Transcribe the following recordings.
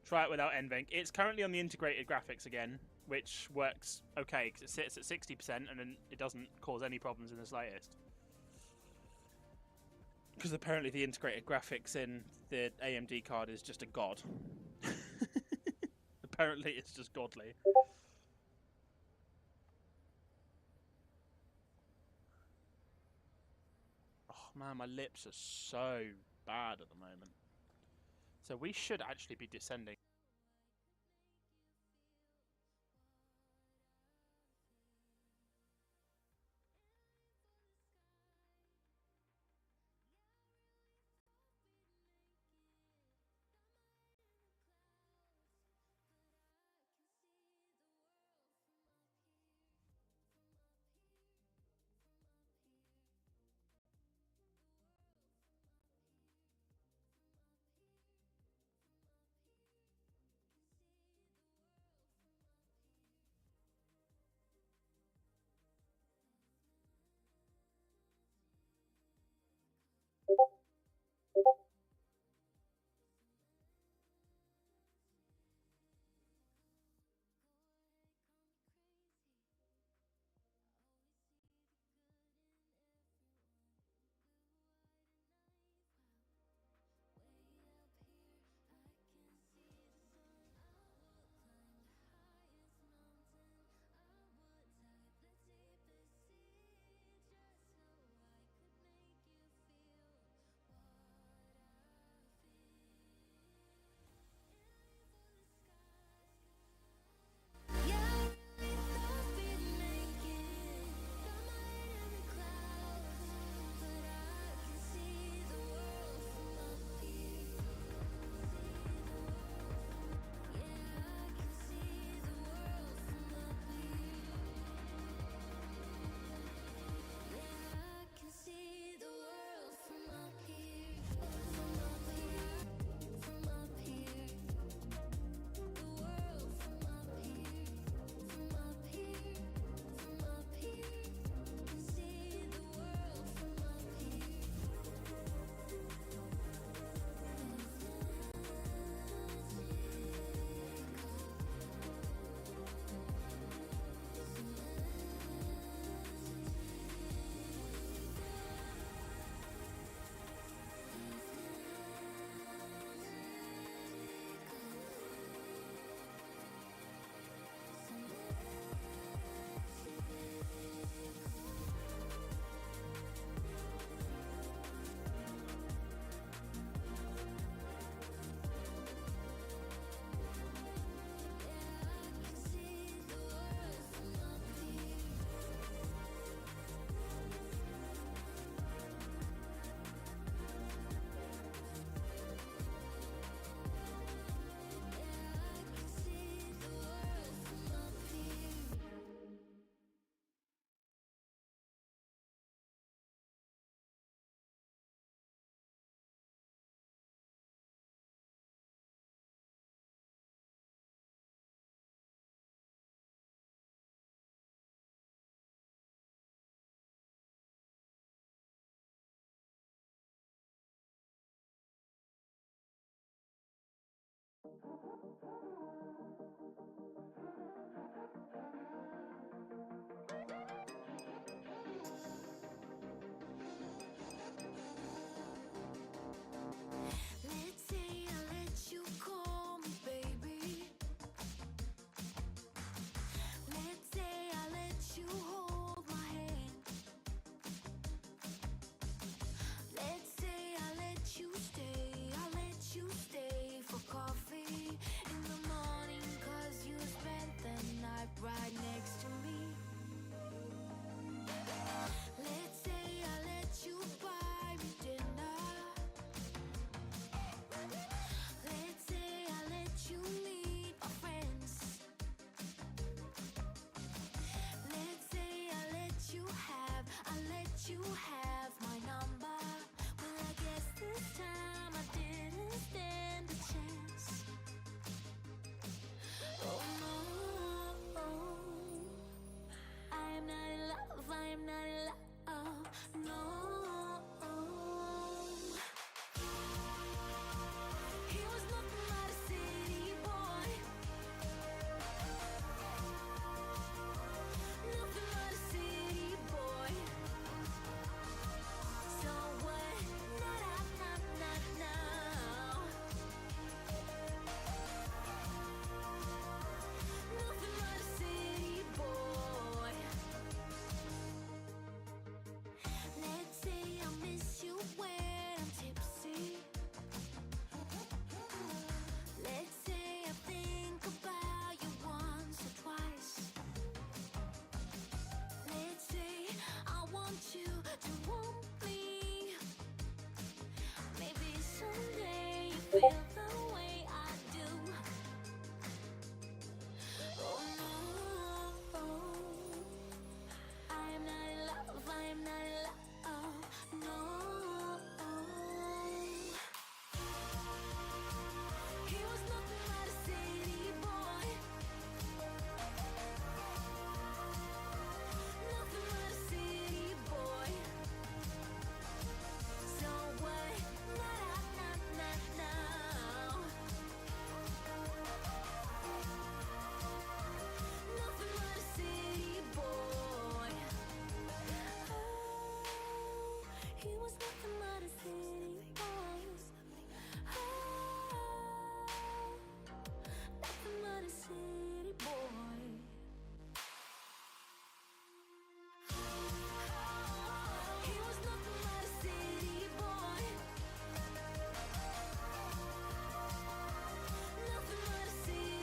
Try it without NVENC. It's currently on the integrated graphics again, which works okay because it sits at 60% and then it doesn't cause any problems in the slightest. Because apparently the integrated graphics in the AMD card is just a god. Apparently it's just godly. Oh man, my lips are so bad at the moment. So we should actually be descending.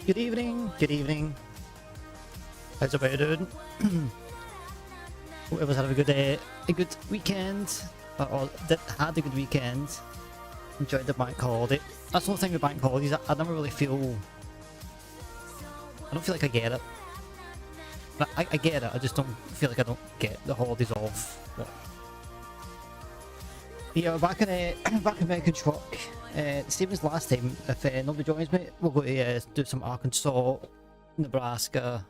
Good evening, good evening. How's everybody doing? Hope everyone's had a good weekend, or had a good weekend. Enjoyed the bank holiday. That's the whole thing with bank holidays. I never really feel. I don't feel like I get it. I get it. I just don't feel like I don't get the holidays off. But yeah, we're back in back in American truck. Same as last time. If nobody joins me, we'll go to do some Arkansas, Nebraska.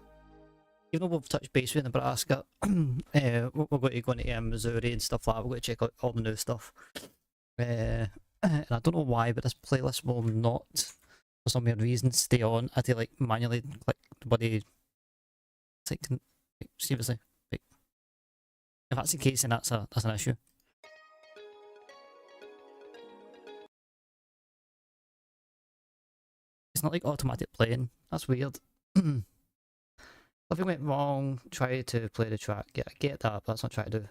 Even though we've touched base with Nebraska, we're going to go into Missouri and stuff like that. We're going to check out all the new stuff. And I don't know why, but this playlist will not, for some weird reason, stay on. I had to like manually click the bloody. It's like, seriously, like, if that's the case, then that's an issue. It's not like automatic playing. That's weird. Nothing went wrong. Try to play the track. Yeah, I get that, but that's not trying to do.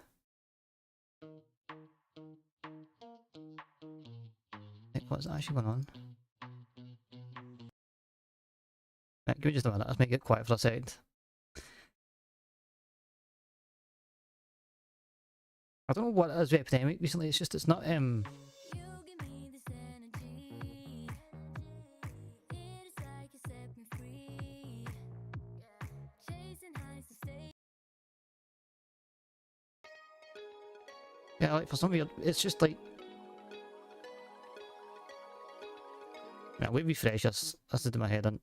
Like, what's actually going on? Right, give me just a minute. Let's make it quiet for a second. I don't know what it is with Epidemic recently. It's just it's not yeah, like for some weird, it's just like. Yeah, we refresh this. This is in my head in.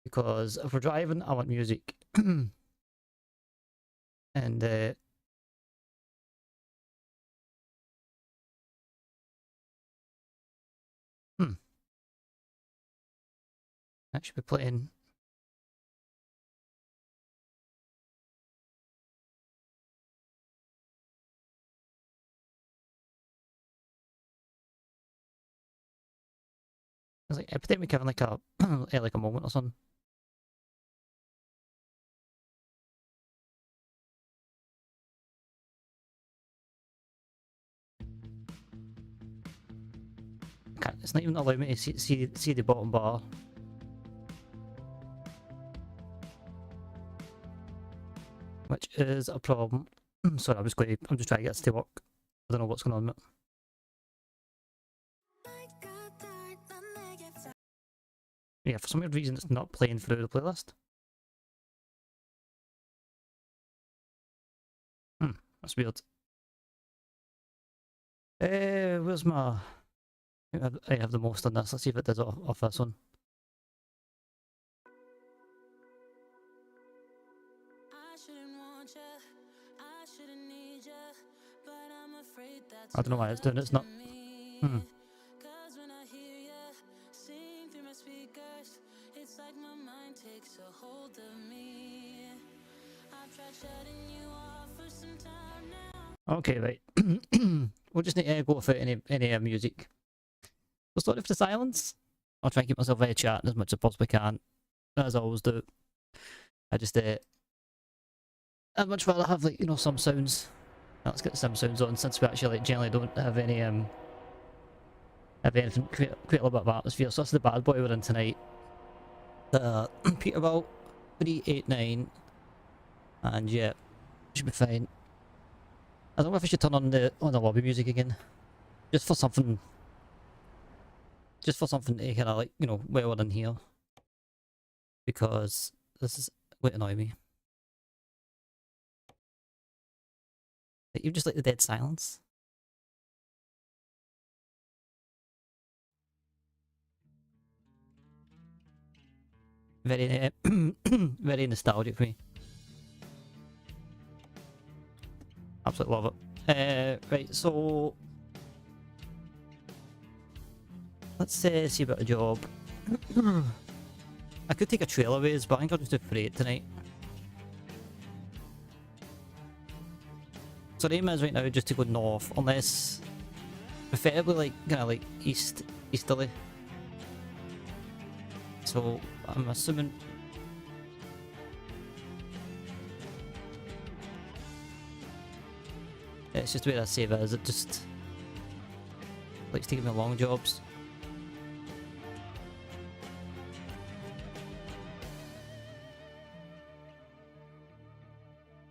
Because if we're driving, I want music. And I should be playing. It's like Epidemic having like a like a moment or something. It's not even allowing me to see the bottom bar. Which is a problem. Sorry, I'm just trying to get this to work. I don't know what's going on with it. Yeah, for some weird reason it's not playing through the playlist. That's weird. Where's my... I have the most on this. Let's see if it does it off this one. I don't know why it's doing it. It's not. Okay, right. We'll just need to go for any music. So sorry for the silence. I'll try and keep myself very chatting as much as I possibly can, as I always do. I just I'd much rather have like some sounds. Let's get some sounds on since we actually like generally don't have any anything create a little bit of atmosphere. So that's the bad boy we're in tonight. Peterbilt 389, and yeah, should be fine. I don't know if I should turn on the lobby music again, just for something. just for something to kind of like, you know, well in here. Because this is going to annoy me. You just like the dead silence. Very, very nostalgic for me. Absolutely love it. Right, so let's see about a job. I could take a trailerways, but I think I'll just do freight tonight. So the aim is right now just to go north, unless preferably like kind of like easterly. So I'm assuming it's just the way I save it. Is it just likes to give me long jobs?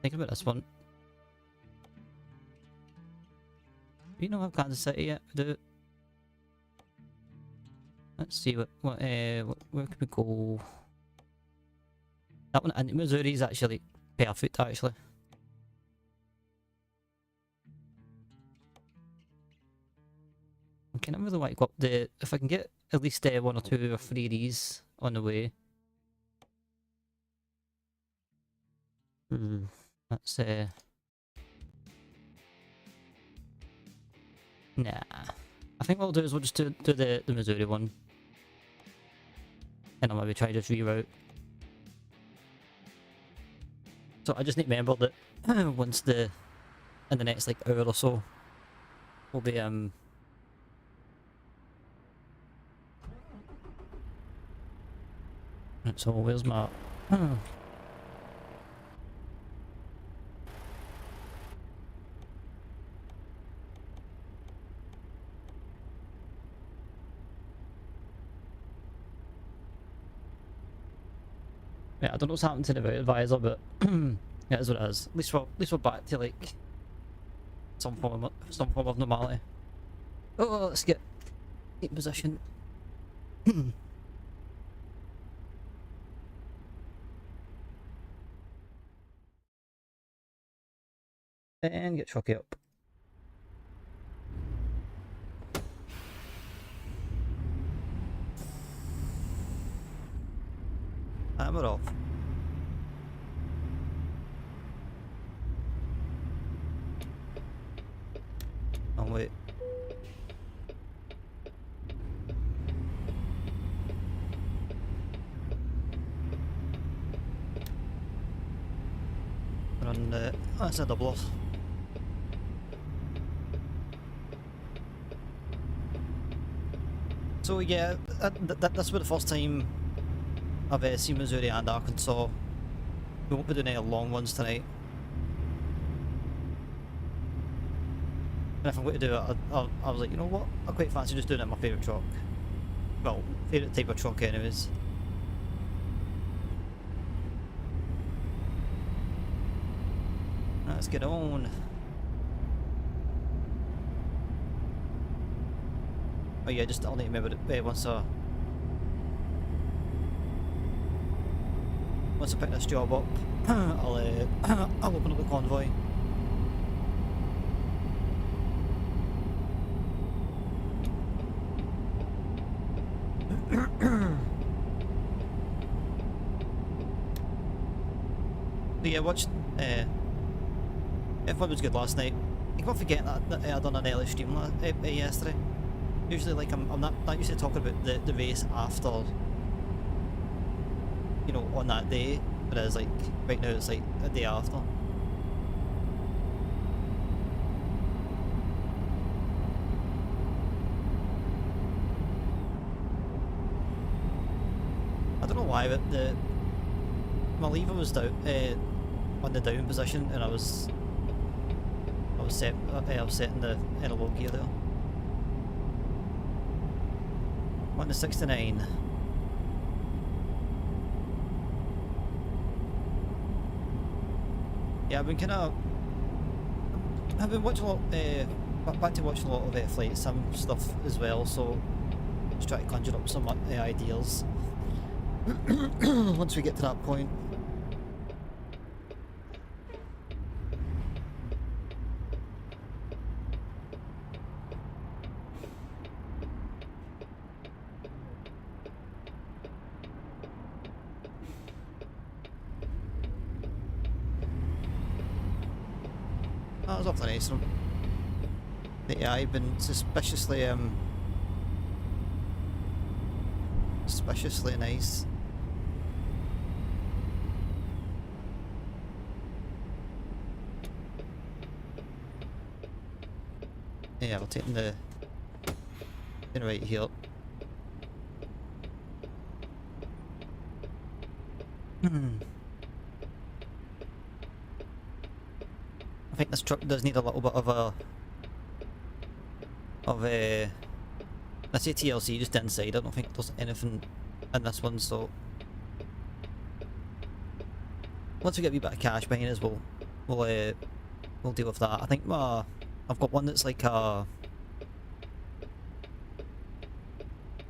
Think about this one. You know I've Kansas City yet? Do. Let's see where can we go? That one in Missouri is actually perfect actually. I kind of really want to go up the, if I can get at least 1 or 2 or 3 of these on the way. Let's nah. I think what we'll do is we'll just do the Missouri one. And I'll maybe try to just reroute. So I just need to remember that once in the next like hour or so, we'll be so where's my yeah, I don't know what's happened to the route advisor, but yeah, it is what it is. At least we're back to like some form of normality. Oh, let's get in position. And get Chucky up. And we're off. Oh wait. We're on the... Oh, that's a double off. So yeah, that's for the first time I've seen Missouri and Arkansas. We won't be doing any long ones tonight. And if I'm going to do it, I was like, you know what? I quite fancy just doing it in my favourite truck. Well, favourite type of truck anyways. Let's get on. Oh yeah, just I'll need to remember that once I pick this job up, I'll open up the convoy. But yeah, watched F1 was good last night. I keep forgetting that I done an early stream yesterday. Usually, like I'm not usually talking about the race after, you know, on that day, but it's like right now it's like a day after. I don't know why, but my lever was down on the down position, and I was setting the analog gear there. On the 69. Yeah, I've been watching a lot, back to watching a lot of flight sim stuff as well, so Just try to conjure up some ideals once we get to that point. That was awfully nice. The AI been suspiciously nice. Yeah, we're taking the right here. I think this truck does need a little bit of a I say TLC just inside. I don't think there's anything in this one, so once we get a wee bit of cash behind us, we'll deal with that. I think I've got one that's like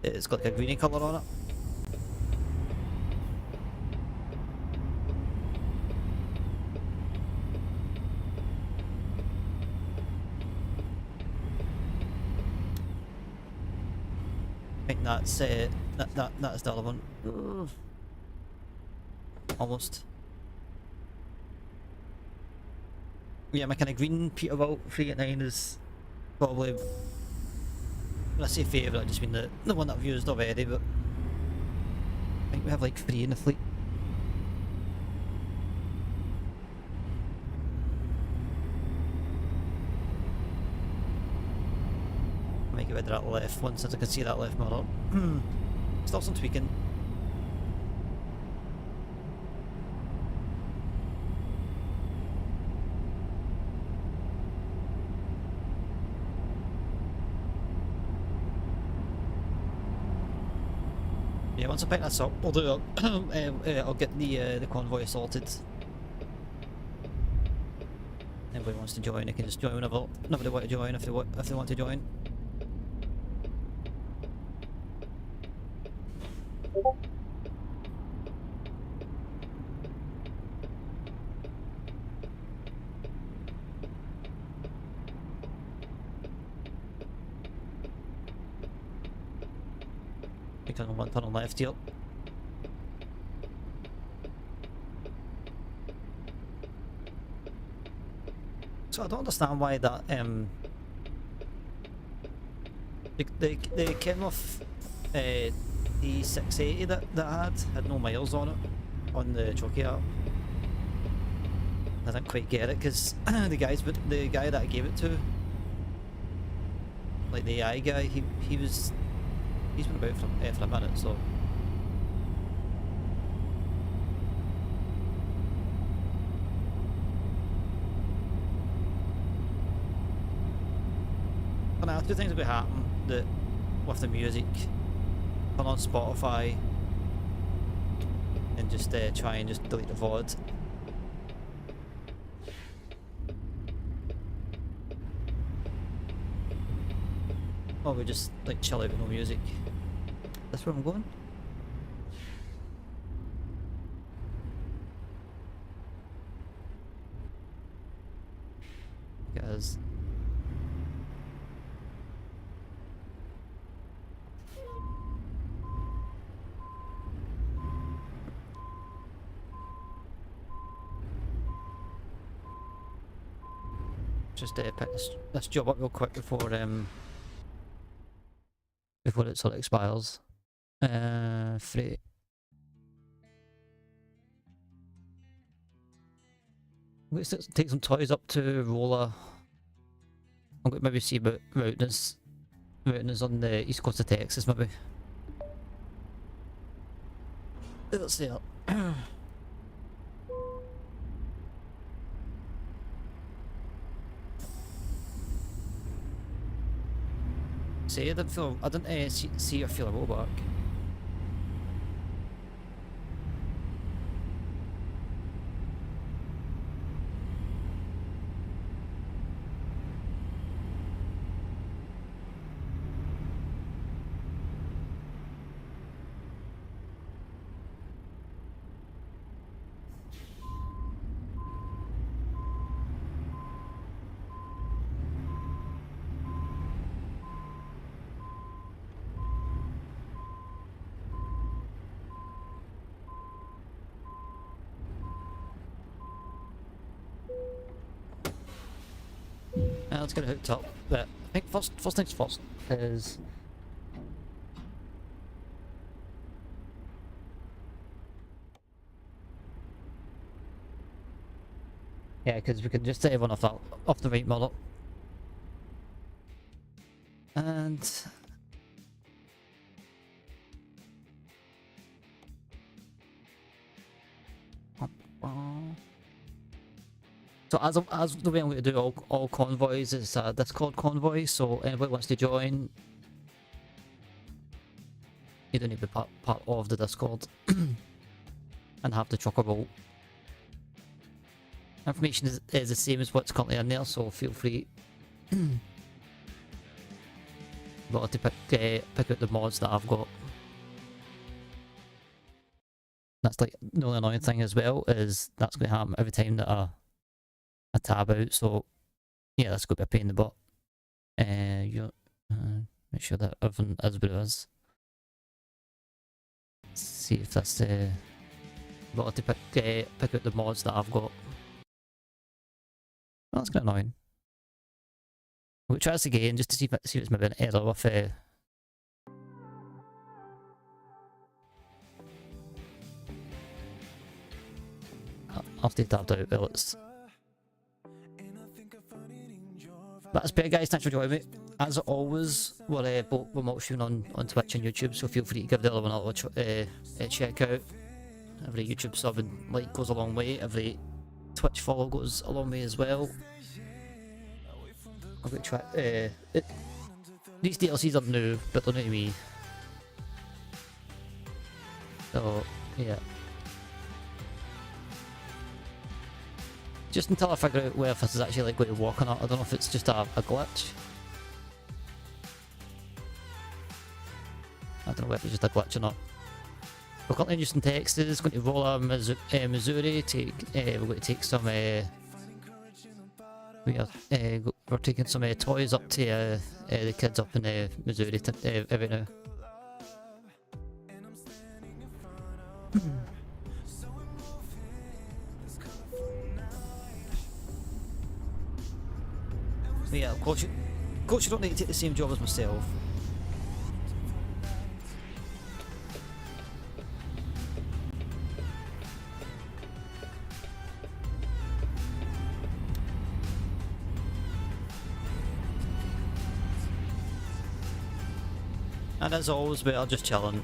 it's got like a greeny colour on it. I think that's that's the other one. Almost. Yeah, my kind of green Peterbilt 389 is probably, when I say favourite, I just mean the one that I've used already, but I think we have like 3 in the fleet. I might get rid of that left one since I can see that left mirror. Still some tweaking. Yeah, once I pick this up, we'll do I'll get the convoy sorted. Anybody wants to join, they can just join whenever they want to join, if they want to join. Turn on one, turn on left here. So I don't understand why that the Kenworth D680 that I had no miles on it on the jockey app. I didn't quite get it because the guy that I gave it to, like the AI guy, he's been about for a minute, so and I two things will happen that with the music. Turn on Spotify and just try and just delete the VOD. Or we just like chill out with no music. That's where I'm going. Guys. Just pick this job up real quick before it sort of expires. Free. Let's take some toys up to Roller. I'm going to maybe see about routing us on the east coast of Texas, maybe. Let's see it. See, I didn't see or feel a rollback. let's get it hooked up. But I think first things first is yeah, because we can just take everyone off the right model. And so as the way I'm going to do all convoys is a Discord convoy, so anybody wants to join, you don't need to be part of the Discord and have the trucker role. Information is the same as what's currently in there, so feel free to pick out the mods that I've got. That's like the only annoying thing as well, is that's going to happen every time that I tab out, so yeah, that's going to be a pain in the butt. Make sure that everything is what it is. Let's see if that's the ability to pick out the mods that I've got. Well, that's kind of annoying. We'll try this again just to see if it's maybe an error with I'll stay tabbed out while it's... That's better, guys. Thanks for joining me. As always, we're multi streaming on Twitch and YouTube, so feel free to give the other one a check out. Every YouTube sub and like goes a long way. Every Twitch follow goes a long way as well. I'm going to try. These DLCs are new, but they're new to me. So yeah. Just until I figure out whether this is actually like going to work or not. I don't know if it's just a glitch. I don't know whether it's just a glitch or not. We're currently using Texas, going to roll out Missouri, we're going to take some, we're taking some toys up to the kids up in Missouri right now. But yeah, of course you don't need to take the same job as myself. And as always, we are just chilling.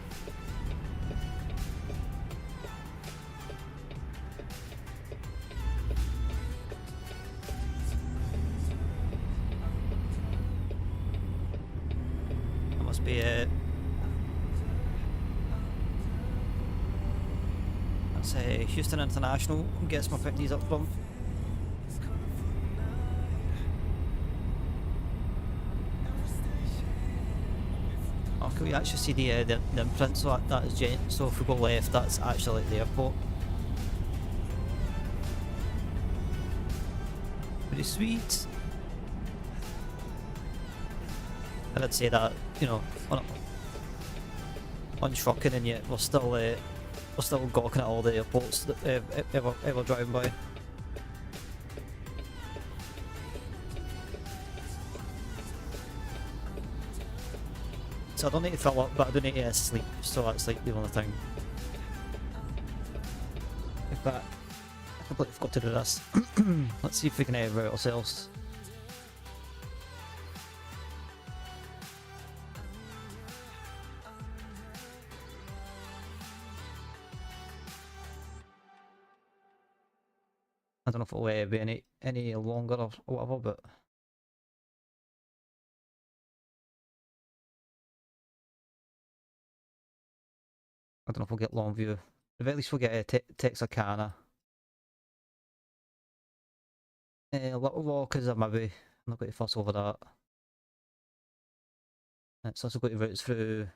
That must be it. That's Houston International. Guess my 50s up from. Can we actually see the imprint? So that is Gent. So if we go left, that's actually the airport. Pretty sweet. I did say that, you know, on trucking, and yet we're still gawking at all the airports that ever driving by. So I don't need to fill up, but I do need to sleep, so that's like the only thing. In fact, I completely forgot to do this. Let's see if we can route ourselves. I don't know if it'll be any longer or whatever, but... I don't know if we'll get long view. At least we'll get Texarkana. Little Rock is a maybe. I'm not going to fuss over that. It's also got to route through.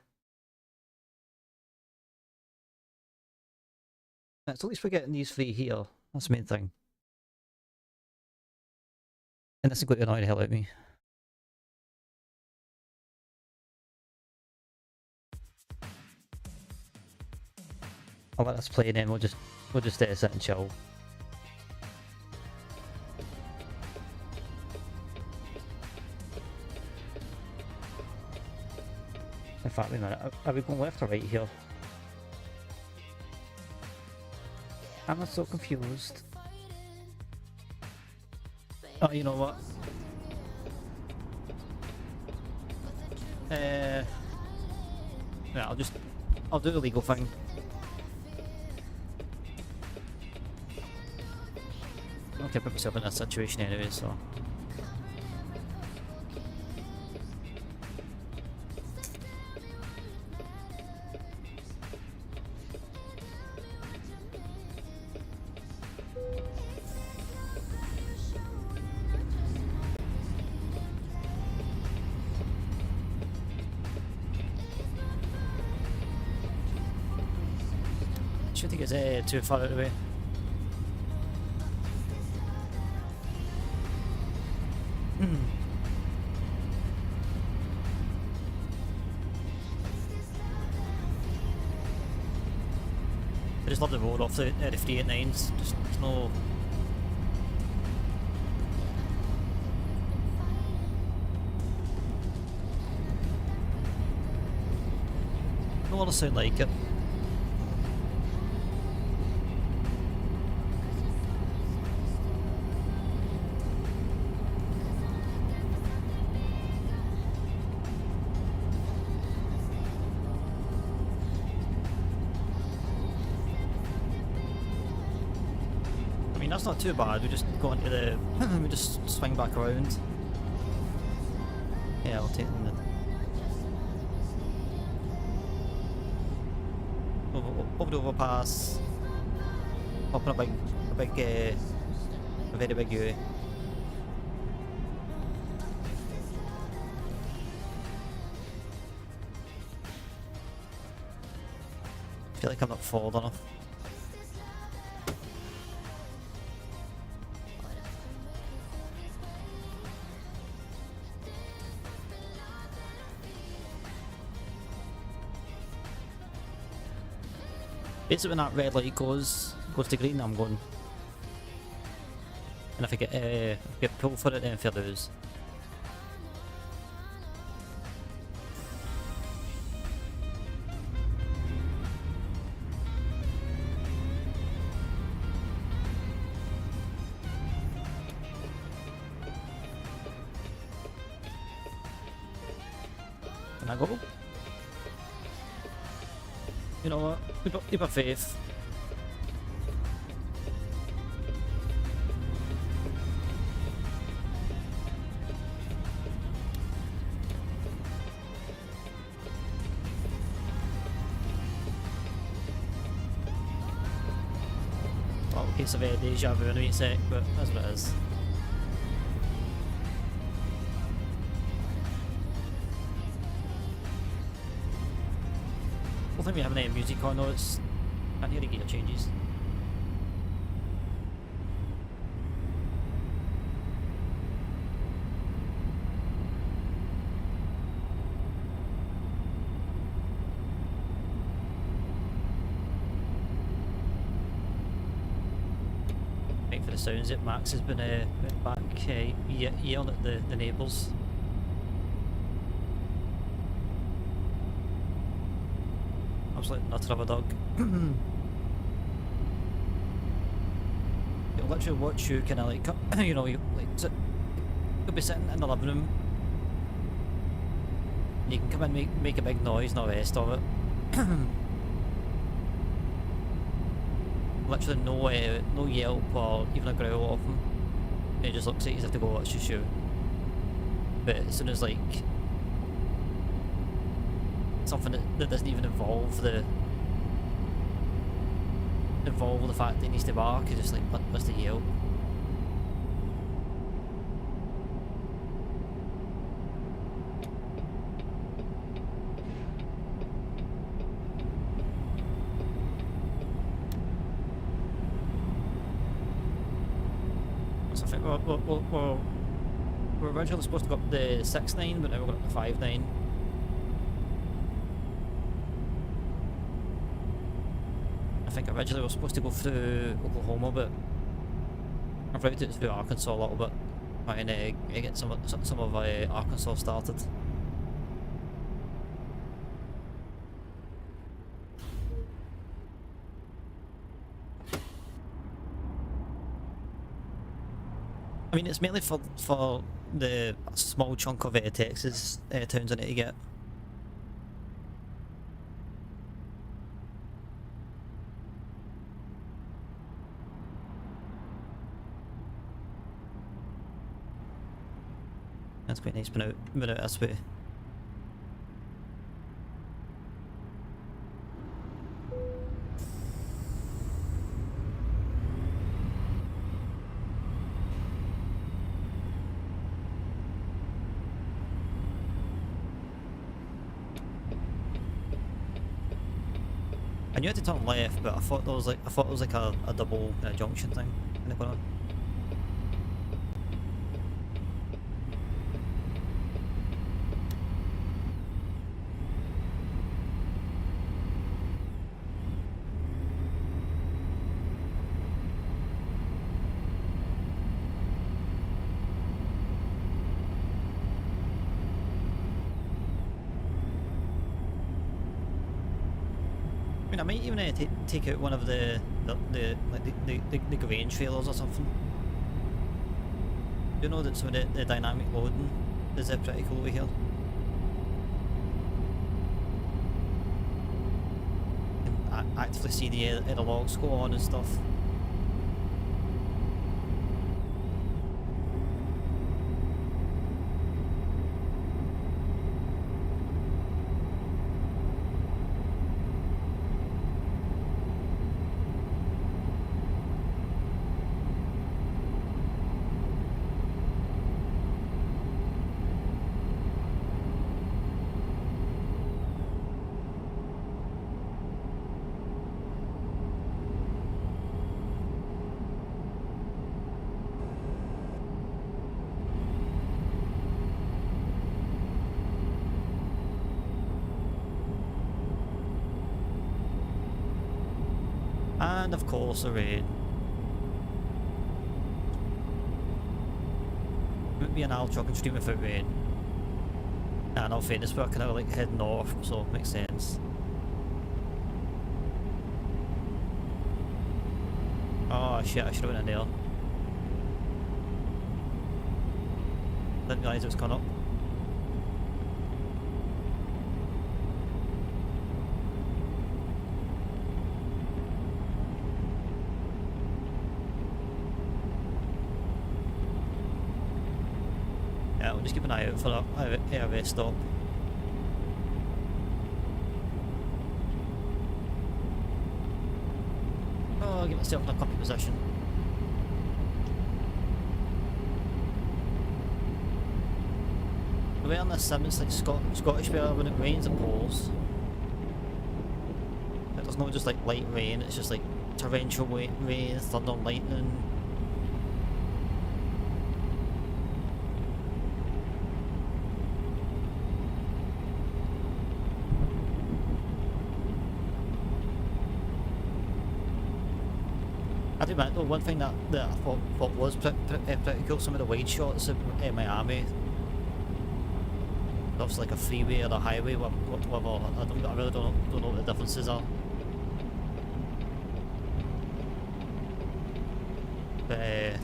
So at least we're getting these three here. That's the main thing. And this is going to annoy the hell out of me. I'll let us play and then we'll just sit and chill. In fact, wait a minute, are we going left or right here? I'm so confused. Oh, you know what? Yeah, I'll do the legal thing. Okay, put myself in that situation anyway, so. I think it's too far out of the way. I just love the road off the 389s. Just there's no other sound like it. That's not too bad, we just go into the... we just swing back around. Yeah, I'll take them then. Over the overpass. Up on a very big U. I feel like I'm not forward enough. Basically when that red light goes to green, I'm going. And if I get pulled for it, then if I lose. Can I go? You know what? Keep our faith. Well, in case of deja vu in a sec, but that's what it is. I don't think we have any music on though, it's... I can't hear the gear changes. Wait for the sounds that Max has been back yelling at the neighbours. Absolute nutter of a dog. It'll literally watch you kind of like, you know, you like you'll be sitting in the living room. And you can come in and make a big noise and all the rest of it. Literally no yelp or even a growl off him. It just looks like he's have to go watch your shoe. But as soon as like something that doesn't even involve the fact that he needs to bark, he just like lets the yelp. So I think we're originally supposed to go up the 6-9, but now we're going up the 5-9. I think originally we were supposed to go through Oklahoma, but I've routed it through Arkansas a little bit, trying to get some of Arkansas started. I mean, it's mainly for the small chunk of Texas towns I need to get. That's quite nice, but out this way. I knew I had to turn left, but I thought there was like a double kind of junction thing kind of going on. I mean, I might even take out one of the grain trailers or something. You know that some of the dynamic loading is pretty cool over here. You can actively see the logs go on and stuff. And of course the rain. Wouldn't be an hour trucking stream without rain. And I'll finish, but I kind of like head north, so it makes sense. Oh shit, I should have went in there. Didn't realise it was coming up. Yeah, we'll just keep an eye out for a rest stop. Oh, I'll get myself in a comfy position. The way on this sim, it's like Scottish weather when it rains, it pours. Like, there's not just like light rain, it's just like torrential rain, thunder, lightning. I do admit though, one thing that I thought was pretty cool, some of the wide shots of Miami. It's like a freeway or a highway, whatever. I really don't know what the differences are. But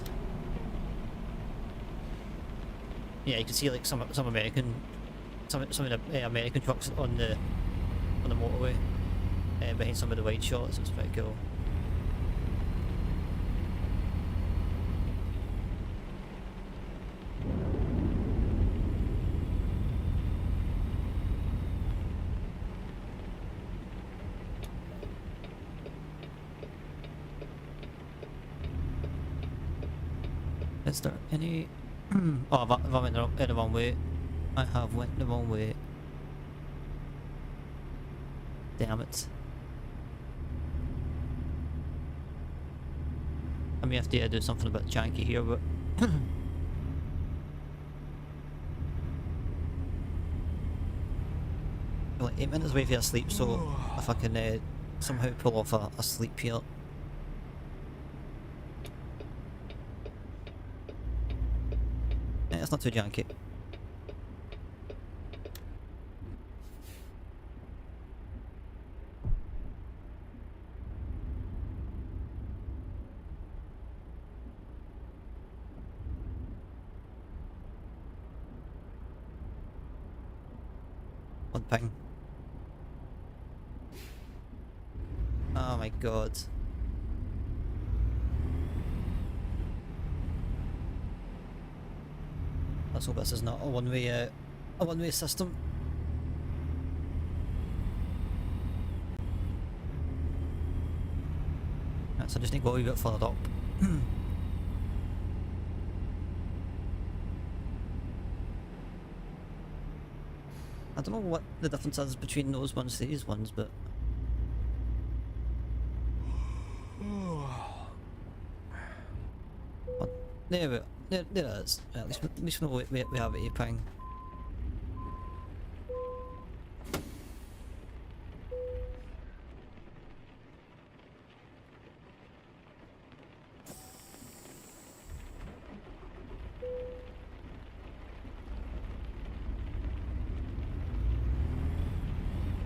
yeah, you can see like some American, some of the American trucks on the motorway behind some of the wide shots. It's pretty cool. Is there any... oh, I went the wrong way. I have went the wrong way. Damn it. I may have to do something a bit janky here, but... We're like 8 minutes away for a sleep, so if I can somehow pull off a sleep here. It's not too janky. on ping. Oh my god. Let's hope this is not a one-way system. Right, so I just need to go a wee bit further up. I don't know what the difference is between those ones and these ones, but there it is. At least we know we have a ping.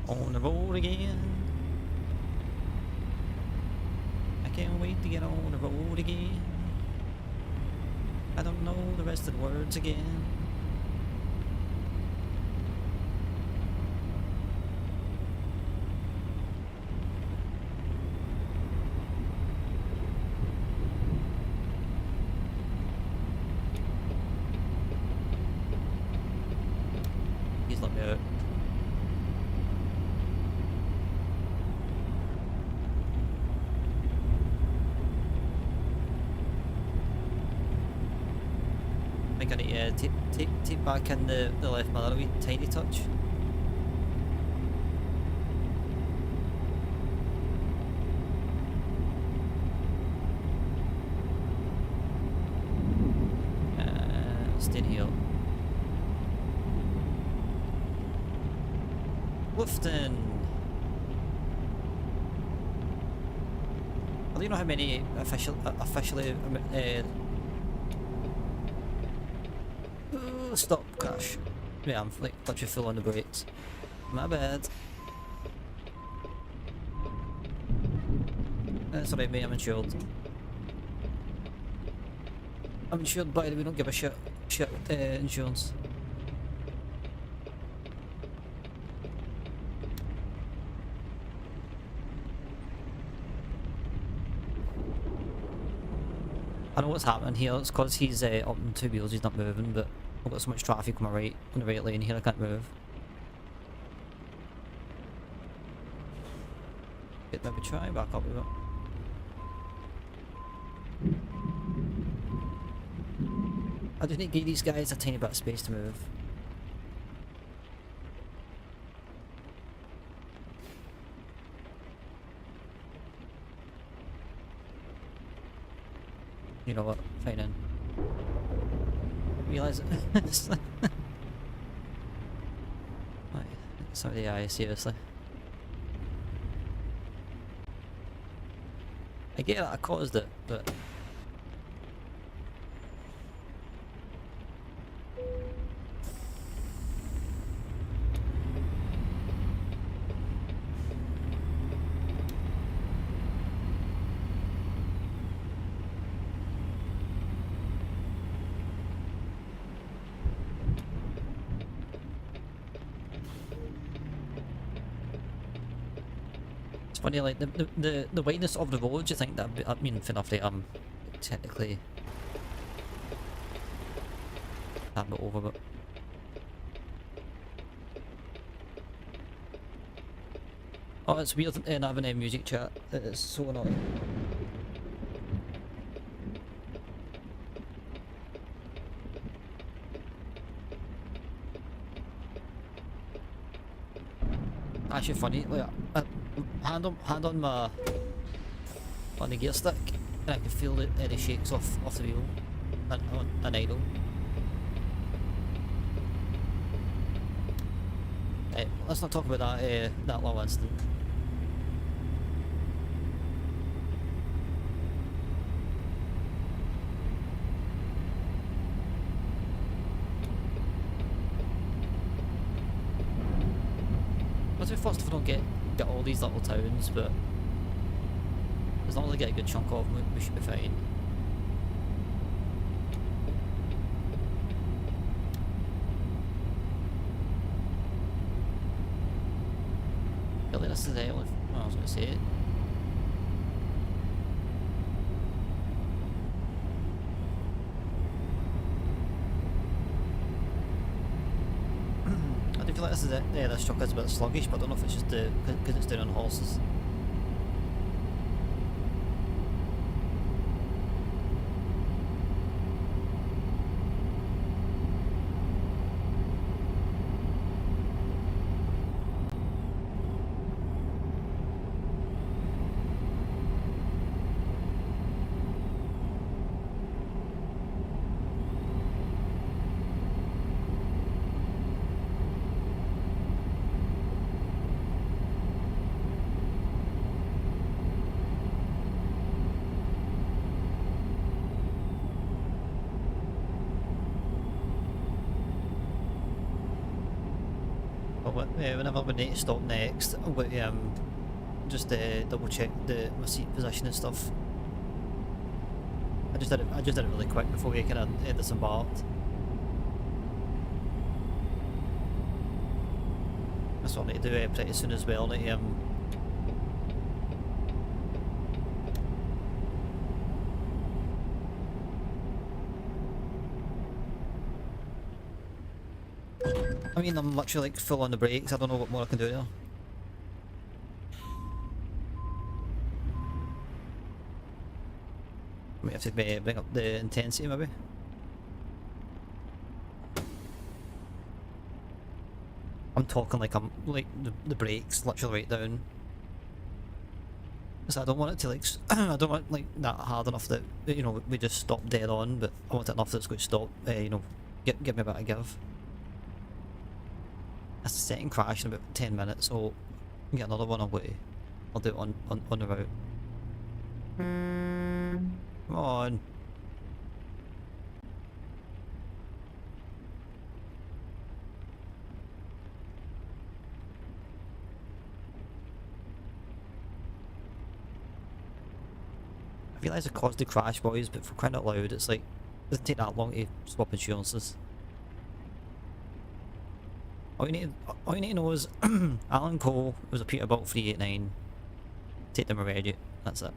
On the road again. I can't wait to get on the road again. I don't know the rest of the words again. He's let me out. I think I need to take back in the left mirror a wee tiny touch. Stay here. Lifting. I don't know how many officially stop, crash. Yeah, I'm like literally full on the brakes. My bad. That's alright, mate, I'm insured. I'm insured by the way, we don't give a shit insurance. I know what's happening here, it's because he's up on two wheels, he's not moving, but I've got so much traffic on the right lane here, I can't move. Maybe try back up a bit. I just need to give these guys a tiny bit of space to move. You know what? Fine in. Realise it. Right, some of the eye, seriously. I get that I caused it, but funny, like the wideness of the road. Do you think that? I mean, fair enough, I'm technically a bit over, but oh, it's weird not having a music chat. It is so annoying. Actually, funny, like hand on the gear stick, and I can feel the shakes off the wheel and idle. Let's not talk about that little incident. First, if we don't get all these little towns, but as long as I get a good chunk of them, we should be fine. this is the only. Well, I was going to say it. I do feel like this is it. Yeah, this truck is a bit sluggish, but I don't know if it's just because it's down on horses. Whenever we need to stop next, we just double check my seat position and stuff. I just did it really quick before we kind of disembarked. That's what I need to do pretty soon as well. I mean, I'm literally like full on the brakes. I don't know what more I can do there. I might have to bring up the intensity maybe. I'm talking like I'm like the brakes literally right down. So I don't want it to like I don't want like that hard enough that you know we just stop dead on, but I want it enough that it's going to stop. You know, give me a bit of give. That's the second crash in about 10 minutes, so I'll get another one away. I'll do it on the route. Come on. I realise it caused the crash, boys, but for crying out loud, it's like, it doesn't take that long to swap insurances. All you need to know is Alan Cole was a Peterbilt 389. Take them already. That's it.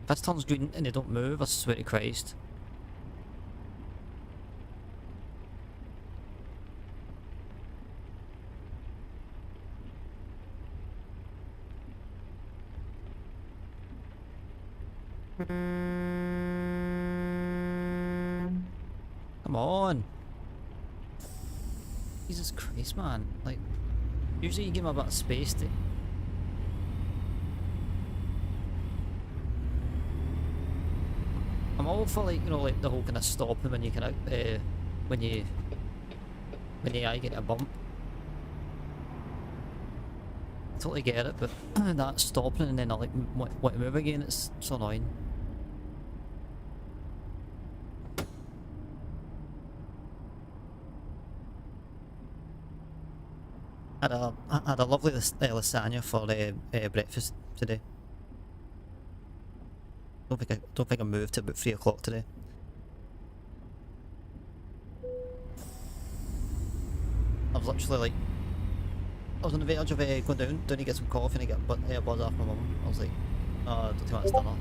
If this turns green and they don't move, I swear to Christ. Come on. Jesus Christ, man. Like, usually you give them a bit of space to... I'm all for like, you know, like the whole kind of stopping when you kind of, when you get a bump. I totally get it, but that stopping and then I like want to move again, it's so annoying. I had a lovely lasagna for breakfast today. Don't think I moved to about 3 o'clock today. I was literally like, I was on the verge of going down to get some coffee and get a buzz off my mum. I was like, oh, I don't think that's dinner.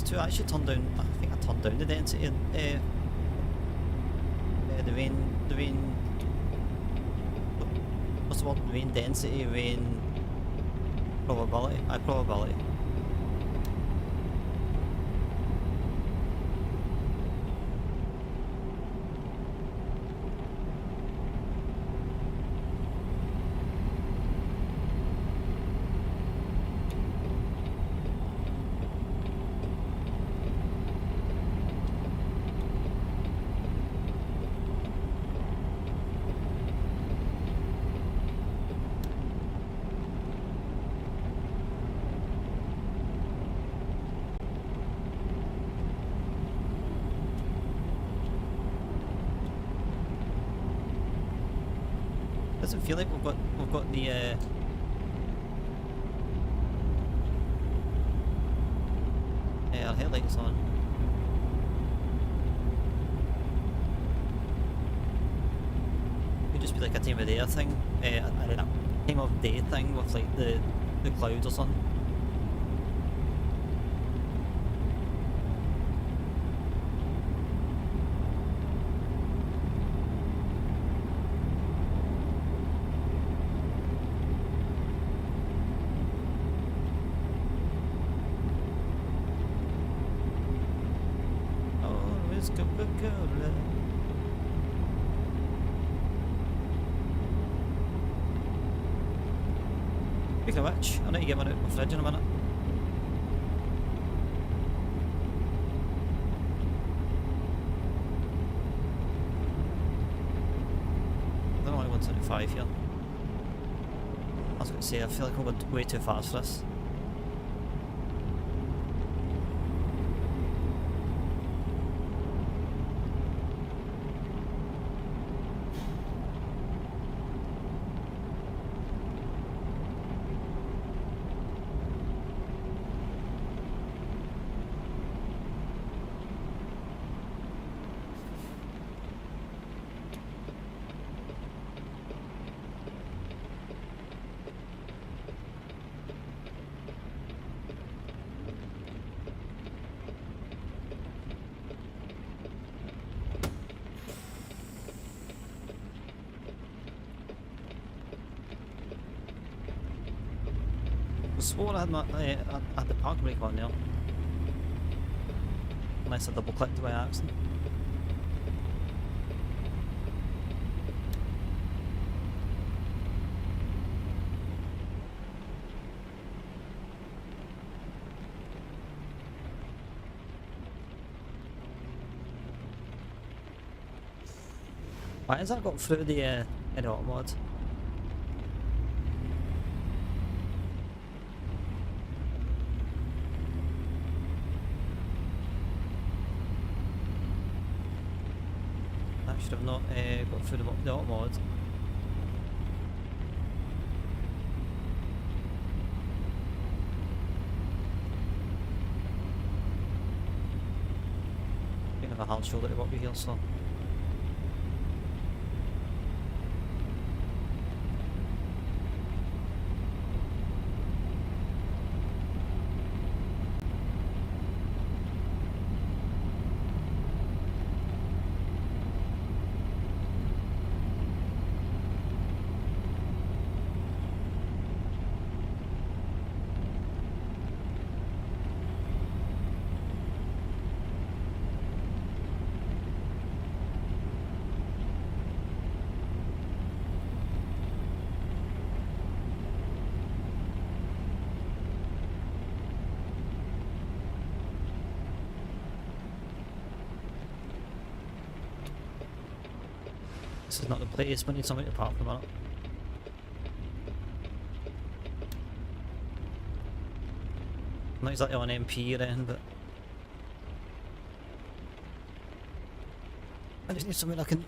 To actually turn down, I think I turned down the density in the rain, what's the word, rain density, rain probability, probability. Doesn't feel like we've got the our headlights on. Could just be like a time of day thing, a time of day thing with like the clouds or something. Coca-Cola. Speaking of which, I need to get one out of my fridge in a minute. I don't want to go 175 here. I was going to say, I feel like I'm going way too fast for this. I swore I had the park brake on there. Unless I double clicked by accident. Why has that got through the auto mod? Should have not got through the auto mod. Bit of a hard shoulder to walk you here, so. This is not the place, we need something to park for a minute. I'm not exactly on MP or anything, but I just need something I can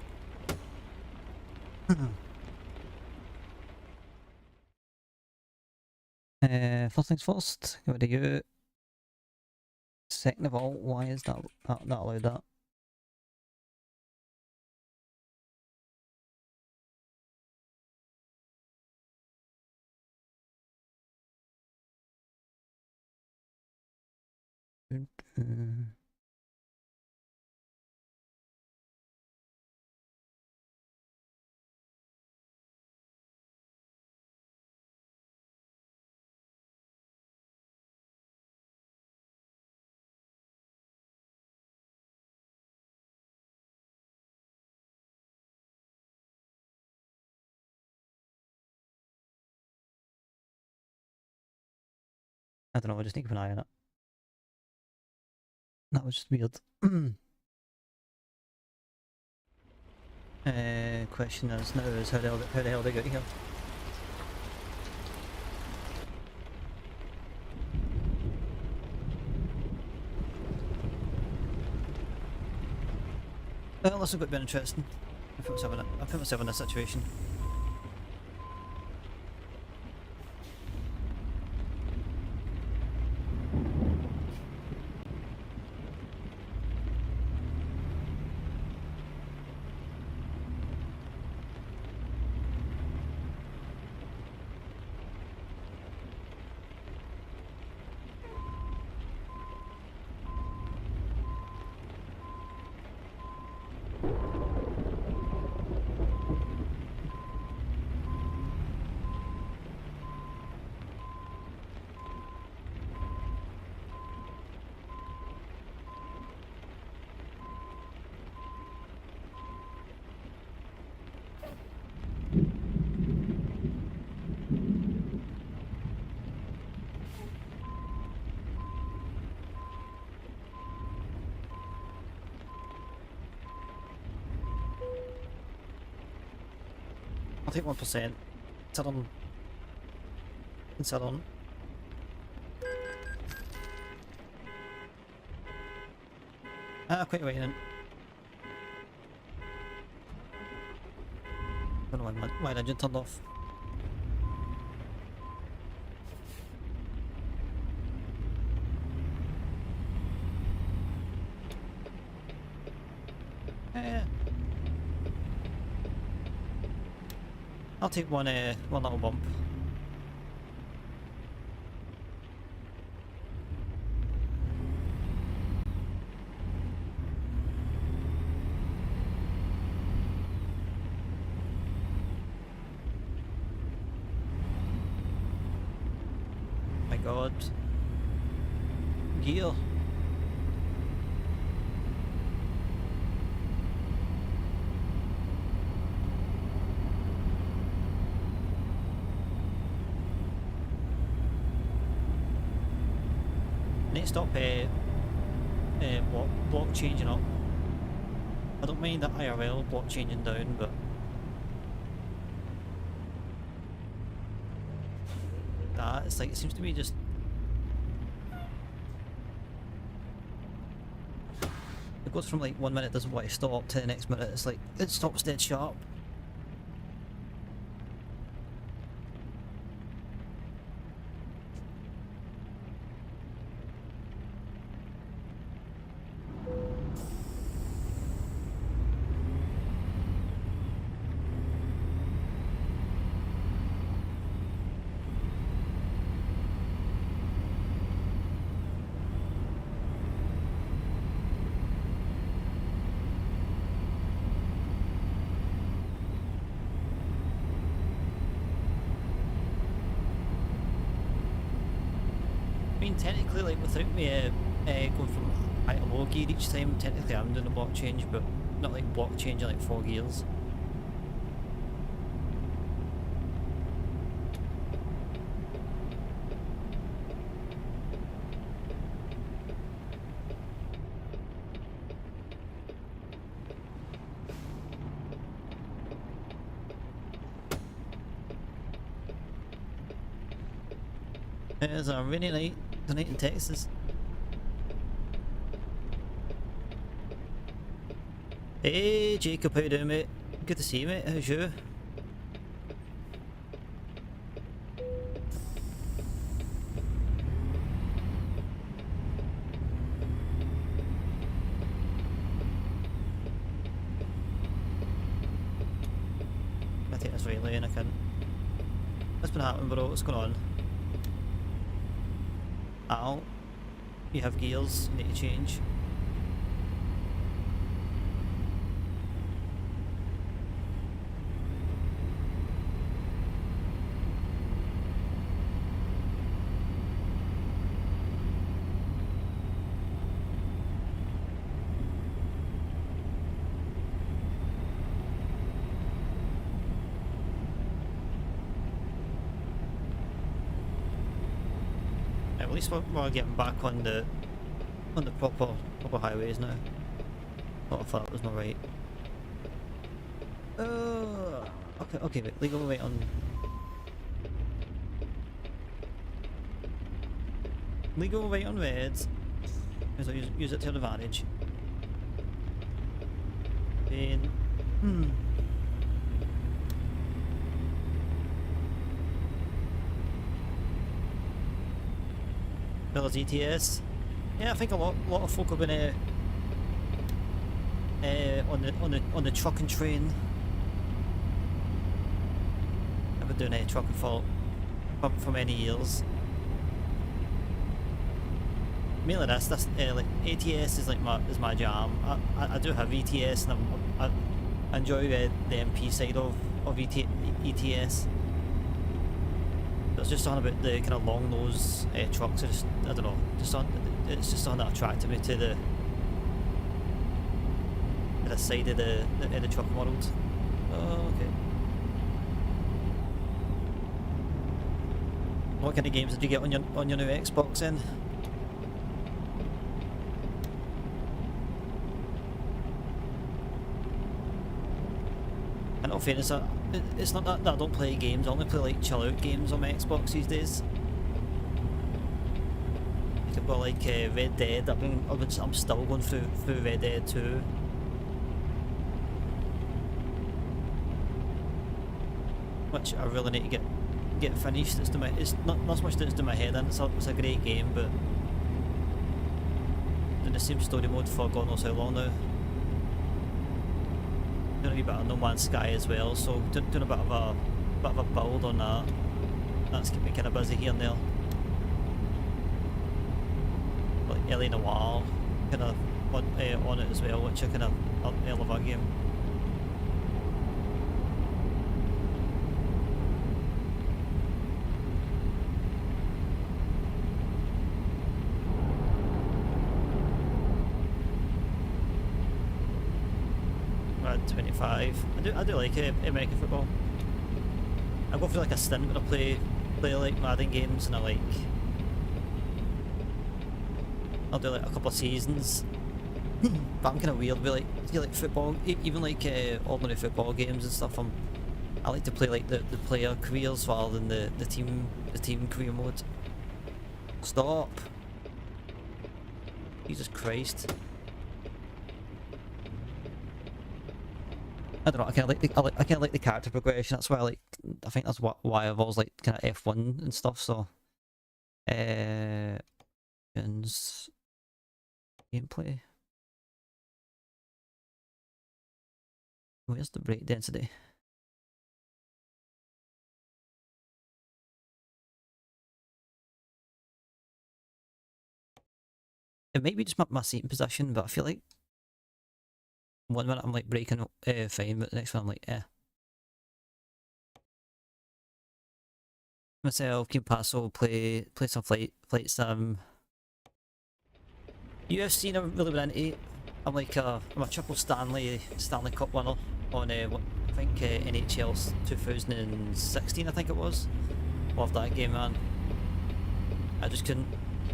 first things first, go to you. Second of all, why is that allowed that? I don't know, I just need to keep an eye on it. That was just weird. Question is now is how the hell they got here? Well, this is going to be interesting. I put myself in a situation. I'll take 1%. Turn. Turn. Ah, quite right then. Don't know why my engine turned off. I'll take one little bump. My God. Gear. Next up, block changing up. I don't mind that IRL block changing down, but that it's like it seems to be just it goes from like 1 minute doesn't want to stop to the next minute it's like it stops dead sharp. I mean, technically, like without me going from high to low gear each time, technically I'm doing a block change, but not like block changing like 4 gears. It is a rainy night tonight in Texas. Hey Jacob, how you doing, mate? Good to see you, mate. How's you? I take this right lane, I can. What's been happening, bro? What's going on? Al, you have gears, you need to change. At least we're getting back on the proper highways now. Not if that was not right. Okay, wait, legal wait on. Legal wait on reds. So use it to your advantage. Then Village ETS. Yeah, I think a lot of folk have been on the truck and train. I've been doing trucking for many years. Mainly that's like ATS is like my jam. I do have ETS and I enjoy the MP side of ETS. It's just something about the kind of long nose trucks. I don't know. It's just something that attracted me to the side of the truck world. Oh, okay. What kind of games did you get on your new Xbox then? all fairness, it's not that I don't play games. I only play like chill out games on my Xbox these days. Well, like Red Dead. I'm still going through Red Dead 2. Which I really need to get finished. It's not so much that it's doing my head in. It's a great game, but in the same story mode for God knows how long now. Doing a wee bit of No Man's Sky as well, so doing a bit of a build on that. That's kept me kind of busy here and there. Like Ellie Noir, kind of on it as well, which I kind of love that game. Rad 25. I do like American football. I go through like a stint when I play like Madden games, and I'll do like a couple of seasons. But I'm kind of weird with like football, even like ordinary football games and stuff. I like to play like the player careers rather than the team career mode. Stop! Jesus Christ! I don't know. I kind of like the character progression. That's why I think that's why I've always liked kind of F1 and stuff. So, gameplay. Where's the brake density? It might be just my seating position, but I feel like one minute I'm like braking fine, but the next one I'm like, eh. Myself, Kim Paso, play some flight sim. UFC never really been into it. I'm a triple Stanley Cup winner on I think NHL 2016, I think it was. Love that game, man. I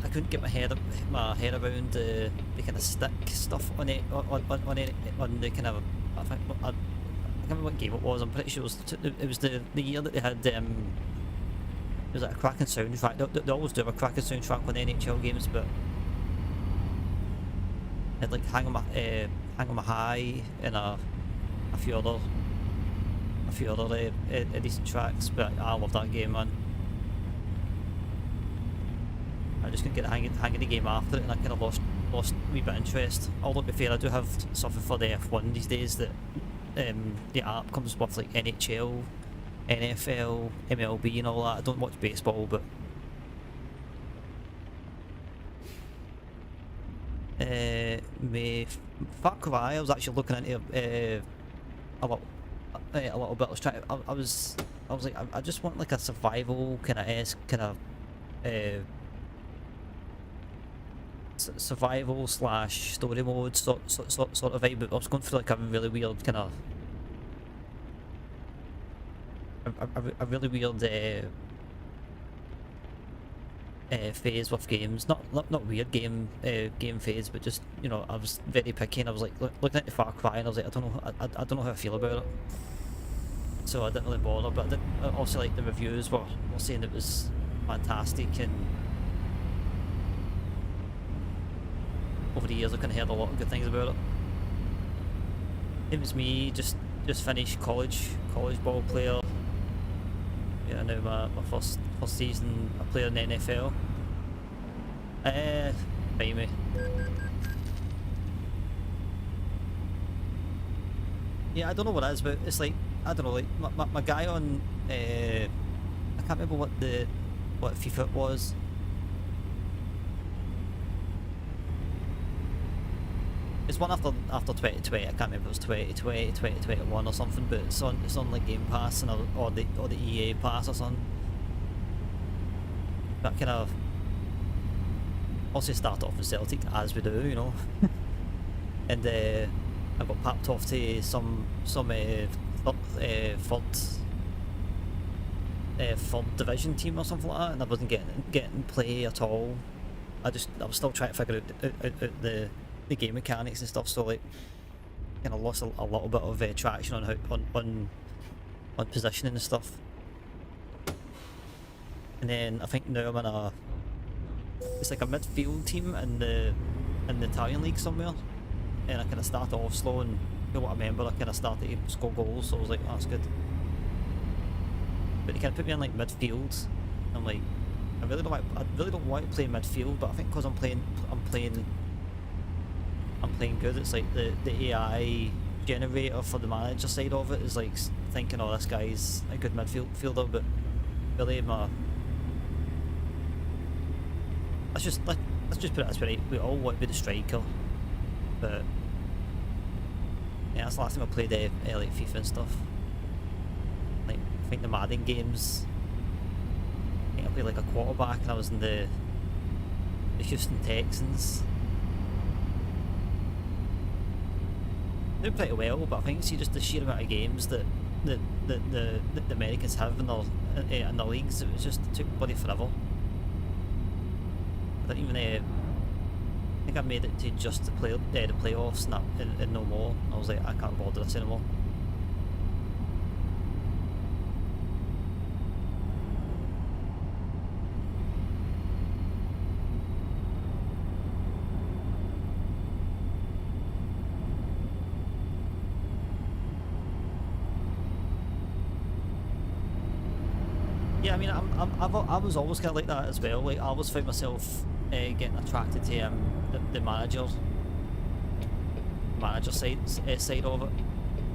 couldn't get my head around the kind of stick stuff on the kind of, I can't remember what game it was. I'm pretty sure it was the year that they had it was like a cracking soundtrack. They always do have a cracking soundtrack on NHL games, but I'd like Hang on My High and a few other decent tracks. But I love that game, man. I just couldn't get the hang of the game after it, and I kind of lost a wee bit of interest. Although to be fair, I do have something for the F1 these days that the app comes with like NHL, NFL, MLB and all that. I don't watch baseball, but Far Cry, I was actually looking into a little bit. I was like, I just want like a survival kind of survival / story mode sort of vibe, but I was going through like a really weird kind of a really weird phase with games. Not weird game phase, but just, you know, I was very picky, and I was like looking at the Far Cry, and I was like, I don't know how I feel about it. So I didn't really bother, but also like the reviews were saying it was fantastic, and over the years I've kind of heard a lot of good things about it. It was me, just finished college ball player. Yeah, now my first season a player in the NFL. Buy me. Yeah, I don't know what it is, but it's like, I don't know, like my guy on I can't remember what FIFA it was. It's one after 2020. I can't remember if it was 2020, 2021 or something, but it's on like Game Pass or the EA Pass or something. That kind of also start off with Celtic, as we do, you know. And I got papped off to some third division team or something like that, and I wasn't getting play at all. I was still trying to figure out the game mechanics and stuff, so like kind of lost a little bit of traction on on positioning and stuff. And then I think now I'm in a, it's like a midfield team in the Italian league somewhere, and I kind of started off slow, and what I remember, I kind of started to score goals, so I was like, oh, that's good. But they kind of put me in like midfield. I'm like, I really don't want to play midfield, but I think because I'm playing good. It's like the AI generator for the manager side of it is like thinking, oh, this guy's a good midfielder, but really let's just put it this way, we all want to be the striker, but yeah, that's the last time I played like FIFA and stuff. Like, I think the Madden games, I think I played like a quarterback, and I was in the Houston Texans. Did pretty well, but I think it's just the sheer amount of games that the Americans have in their leagues. It took bloody forever. I didn't even I think I made it to just the playoffs and no more. I was like, I can't bother this anymore. Yeah, I mean, I was always kind of like that as well. Like, I always found myself getting attracted to the manager side of it.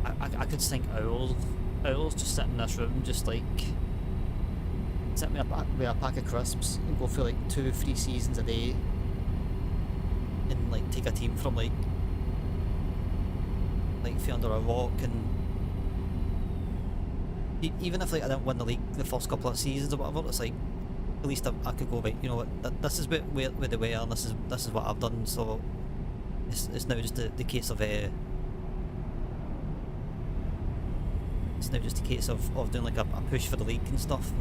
I could think hours just sitting in this room, just like sitting with a pack of crisps and go through like 2-3 seasons a day, and like take a team from like feel under a rock, and even if like I didn't win the league the first couple of seasons or whatever, it's like at least I could go, right, you know what, this is where they were, and this is what I've done. So it's now just the case of doing like a push for the league and stuff.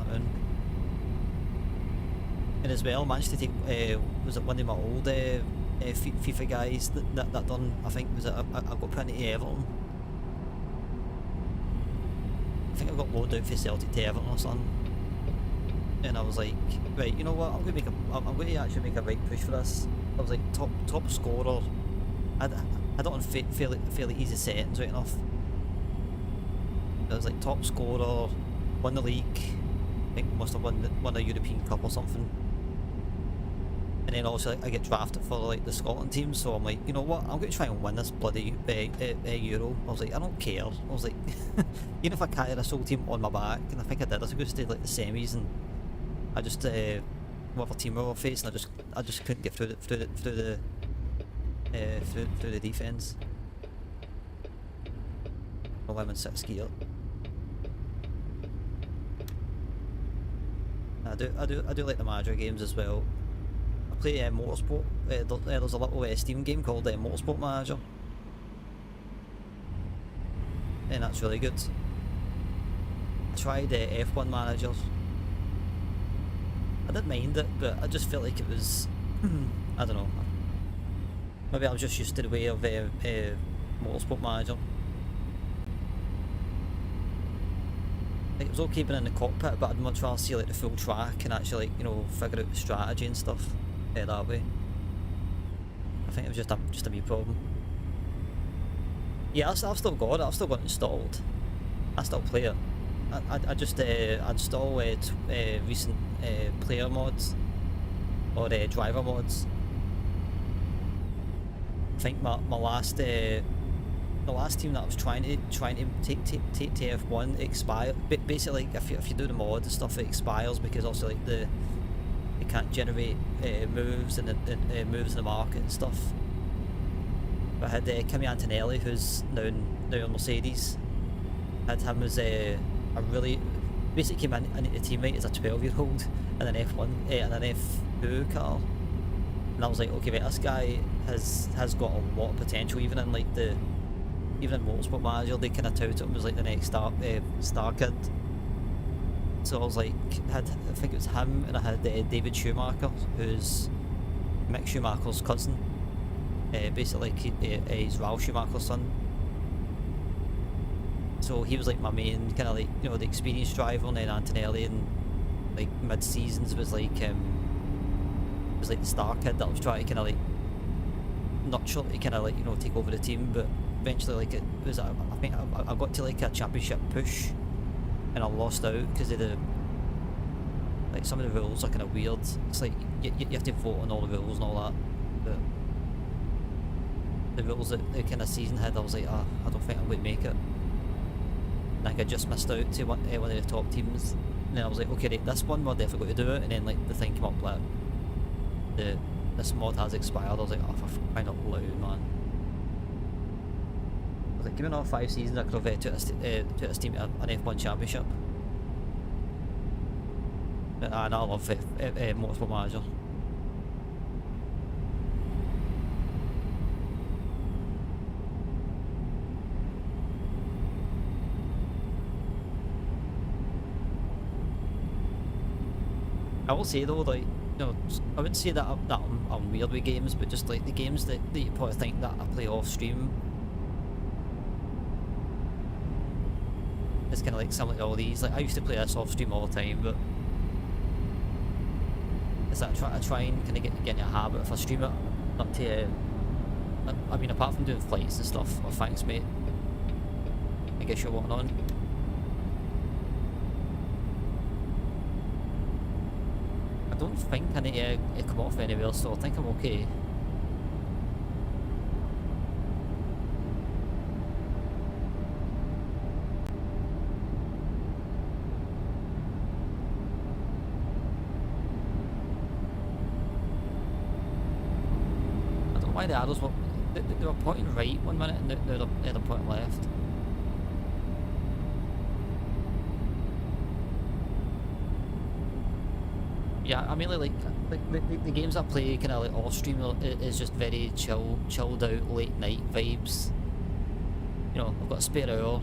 And as well, managed to take was it one of my old FIFA guys that done, I think was it I got put into Everton. I think I got loaned out for Celtic to Everton or something, and I was like, right, you know what, I'm going to actually make a right push for this. I was like top scorer. I had it on fairly easy settings, right enough. I was like top scorer, won the league, I think must have won a European Cup or something. And then also I get drafted for like the Scotland team, so I'm like, you know what, I'm going to try and win this bloody Euro. I was like, I don't care. I was like, even if I carry this whole team on my back, and I think I did, I was going to stay like the semis, and I just whatever team we were facing, I just couldn't get through the defence. Well, I'm in 6th gear. I do like the manager games as well. I play Motorsport. There's a little Steam game called Motorsport Manager, and that's really good. I tried F1 Managers. I didn't mind it, but I just felt like it was I don't know. Maybe I was just used to the way of Motorsport Manager. Like, it was okay being in the cockpit, but I'd much rather see like the full track and actually, like, you know, figure out the strategy and stuff that way. I think it was just a me problem. Yeah, I've still got it. I've still got it installed. I still play it. I just install recent player mods or driver mods. I think my last the last team that I was trying to take to F1 expired. Basically, like, if you do the mod and stuff, it expires because also like they can't generate moves and moves in the market and stuff. But I had Kimi Antonelli, who's now in Mercedes. I had him as a really basically came into the teammate as a 12-year-old in an F1 and an F2 car, and I was like, okay, right, this guy has got a lot of potential. Even in Motorsport Manager, they kind of tout him as like the next star kid. So I was like, I think it was him, and I had David Schumacher, who's Mick Schumacher's cousin. Basically, he's Ralf Schumacher's son. So he was like my main kind of like, you know, the experienced driver, and then Antonelli and like mid seasons was like the star kid that I was trying to kind of like nurture to kind of like, you know, take over the team. But eventually, like, it was I think I got to like a championship push and I lost out because of the like some of the rules are kind of weird. It's like you have to vote on all the rules and all that. But the rules that the kind of season had, I was like, I don't think I'm going to make it. And I think I just missed out to one of the top teams. And then I was like, okay, right, this one we're definitely going to do it. And then like the thing came up like this mod has expired. I was like, oh, for crying out loud, man. I was like, give me another 5 seasons, I could have took this team to an F1 championship. And I love Motorsport Manager. I will say though, like, you know, I wouldn't say that I'm weird with games, but just like the games that you probably think that I play off stream, it's kind of like similar to all these. Like I used to play this off stream all the time, but it's that I try and kind of get in a habit if I stream it, not to. I mean, apart from doing flights and stuff. Oh, thanks, mate. I guess you're wanting on. I don't think I need to come off anywhere, so I think I'm okay. I don't know why the arrows were... They were pointing right one minute and now they're pointing left. Yeah, I mean, like the games I play kind of like off stream is just very chilled out late night vibes. You know, I've got a spare hour.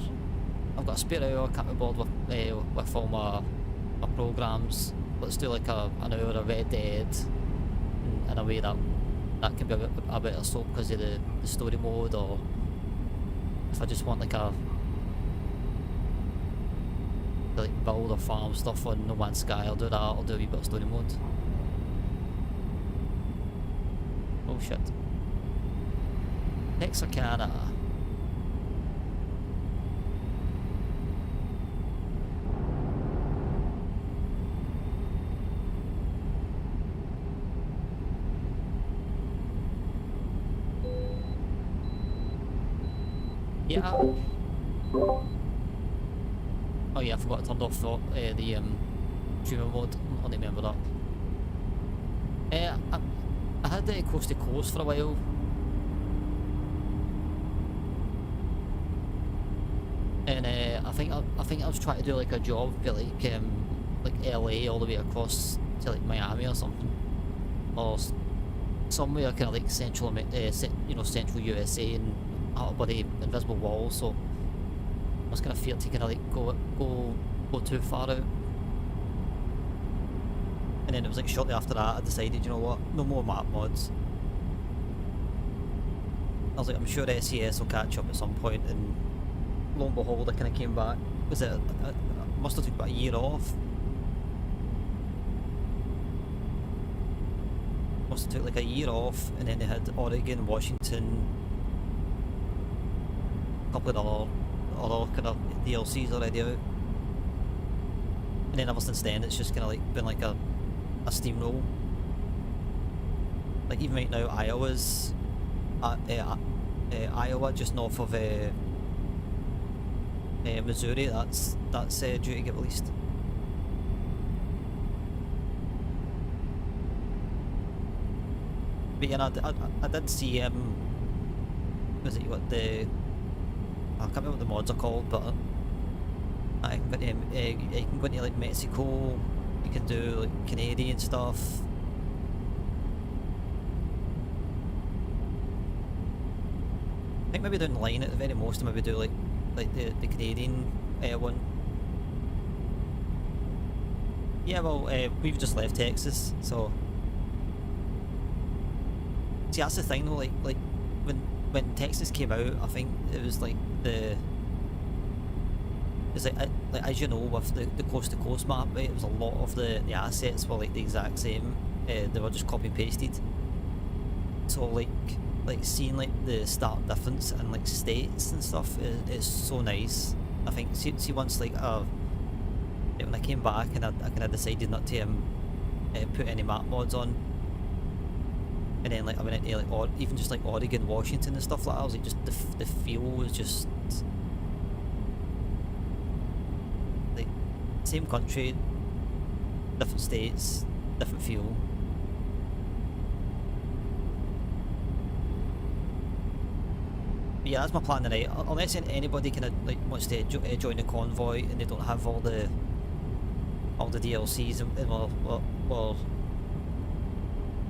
I can't be bothered with all my programs. Let's do like an hour of Red Dead, in a way that can be a bit of soap because of the story mode, or if I just want like build or farm stuff on No Man's Sky, I'll do that. I'll do a wee bit of story mode. Oh shit. Texarkana. Yeah. Oh yeah, I forgot I turned off the streamer mode. I don't remember that. I had coast to coast for a while. And I think I was trying to do like a job, but like LA all the way across to like Miami or something, or somewhere kind of like central, central USA, and out of the invisible wall. So I was kind of feared to kind of like go too far out. And then it was like shortly after that I decided, you know what, no more map mods. I was like, I'm sure SES will catch up at some point, and lo and behold, I kind of came back. Was it? I must have took about a year off. Must have took like a year off, and then they had Oregon, Washington, a couple of other kind of DLCs already out. And then ever since then, it's just kind of like been like a steamroll. Like even right now, Iowa's Iowa, just north of Missouri. That's due to get released. But yeah, I did see was it what the... I can't remember what the mods are called, but you can go into like Mexico, you can do like Canadian stuff. I think maybe down the line at the very most, maybe do like the Canadian one. Yeah, well, we've just left Texas, so see that's the thing though. Like when Texas came out, I think it was like It's like as you know, with the coast to coast map, right, it was a lot of the assets were like the exact same. They were just copy pasted. So like seeing like the stark difference in like states and stuff is so nice. I think see once like when I came back and I kind of decided not to put any map mods on, and then like I went into like even just like Oregon, Washington and stuff like that. I was like, just the feel was just like same country, different states, different feel. But yeah, that's my plan tonight. Unless anybody kind of like wants to join the convoy and they don't have all the DLCs and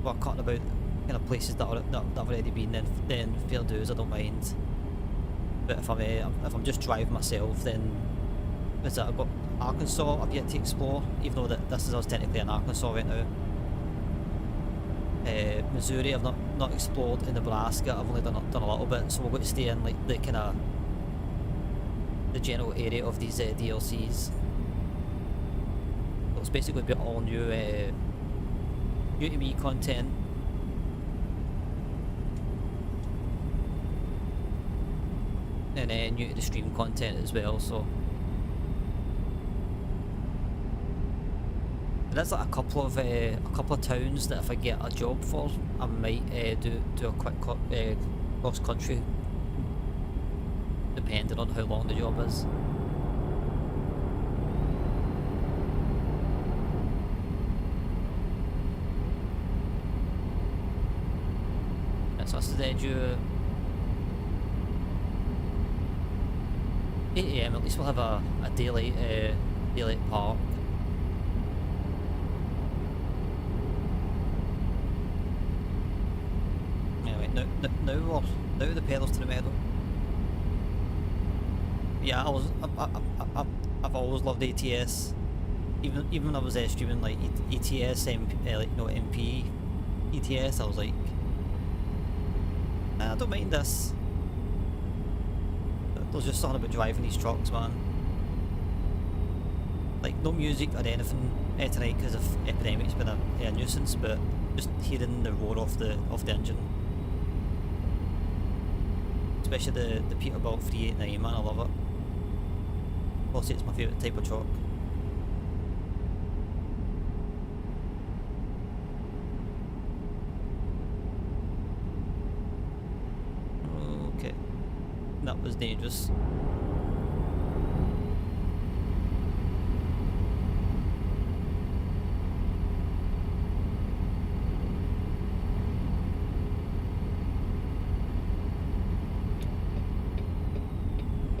we're cutting about kind of places that I've already been in, then fair dues, I don't mind. But if I'm just driving myself, then I've got Arkansas I've yet to explore, even though this is us technically in Arkansas right now. Missouri I've not explored. In Nebraska I've only done a little bit, so we're going to stay in like the kind of the general area of these DLCs. So it's basically going to be all new Tmie content. And new to the stream content as well, so there's like a couple of towns that if I get a job for, I might do a quick cross country, depending on how long the job is. And so I said due 8 AM, at least we'll have a daylight park. Anyway, now the pedals to the metal. Yeah, I've always loved ATS. Even when I was streaming like ETS, MP ETS, I was like, I don't mind this. There's just something about driving these trucks, man. Like, no music or anything tonight because of Epidemic's been a nuisance, but just hearing the roar off the engine. Especially the Peterbilt 389, man, I love it. Also, it's my favourite type of truck. Okay. That was dangerous.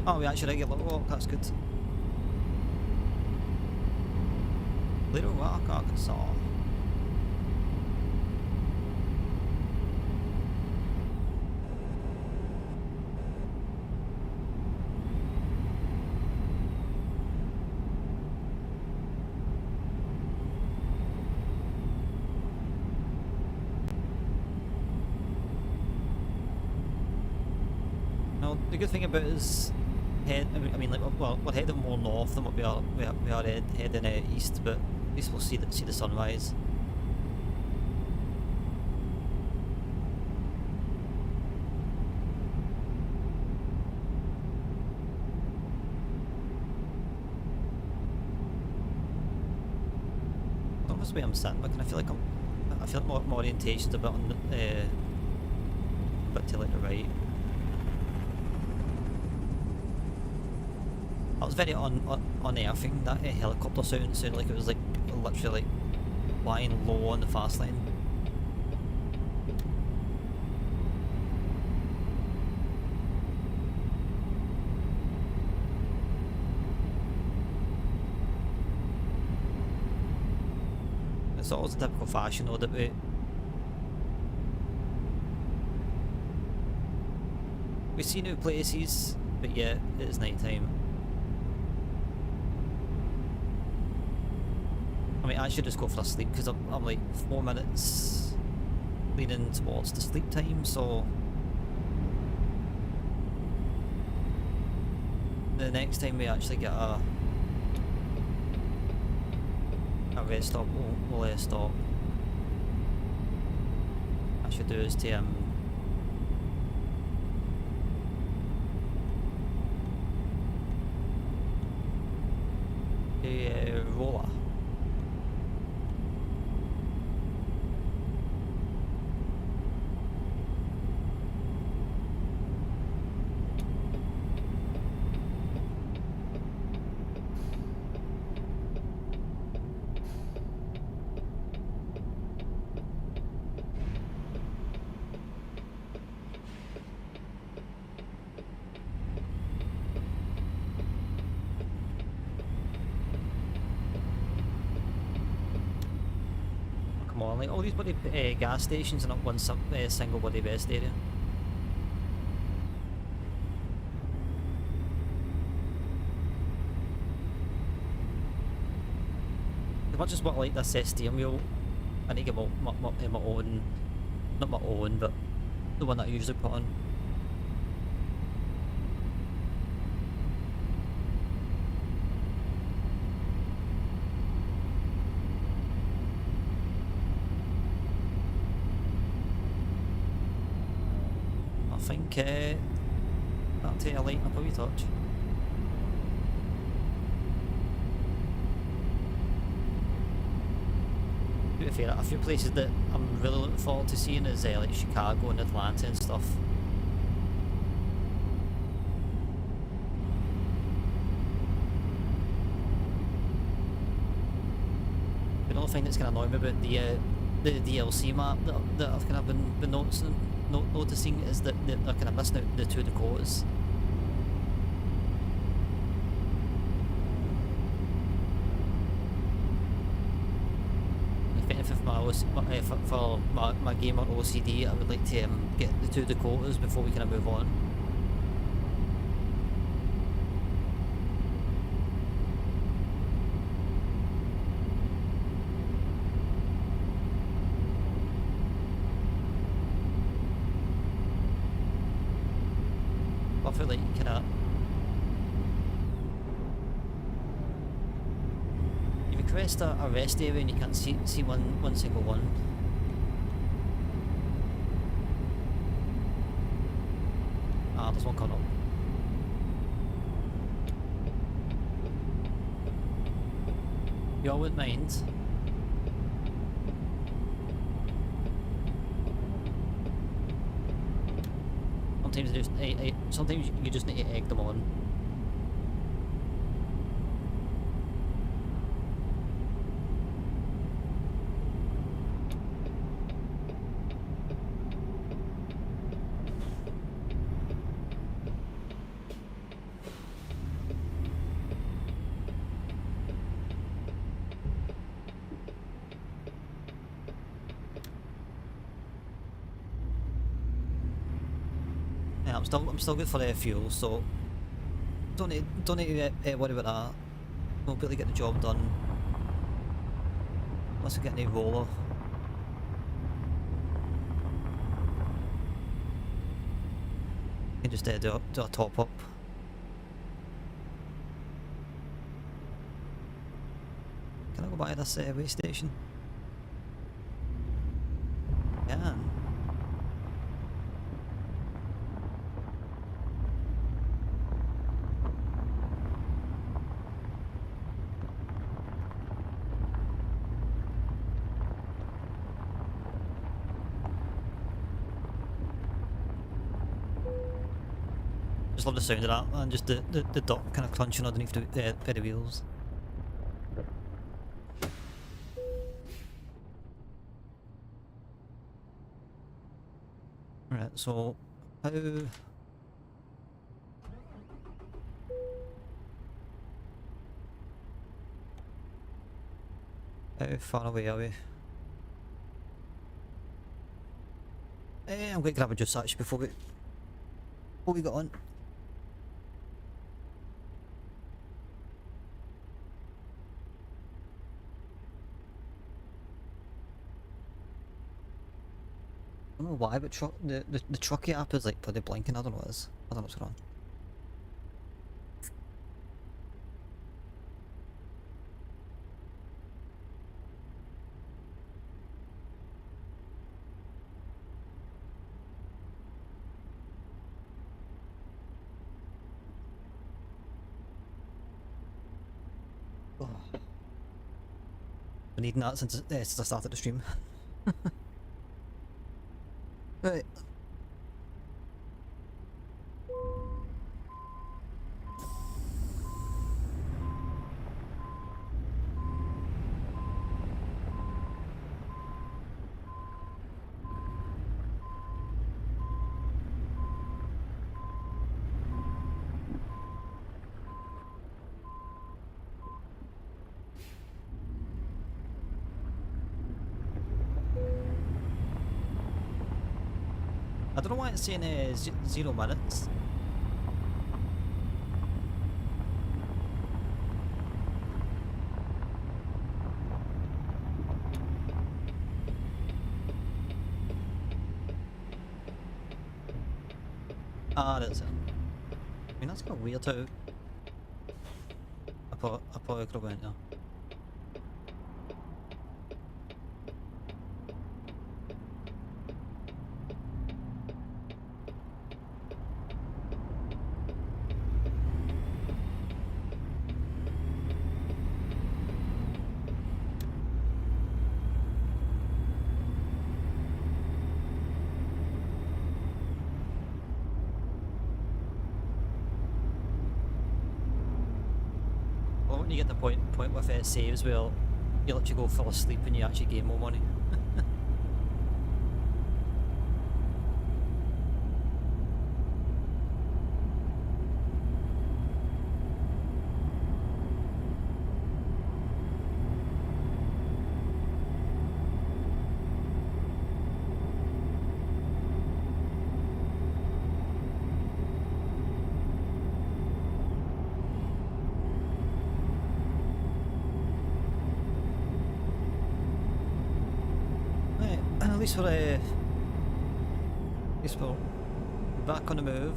Oh, we actually get Little Rock, that's good. Little Rock, Arkansas. Now, the good thing about it is we're heading more north than what we are heading east, but at least we'll see the sunrise. Not this way I'm sitting, but I feel like my orientation's a bit on a bit to like the right. That was very unearthing, that helicopter sounded like it was like literally like flying low on the fast lane. It's always a typical fashion though that we see new places, but yeah, it is night time. I mean, I should just go for a sleep because I'm like 4 minutes leading towards the sleep time, so the next time we actually get a rest stop, we'll stop. I should do is to roller. Come on, like all these bloody gas stations are not one single bloody rest area. As much as what I like this steering wheel, I need to get my own, not my own, but the one that I usually put on. I think that'll take a light up a wee touch. To be fair, a few places that I'm really looking forward to seeing is like Chicago and Atlanta and stuff. The only thing that's kind of annoying me about the DLC map that I've kind of been noticing is that they're kind of missing out the 2 Dakotas. If anything, for my game on OCD, I would like to get the 2 Dakotas before we kind of move on. I feel like you cannot. You request a rest area and you can't see one single one. Ah, there's one coming up. You all wouldn't mind. Sometimes you just need to egg them on. Yeah, I'm still good for fuel, so don't need to worry about that. We'll be able to get the job done unless we get any roller. You can just do a top up. Can I go back to this way station? Yeah. Love the sound of that and just the dot kind of crunching underneath the bed of wheels. Right, so how far away are we? I'm going to grab a juice actually before we get on. I don't know why, but the Truckee app is like bloody blinking. I don't know what it is. I don't know what's going on. Oh. Been needing that since I started the stream. Right. I don't know why it's saying 0 minutes. Ah, that's it. I mean, that's kind of weird too. I probably could have went there. Well, when you get the point with saves where you let you go fall asleep and you actually gain more money. Right, at least we're back on the move.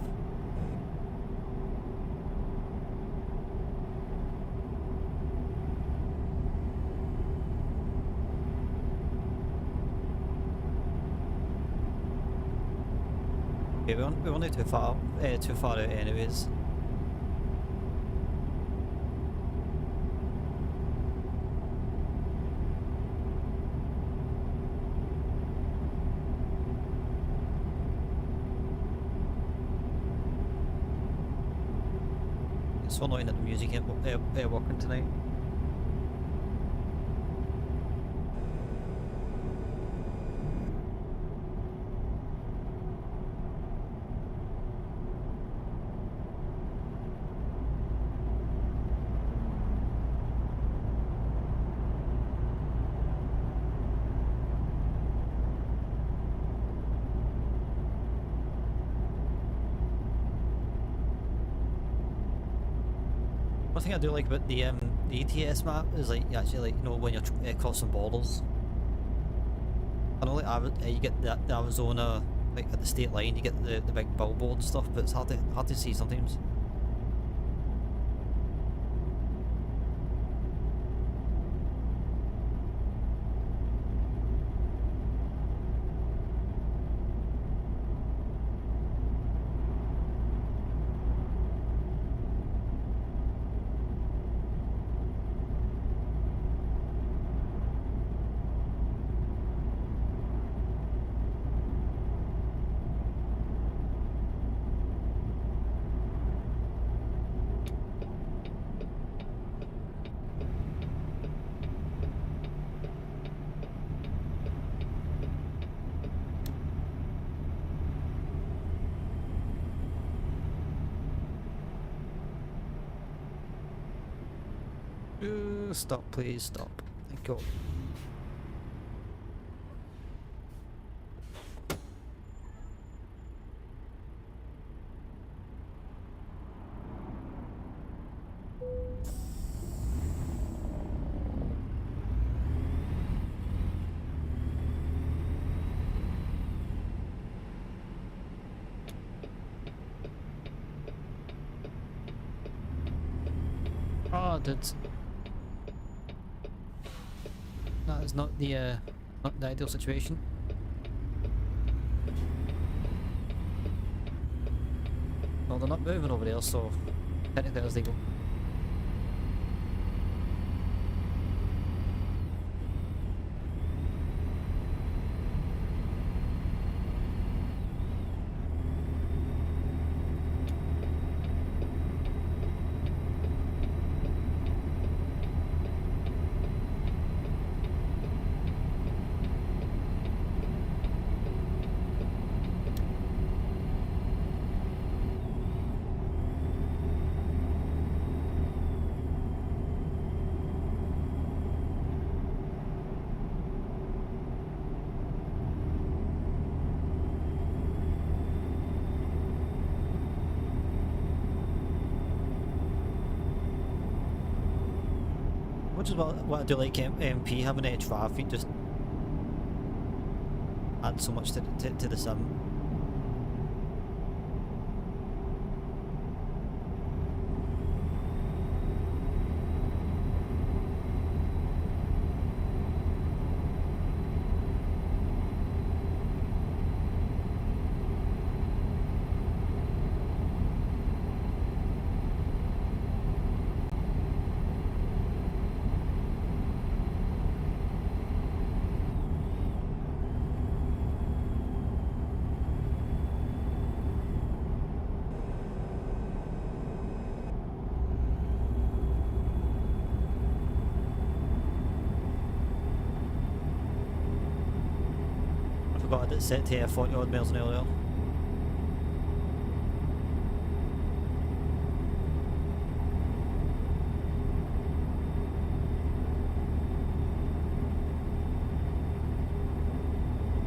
Okay, we're only too far out anyways. It's so annoying that the music ain't working tonight. One thing I do like about the ETS map is like you actually when you're crossing borders. I know like you get the Arizona like at the state line, you get the big billboard and stuff, but it's hard to see sometimes. Stop, please, stop. Thank you. Oh, that's... That is not the ideal situation. Well, they're not moving over there, so technically as they go. much as what I do like MP, having a traffic just adds so much to the sim. Got it set to 40 odd miles an hour.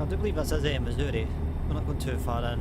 I do believe that says Missouri. We're not going too far in.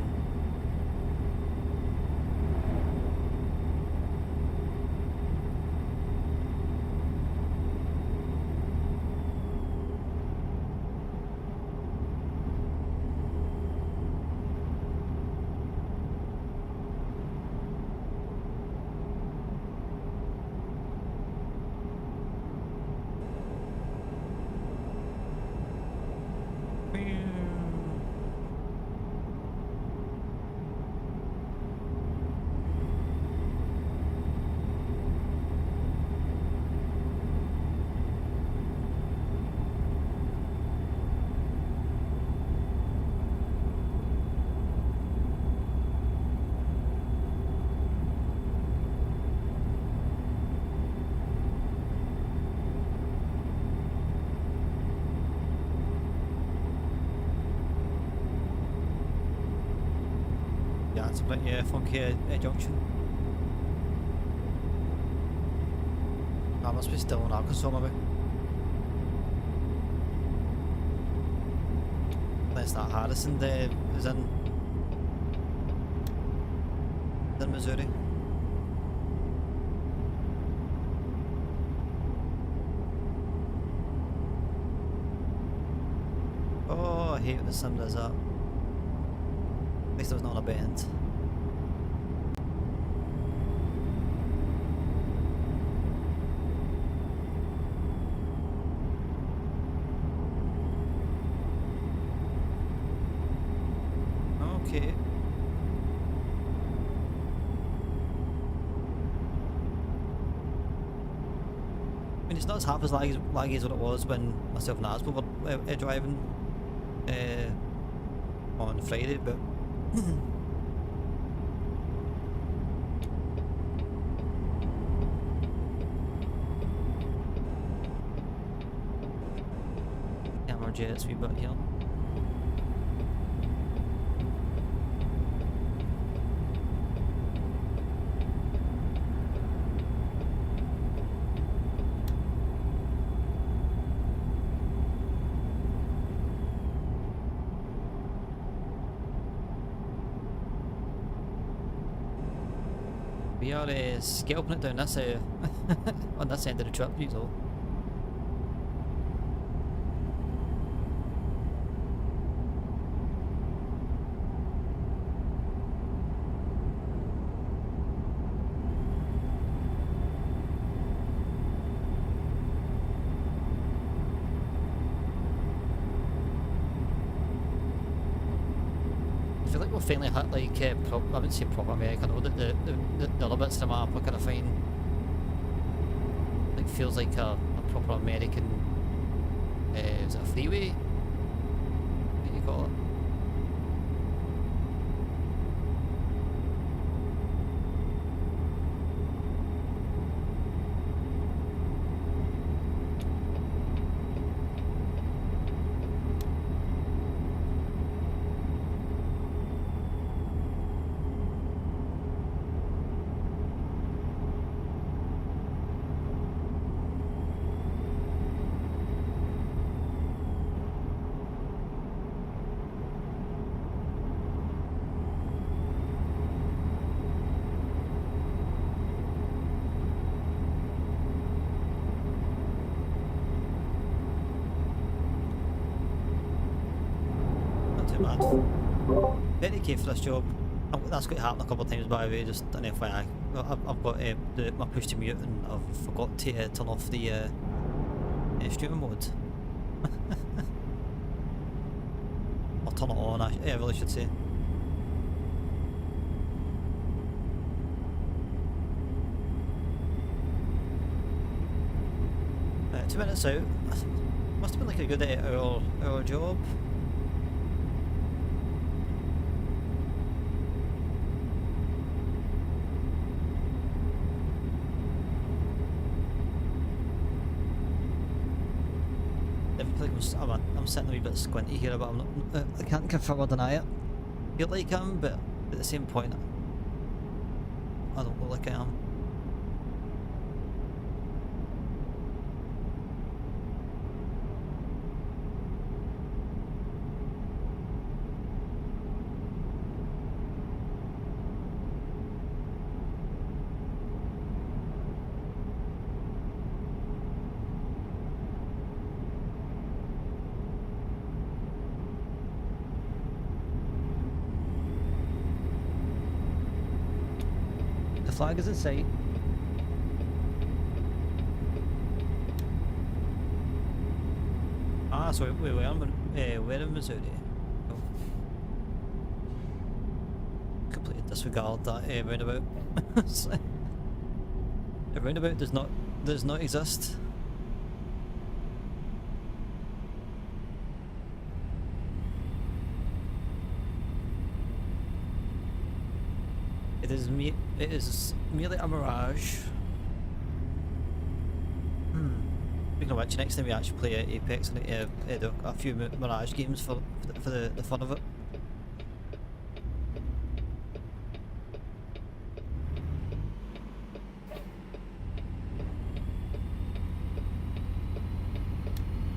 Yeah, it's a bit funky junction. I must be still in Arkansas maybe. Unless that Harrison is in Missouri. Oh, I hate when the sim does that. At least it was not a bend. Okay. I mean, it's not as half as laggy as what it was when myself and Asbo were driving on Friday, but camera jets wee bit here. We are scalping it down this on this end of the trip, though. I feel like we've finally hit like I wouldn't say proper American. I know that the other bits of the map are kind of fine. Like feels like a proper American. Is it a freeway? What do you call it? man. 30k for this job. That's going to happen a couple of times, by the way, just an FYI. I've got my push to mute and I've forgot to turn off the streaming mode. Or turn it on, I really should say. 2 minutes out. Must have been like a good hour job. I'm sitting a wee bit squinty here, but I'm not. I can't confirm or deny it. I feel like I am, but at the same point, I don't look like I am. Flag is in sight. Ah, so we're in Missouri. Oh. Completely disregard that roundabout. The roundabout does not exist. It is merely a mirage. Speaking of which, next time we actually play Apex, I need to do a few mirage games for the fun of it.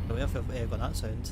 Where have I got that sound?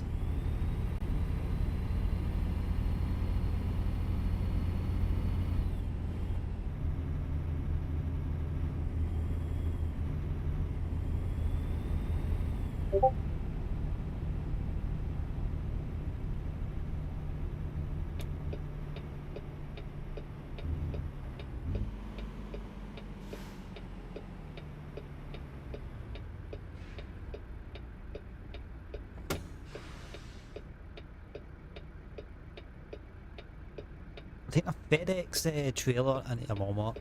I think a FedEx trailer and a Walmart.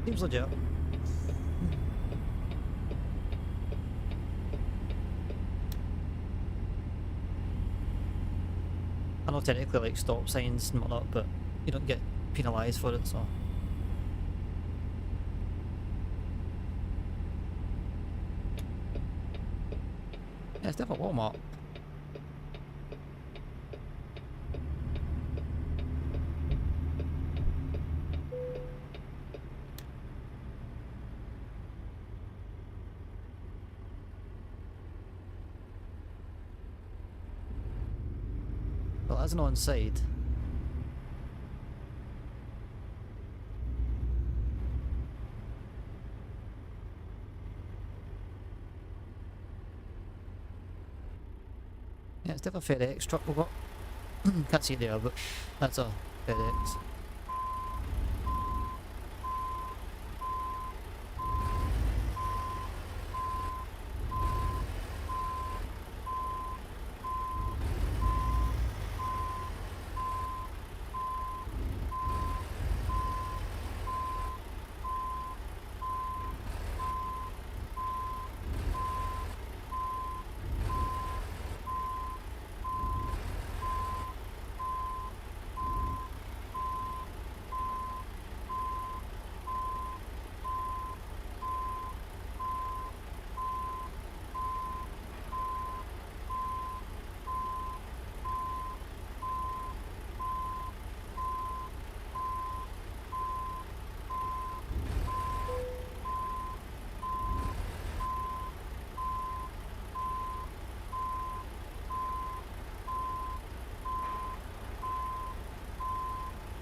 Seems legit. I know technically like stop signs and whatnot, but you don't get penalised for it, so. Yeah, it's definitely Walmart. Well, that's an on-side. Yeah, it's definitely a FedEx truck we've got. Can't see it there, but that's a FedEx.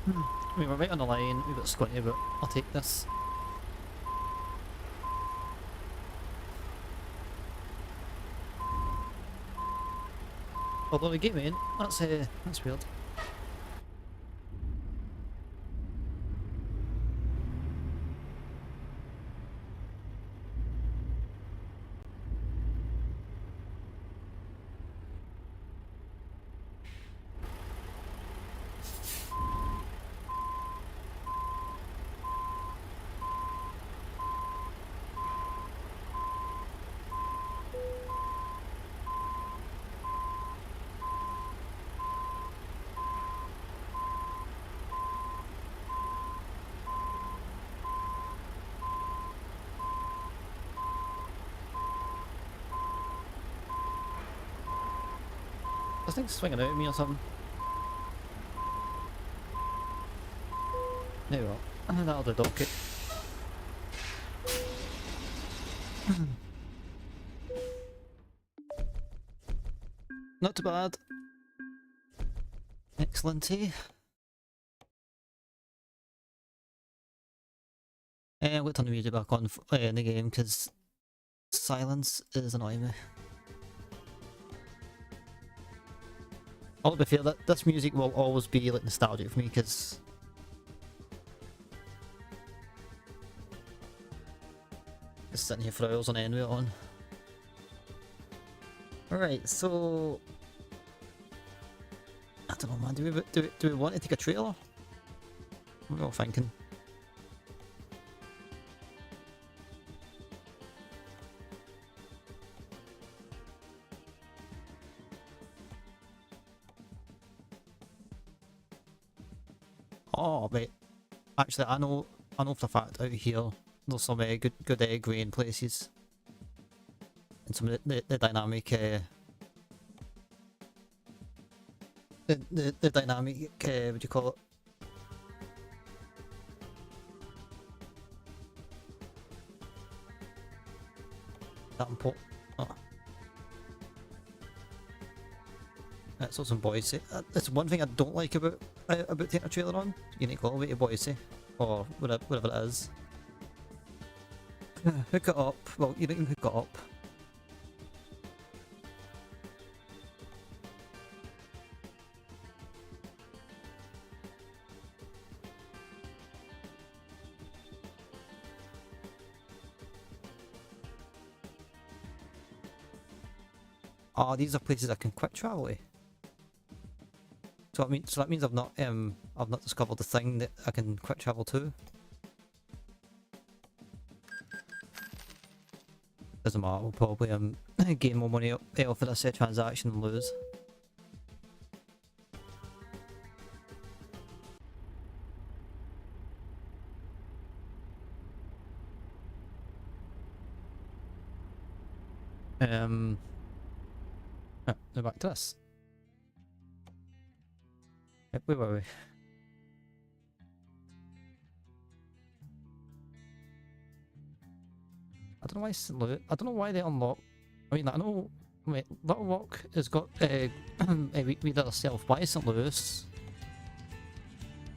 I mean, we're right on the line, a bit squinty, but I'll take this. Although the game ain't. That's weird. This thing's swinging out at me or something. There we go. That'll do, docket. Not too bad. Excellent, eh? I'm going to turn the music back on in the game because silence is annoying me. I'll be fair, that this music will always be like nostalgic for me because just sitting here for hours on end with it on. Alright, so I don't know, man. Do we want to take a trailer? What are we all thinking? Oh, wait. Actually, I know for a fact out here there's some good grain places, and some of the dynamic the dynamic what do you call it? That important. Oh. That's what some boys say. That's one thing I don't like about taking a trailer on. You need to go away to Boise or whatever it is. Hook it up. Well, you don't even hook it up. Oh, these are places I can quick travel to. So that means I've not discovered the thing that I can quick travel to. Doesn't matter. We'll probably gain more money off of this transaction and lose. Now back to this. Where were we? I don't know why St. Louis. I don't know why they unlock. I mean, I know. Wait, Little Rock has got we did ourselves. Why is St. Louis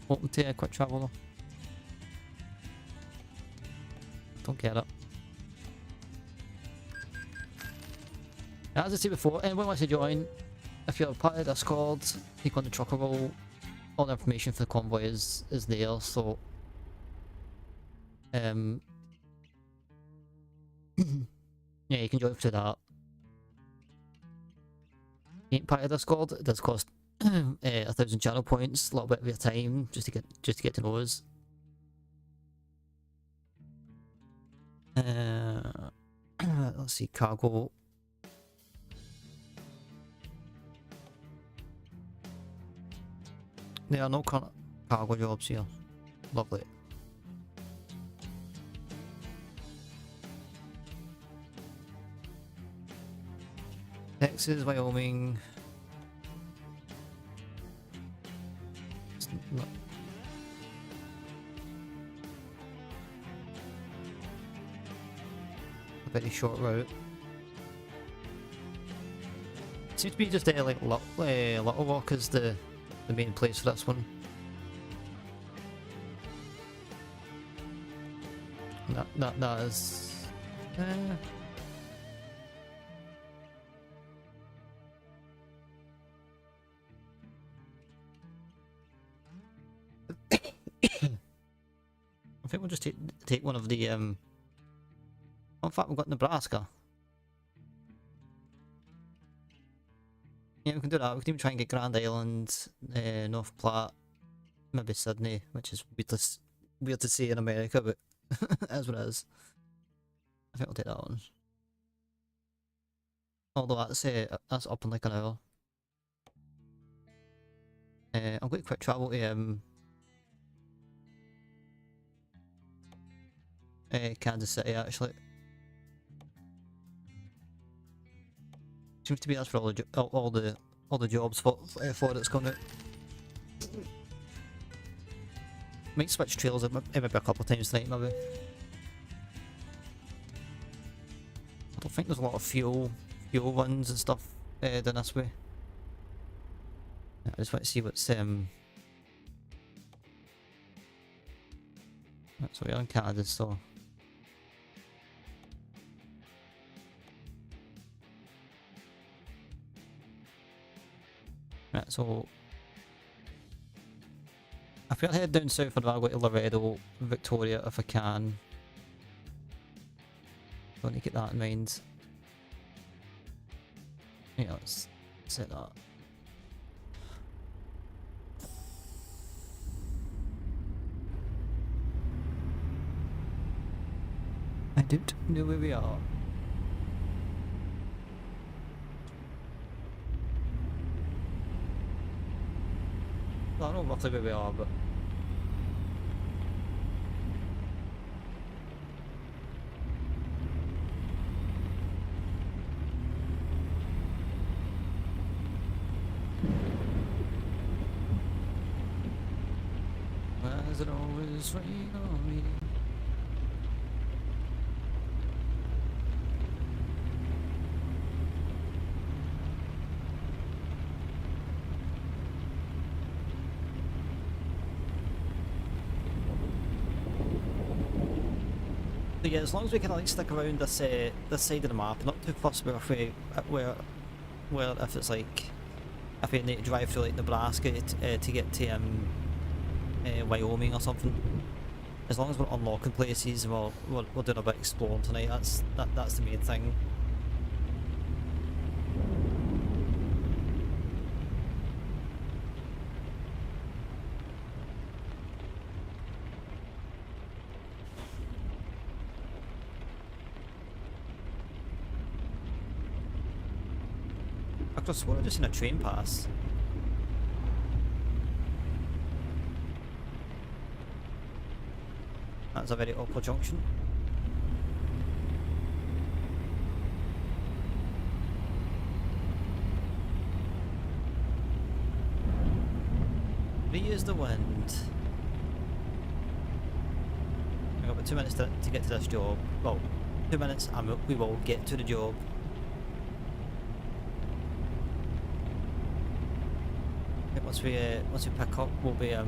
open to quick travel though? Don't get it. As I said before, anyone wants to join, if you're part of Discord, you go on the trucker roll. All the information for the convoy is there, so yeah, you can join through that. You ain't part of Discord, it does cost 1,000 channel points, a little bit of your time just to get to know us. Let's see, cargo. There are no current cargo jobs here. Lovely. Texas, Wyoming. It's not a very short route. Seems to be just like Little Rock is the main place for this one. That is we'll just take one of the in fact, we've got Nebraska. Yeah, we can do that. We can even try and get Grand Island, North Platte, maybe Sydney, which is weird to say in America, but that's what it is. I think I'll take that one. Although that's up in like an hour. I'm going to quick travel to Kansas City actually. Seems to be that's for all the jobs for it's coming out. Might switch trails maybe a couple of times tonight maybe. I don't think there's a lot of fuel runs and stuff done this way. I just want to see what's so we're in Canada, so right, so I feel I'll head down south and I'll go to Laredo, Victoria if I can. Don't need to keep that in mind. Yeah, let's set that. I don't know where we are. I don't know roughly where we are, but why does it always rain on me? But yeah, as long as we can like stick around this side of the map, not too fussed where if it's like if we need to drive through like Nebraska to get to Wyoming or something. As long as we're unlocking places, we're doing a bit of exploring tonight. That's the main thing. I swore I just seen a train pass. That's a very awkward junction. Reuse the wind. We've got about 2 minutes to get to this job. Well, 2 minutes and we will get to the job. Once we pick up, we'll be I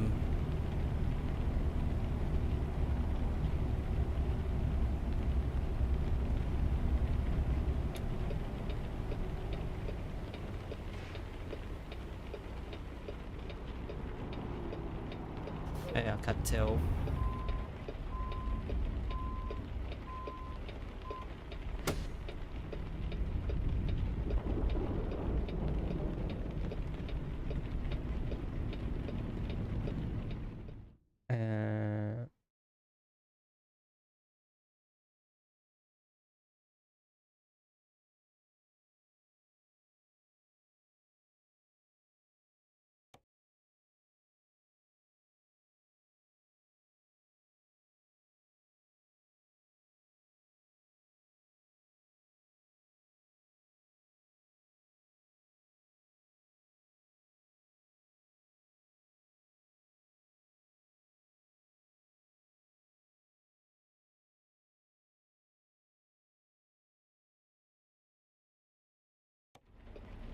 can't tell.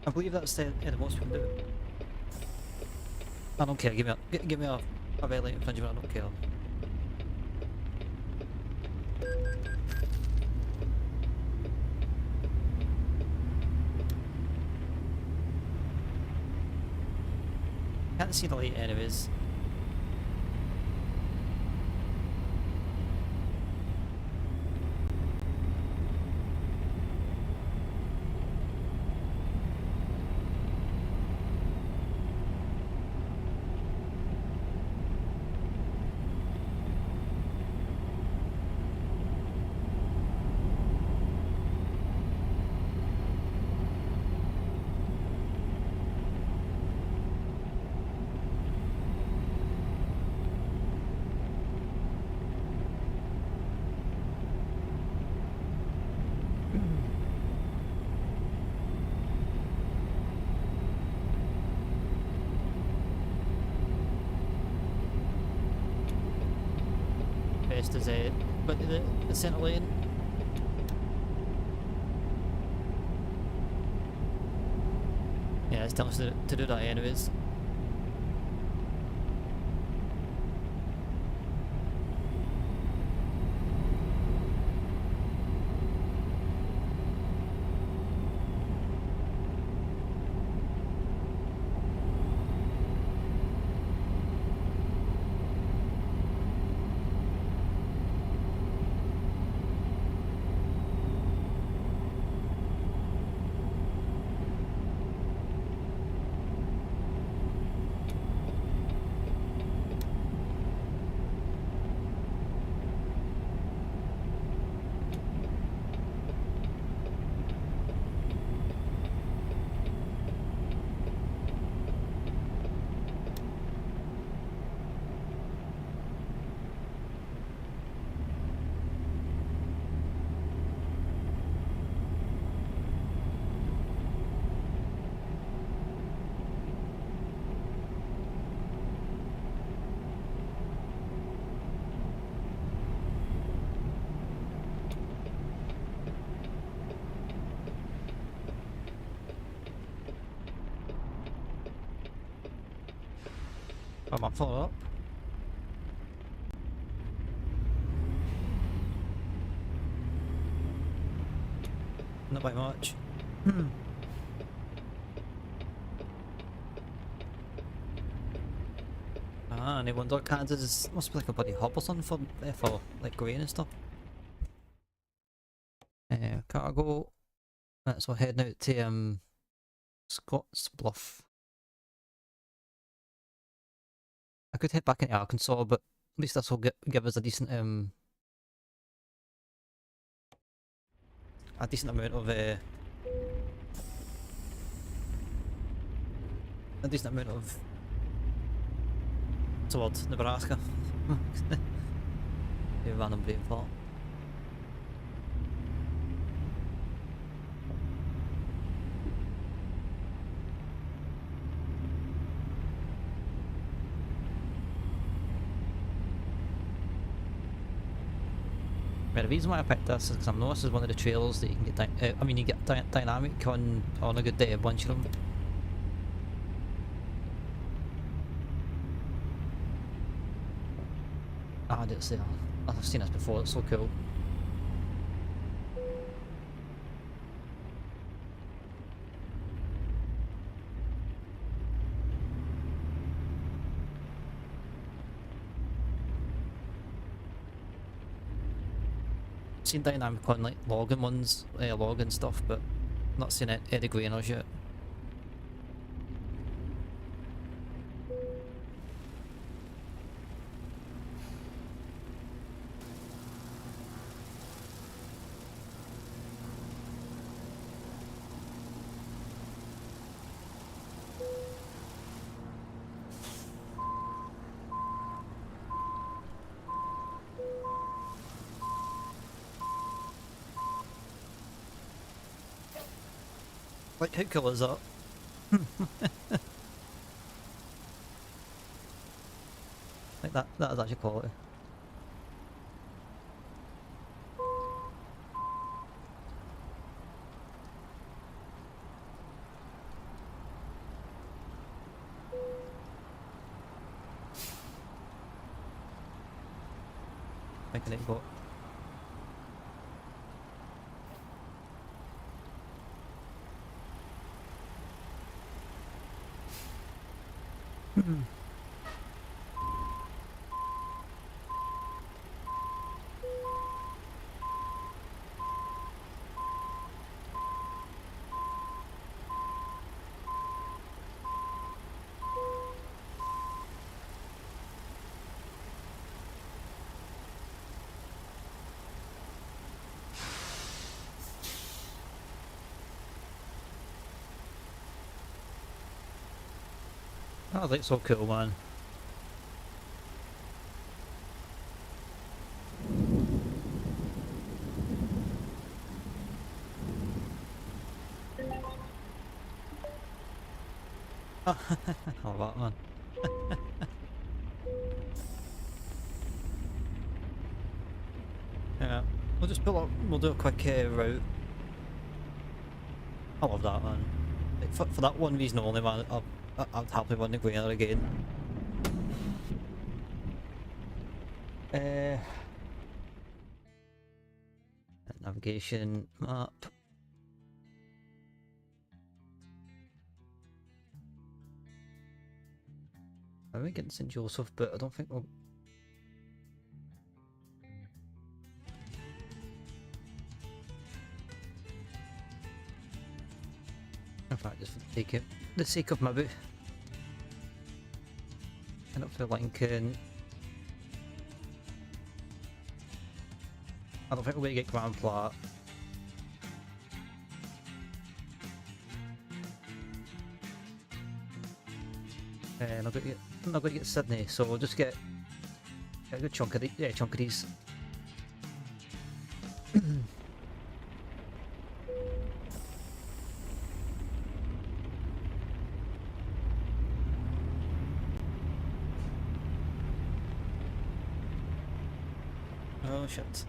I believe that's the most we can do. I don't care. Give me a red light infringement. I don't care. Can't see the light anyways. just as but the centre lane. Yeah, it's telling us to do that anyways. I'm up for up. Not by much. Ah, and everyone's got Kansas must be like a bloody hub or something for like grain and stuff. Cargo. Right, so heading out to Scott's Bluff. I could head back into Arkansas, but at least this will give us a decent amount of towards Nebraska. A random brain fart. Right, the reason why I picked this is because I know this is one of the trails that you can get. I mean, you get dynamic on a good day, a bunch of them. Ah, I didn't see that. I've seen this before. It's so cool. Seen dynamic on like logging ones, logging stuff, but not seen it any grainers yet. Like, how cool is that? Like that is actually quality. Thinking it got. That looks so cool, man. Oh, that man. We'll just pull up, we'll do a quick route. I love that, man. Like, for that one reason only, man, I'd happily win the Greener again. Navigation map. I might get St. Joseph, but I don't think we'll. In fact, just for the sake of maybe. And up to Lincoln. I don't think we're going to get Grand Plat. And I'm not going to get Sydney, so we'll just get a good chunk of these. Oh shit.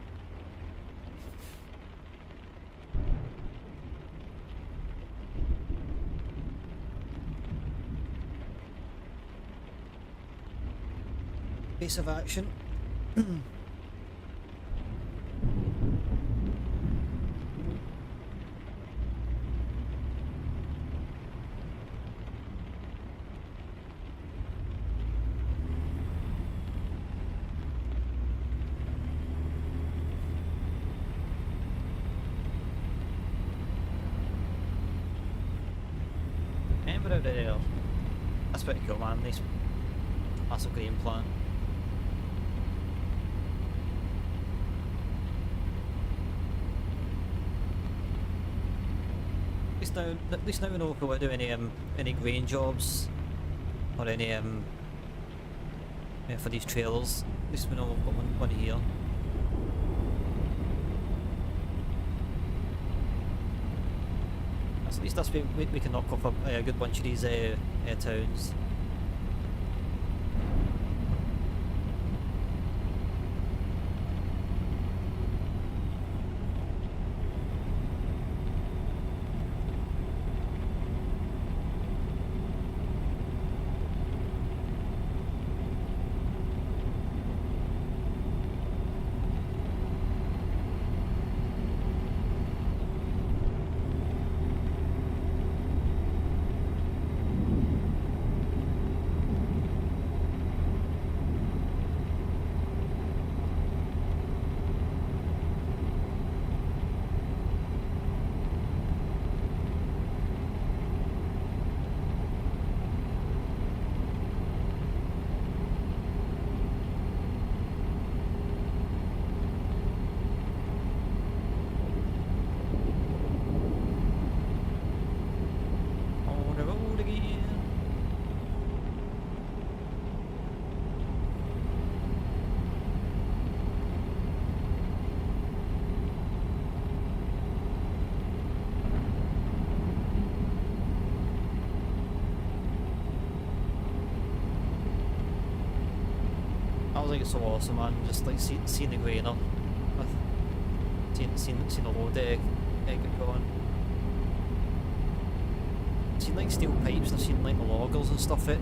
Piece of action. And without a hill. That's pretty cool, man. Nice massive green plant. At least now we know if we want to do any grain jobs or any for these trailers. At least we know we've got one here. At least that's we can knock off a good bunch of these towns. I think it's so awesome, man. Just like seeing the grainer, seeing the load get going. Seen like steel pipes, I've seen like the loggers and stuff go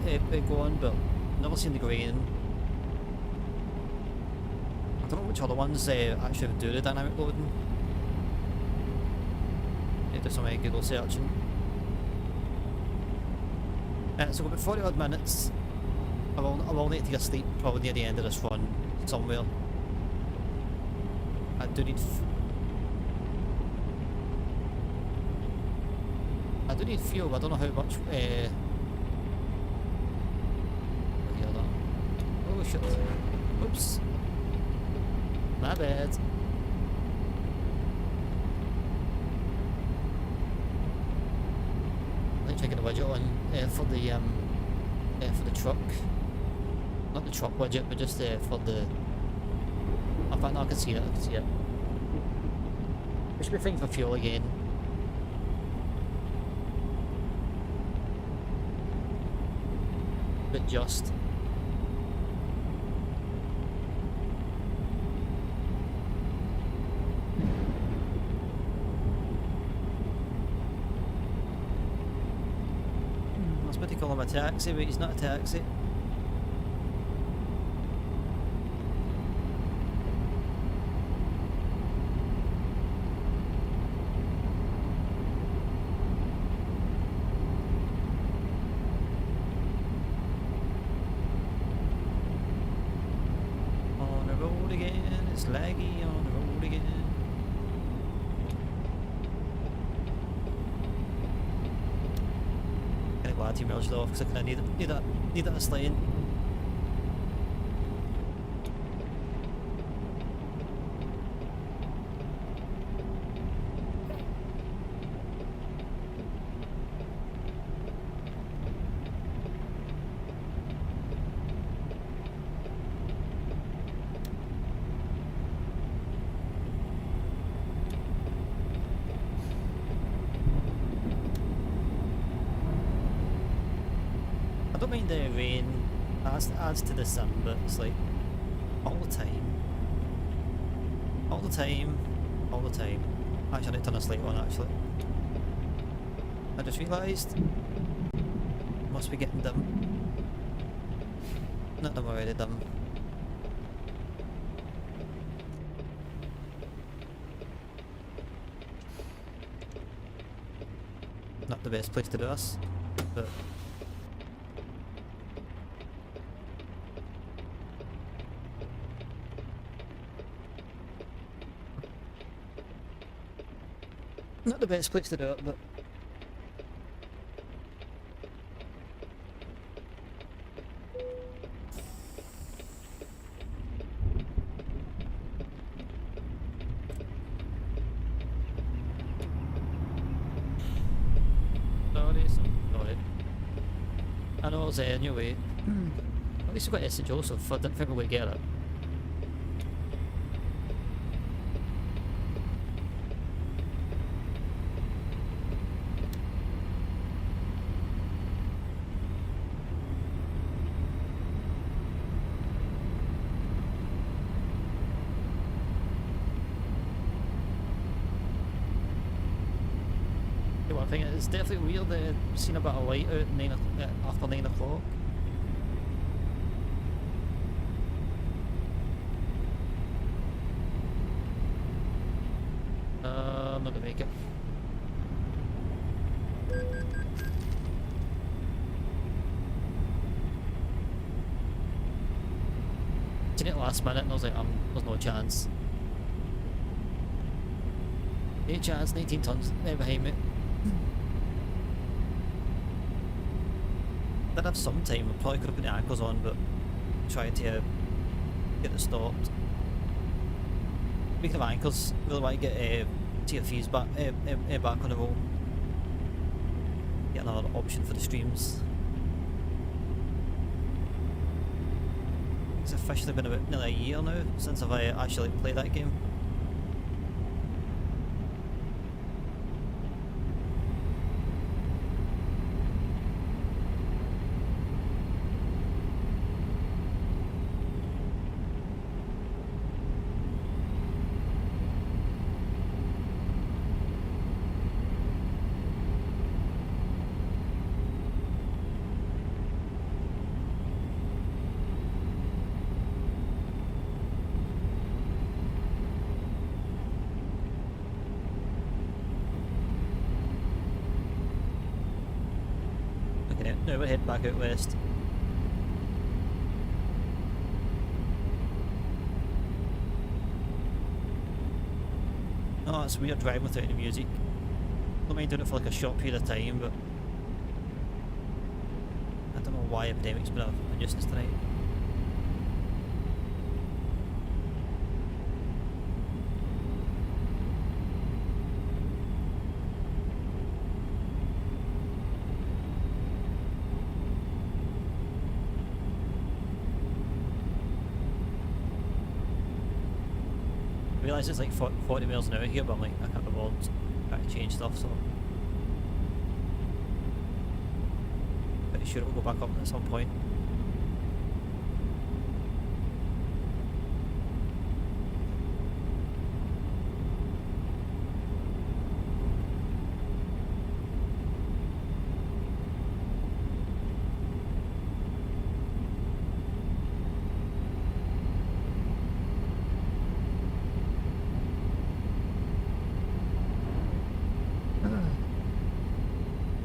on, but never seen the grain. I don't know which other ones actually do the dynamic loading. Need to do some Google searching. So we've got 40 odd minutes. I will need to get sleep probably near the end of this run somewhere. I do need fuel, but I don't know how much. Oh shit! Oops. My bad. I'm checking the widget on for the truck. Not the truck widget, but just for the. In fact, no, I can see it. We should be fine for fuel again. But just. call him a taxi, but he's not a taxi. On the road again, it's laggy on the road again. Kind of glad he merged off because I kind of need that in this lane. I don't mind the rain, adds to the sun, but it's like all the time. All the time. All the time. Actually, I need to turn this light on actually. I just realised. Must be getting dim. Not dim already, dim. Not the best place to do this, but not the best place to do it, but sorry. I know it's anyway. At least we got S. Joseph. I didn't think we would get it. I think it's definitely weird that I've seen a bit of light out after 9 o'clock. I'm not gonna make it. Seen it last minute and I was like, there's no chance. 8 chance, 19 tons, there behind me. Did have some time, I probably could have put the anchors on, but tried to get it stopped. Speaking of anchors, really want to get TFEs back on the roll. Get another option for the streams. It's officially been about nearly a year now since I've actually played that game. Now we're heading back out west. Oh, it's weird driving without any music. Don't mind doing it for like a short period of time, but I don't know why Epidemic's been a nuisance tonight. I realise it's like 40 miles an hour here, but I'm like, I can't be bothered to change stuff, so pretty sure it will go back up at some point.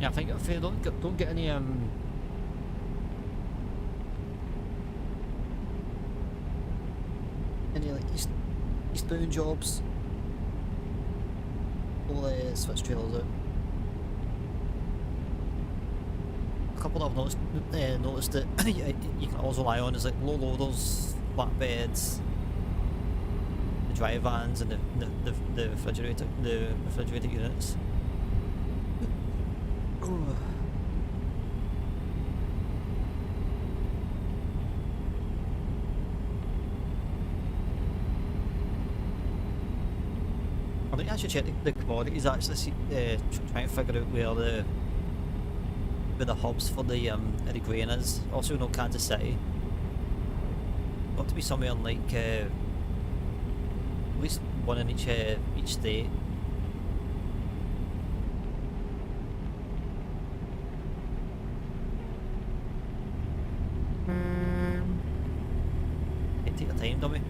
Yeah, I think if you don't get any like eastbound jobs, we'll switch trailers out. A couple I've noticed that you can always rely on is like low loaders, flatbeds, the dry vans, and the refrigerated units. I think I should check the commodities actually, see, try and figure out where the hubs for the grain is. Also, no Kansas City. Got to be somewhere in like at least one in each state. Take your time, dummy.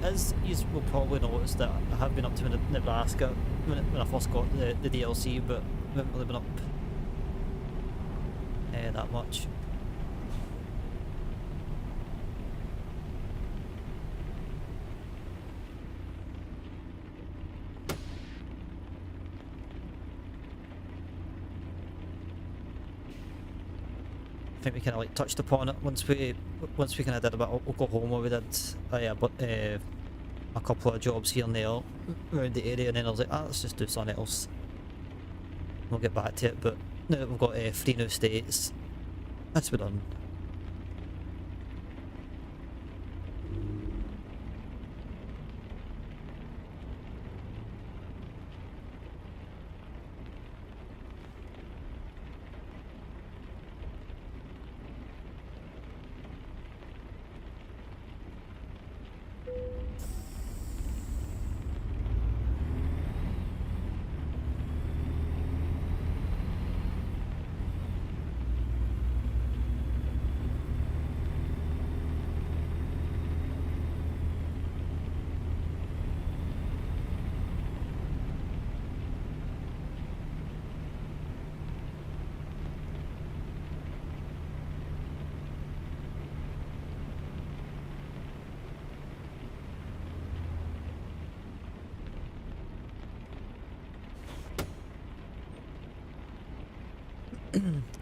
As you will probably notice that I have been up to Nebraska when I first got the DLC, but I haven't really been up that much. I think we kind of like touched upon it once we kind of did a bit of Oklahoma. We did a couple of jobs here and there around the area, and then I was like, let's just do something else. We'll get back to it, but now that we've got 3 new states, that's been done.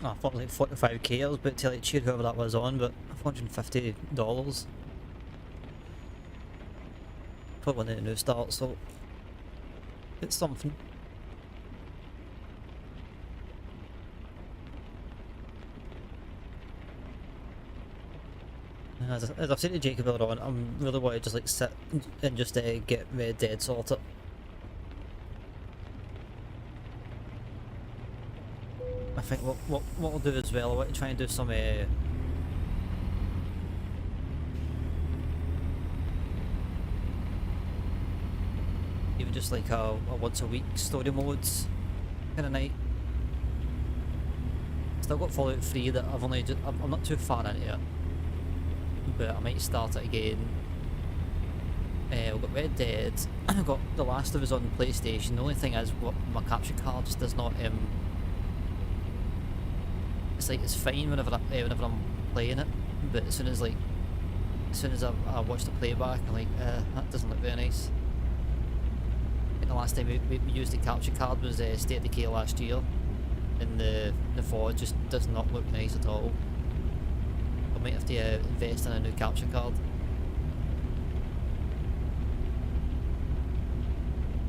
I thought it was like 45k. I was about to like cheer whoever that was on, but $450. Probably one of the new starts, so it's something. As I've said to Jacob earlier on, I'm really want to just like sit and just get Red Dead sorted. I think what we'll do as well, I want to try and do some even just like a once a week story modes kind of night. Still got Fallout 3 that I've only just, I'm not too far into it, but I might start it again. We've got Red Dead, I've got The Last of Us on PlayStation. The only thing is, what my capture card just does not it's like it's fine whenever I'm playing it, but as soon as I watch the playback, I'm like, that doesn't look very nice. I think the last time we used the capture card was State of Decay last year, and the 4 just does not look nice at all. I might have to invest in a new capture card.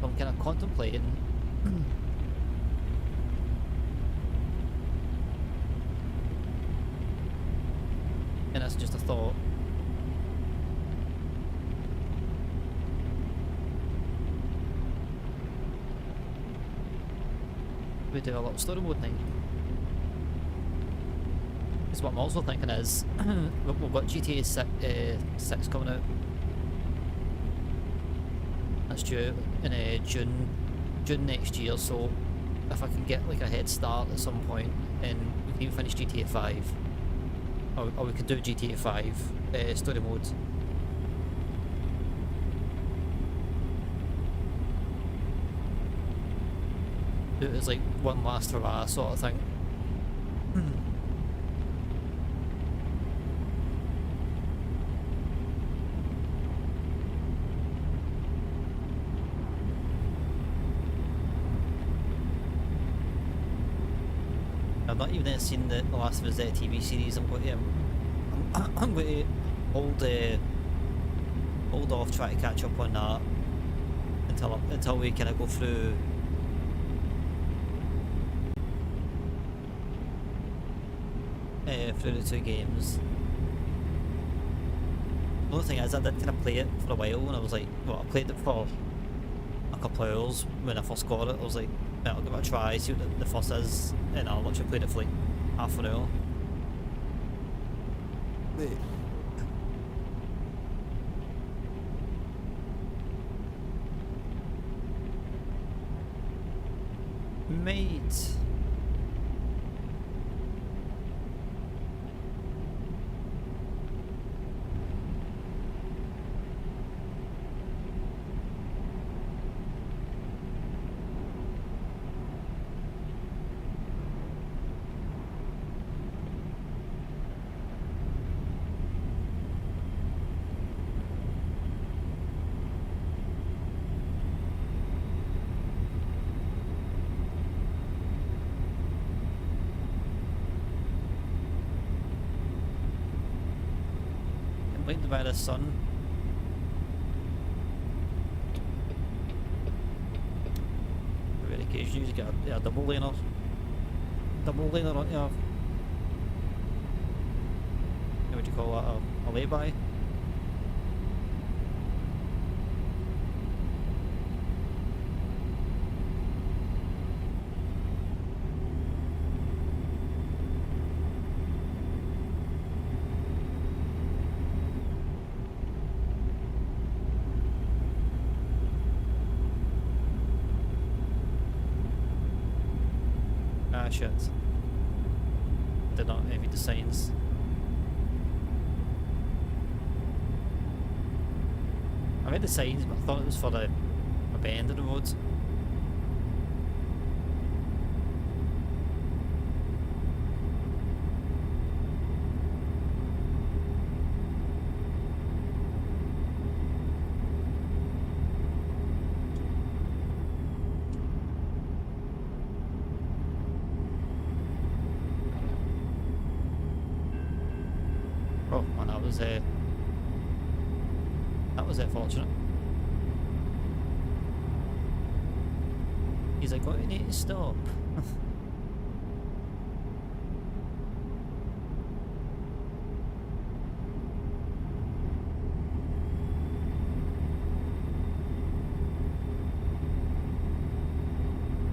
I'm kind of contemplating and that's just a thought. We do a lot of story mode night. So what I'm also thinking is, we've got GTA 6 coming out. That's due in June next year, so if I can get like a head start at some point and we can even finish GTA 5, or we could do GTA 5 story mode. Do it as like one last hurrah sort of thing. I've not even seen the Last of Us TV series. I'm going to hold off, try to catch up on that until we kind of go through the two games. The only thing is, I did kind of play it for a while, and I was like, well, I played it for a couple of hours when I first got it. I was like, yeah, I'll give it a try, see what the fuss is, and I literally played it for like half an hour. Mate. Linked by the sun. Very occasionally you get a double laner. Double laner on your... What would you call that? A lay-by? Ah, shit. Did not read the signs. I read the signs, but I thought it was for a bend in the road. Oh man, that was fortunate. He's like, what, you need to stop?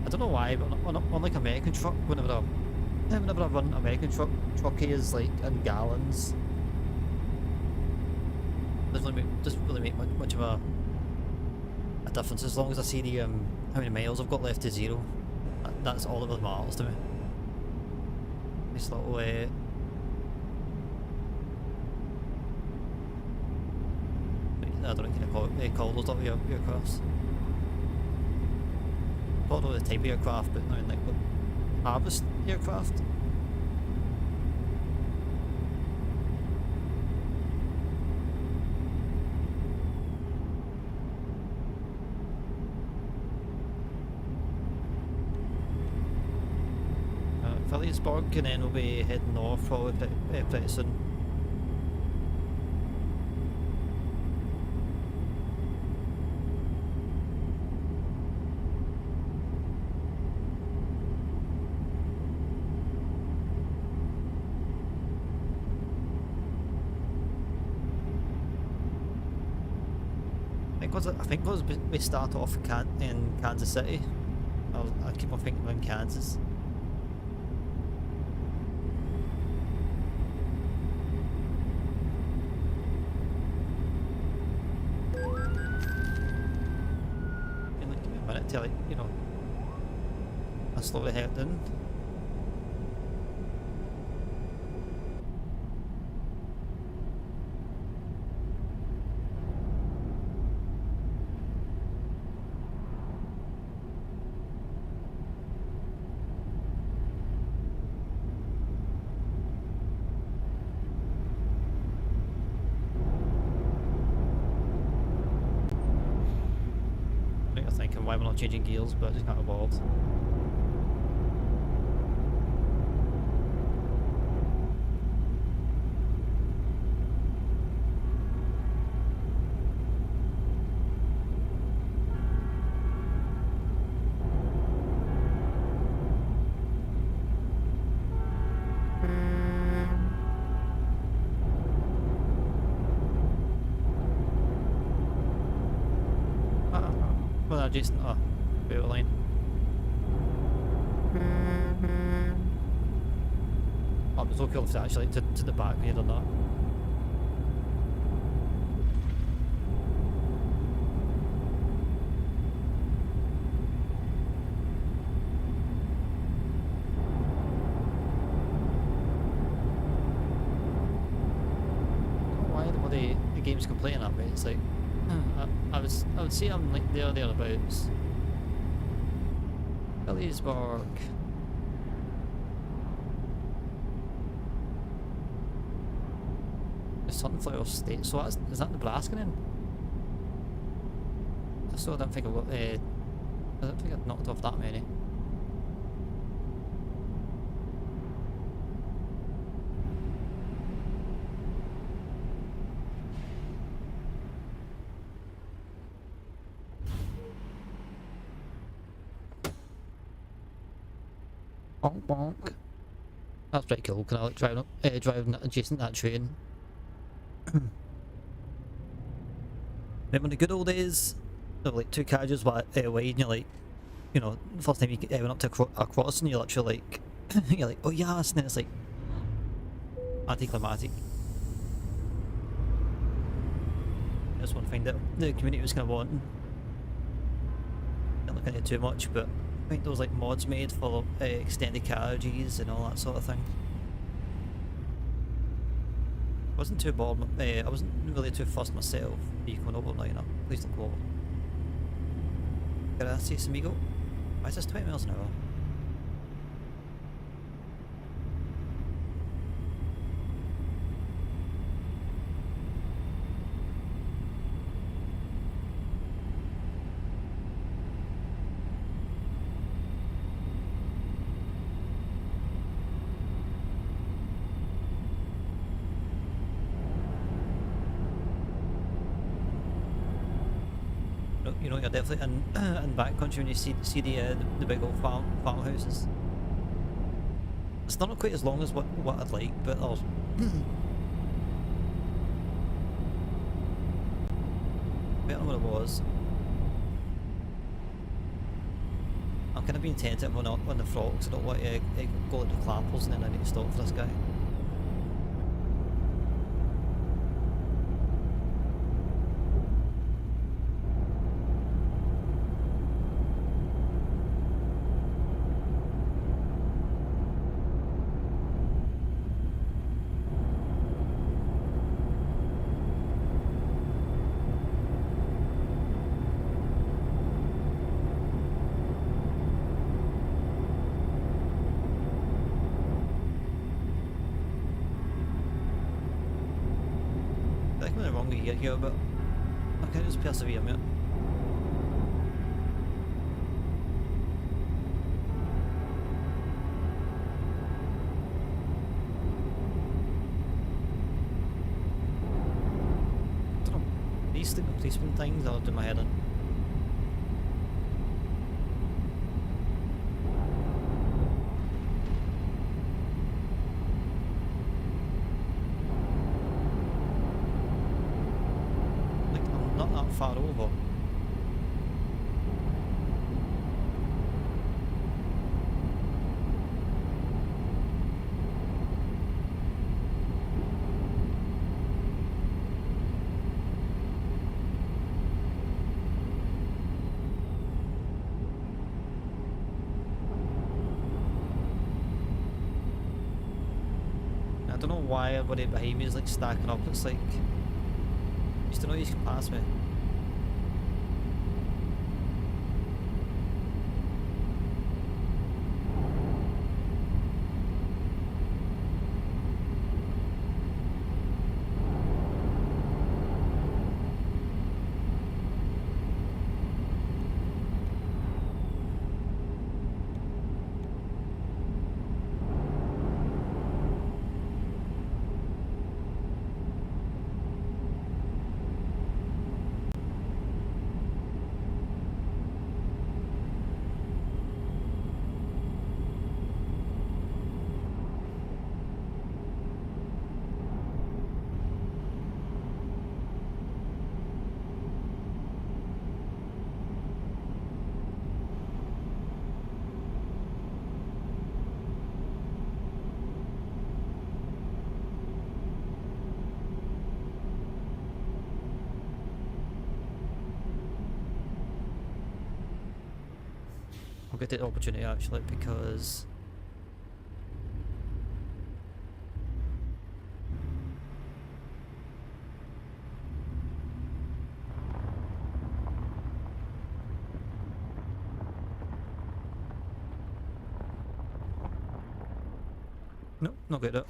I don't know why, but on like American truck, whenever I run American trucky is like in gallons. Doesn't really make much of a difference as long as I see the how many miles I've got left to zero. That's all that really matters to me. This little I don't know, can I call those little aircrafts? I don't know the type of aircraft, but I mean like harvest aircraft. Philliesburg, and then we'll be heading north probably pretty soon. I think we start off in Kansas City. I keep on thinking we're in Kansas. slow the heck down. I think why we're not changing gears, but I just can't evolve. Well, Jason, oh, bit of a line. Oh, it was so cool if it actually to the back when you done that. Why the game's complaining at me? It's like I would say I'm like thereabouts. Ellisburg. The Sunflower State. So is that Nebraska then? So I don't think I've knocked off that many. Bonk bonk. That's pretty cool. Can I like driving adjacent that train? Remember the good old days? There were like two carriages wide and you're like, you know, the first time you went up to a crossing, you're literally like, you're like, oh yes, and then it's like anticlimactic. I just want to find out the community was kind of wanting. Don't look into it too much, but I think there was like mods made for extended carriages and all that sort of thing. I wasn't too bored, I wasn't really too fussed myself. Are you coming over now? No, please don't go over. Gracias, amigo. Why is this 20 miles an hour? You know, you're definitely in backcountry when you see the big old farmhouses. It's not quite as long as what I'd like, but there's better than what it was. I'm kind of being tentative on the frogs. I don't want to go into clappers and then I need to stop for this guy. I'm in the wrong gear here, but I can just persevere, mate. I don't know, these policeman things I'll do my head in. Far over. don't know why everybody behind me is like stacking up. It's like, just to know you can pass me. I'll get the opportunity actually because no, not good at.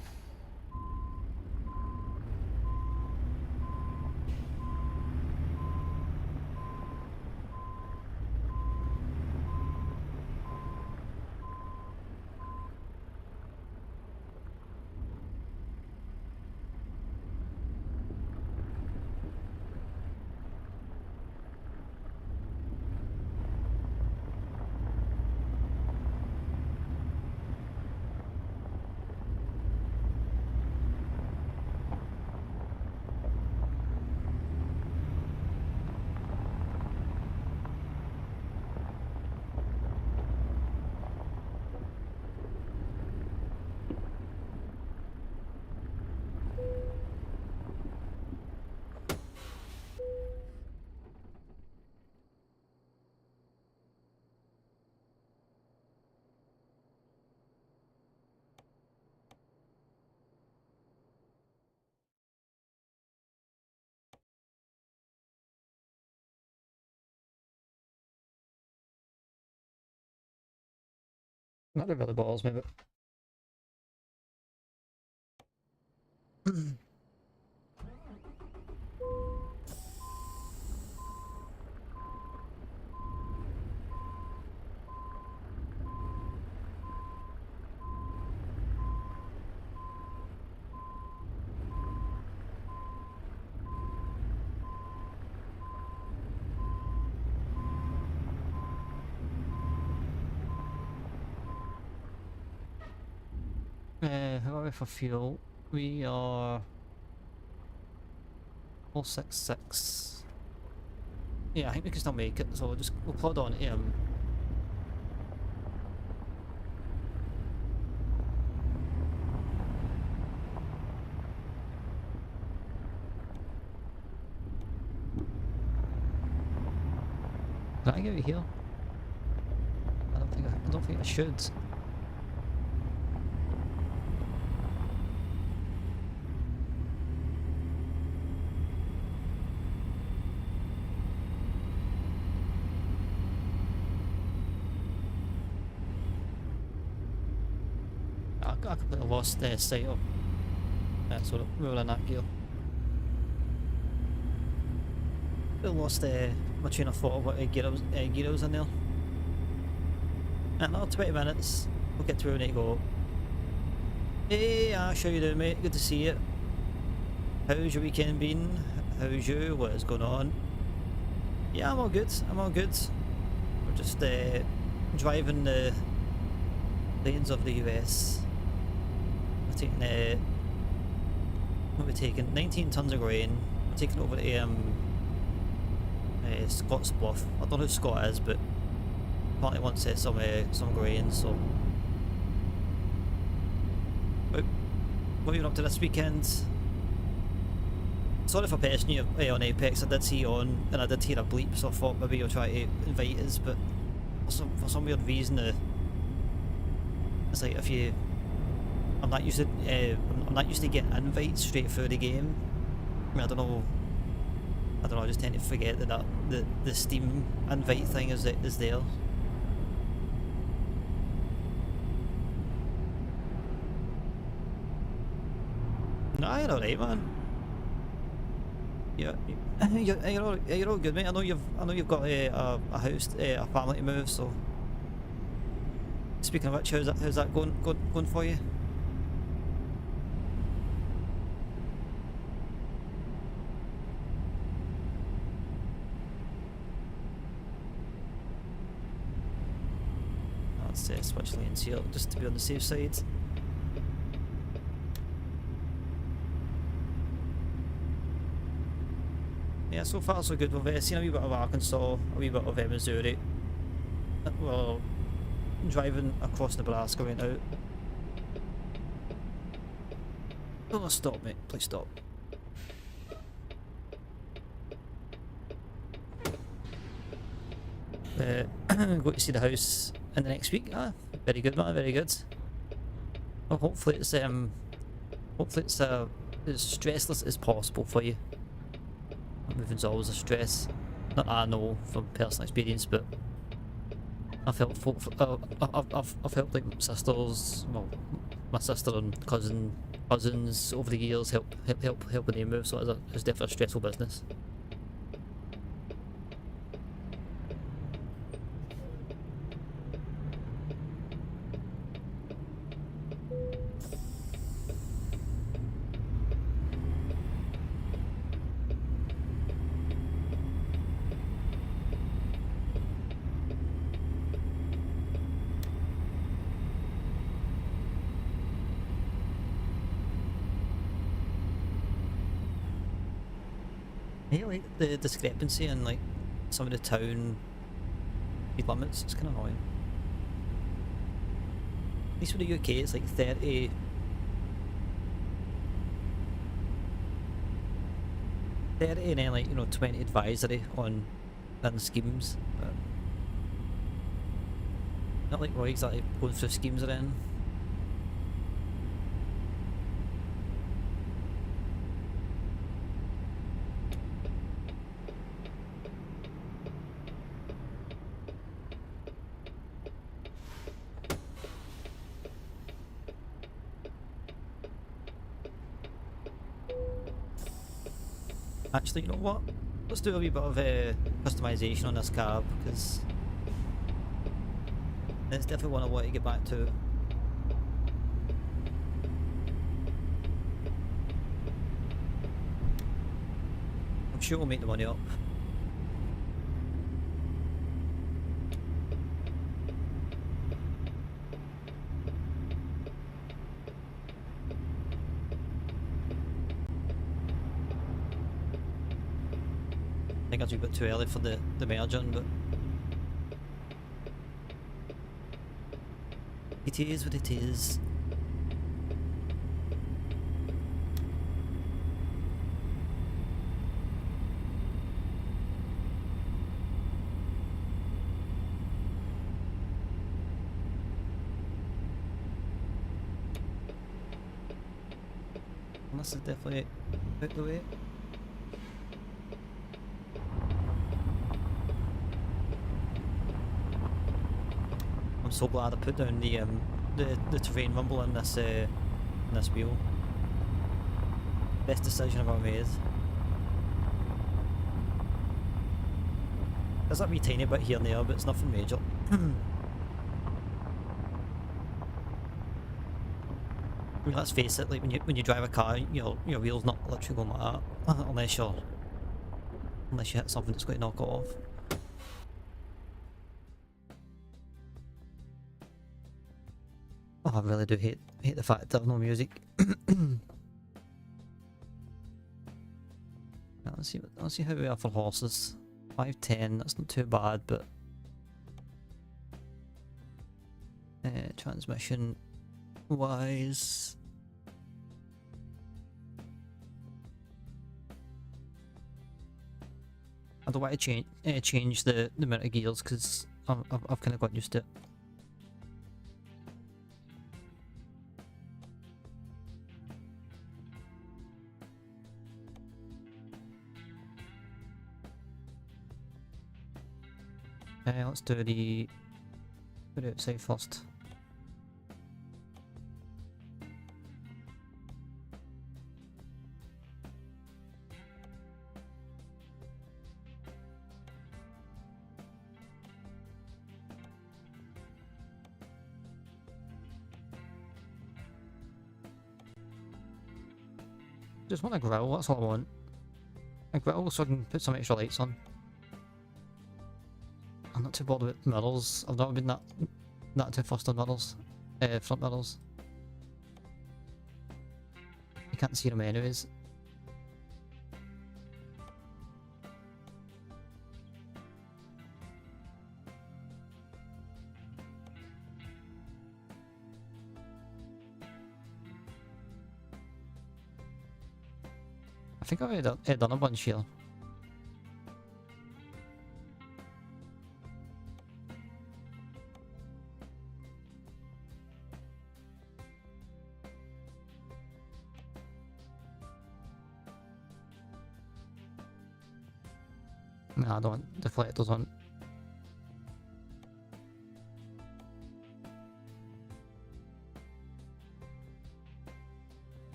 Not really balls me, but how are we for fuel? We are 466. Yeah, I think we can still make it, so we'll plod on him. Can I get it here? I don't think I should. I completely lost sight of sort of rolling that gear. I lost my train of thought of what gear I was in there. Another 20 minutes, we'll get to where we need to go. Hey Ash, how you doing mate? Good to see you. How's your weekend been? How's you? What is going on? Yeah, I'm all good. We're just driving the lanes of the US. We're taking what are we taking? 19 tons of grain. We're taking over to Scott's Bluff. I don't know who Scott is, but apparently wants some grain. So, what are you up to this weekend? Sorry for pestering you on Apex. I did see you on, and I did hear a bleep, so I thought maybe you'll try to invite us, but for some weird reason, it's like if you, I'm not used to, I'm not used to getting invites straight through the game. I mean, I don't know, I just tend to forget that, the Steam invite thing is there. No, you're alright, man. You're all good, mate. I know you've got a house, a family to move. So, speaking of which, how's that going for you? Let's switch lanes here just to be on the safe side. Yeah, so far so good. We've seen a wee bit of Arkansas, a wee bit of Missouri. We're driving across Nebraska right now. Oh, stop, mate. Please stop. Go to see the house in the next week. Ah, very good, man. Very good. Well, hopefully it's as stressless as possible for you. Moving's always a stress. Not I know from personal experience, but I've helped I've helped like sisters, well, my sister and cousins over the years help when they move. So it's definitely a stressful business. I hate like the discrepancy in like some of the town speed limits. It's kind of annoying. At least with the UK, it's like 30. And then like 20 advisory on schemes, but not like we're exactly going through schemes are in. Actually, you know what? Let's do a wee bit of customization on this car, because it's definitely one I want to get back to. I'm sure we'll make the money up. I think that's a bit too early for the merging, but it is what it is. And this is definitely out the way. I'm so glad I put down the terrain rumble in this wheel. Best decision I've ever made. There's that wee tiny bit here and there, but it's nothing major. I mean, let's face it, like when you drive a car, your wheel's not literally going like that, unless you hit something that's going to knock it off. Oh, I really do hate the fact that there's no music. Let's see how we are for horses. 510, that's not too bad, but transmission wise, I don't want to change the amount of gears, because I've kind of got used to it. Let's do the outside first. Just want a grill, that's all I want. A grill so I can put some extra lights on. I'm not too bothered with mirrors. I've not been that too fussed on mirrors. Front mirrors. You can't see them anyways. I think I've already done a bunch here. No, I don't want deflectors on.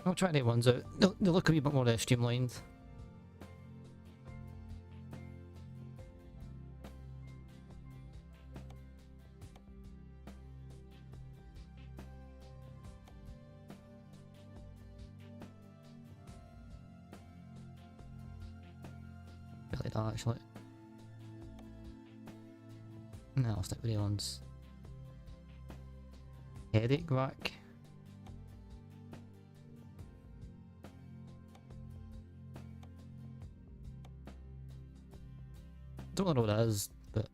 I'll try the ones out. They look a wee bit more streamlined. Like that actually. No, I'll stick with the ones. Headache rack. Don't know what that is, but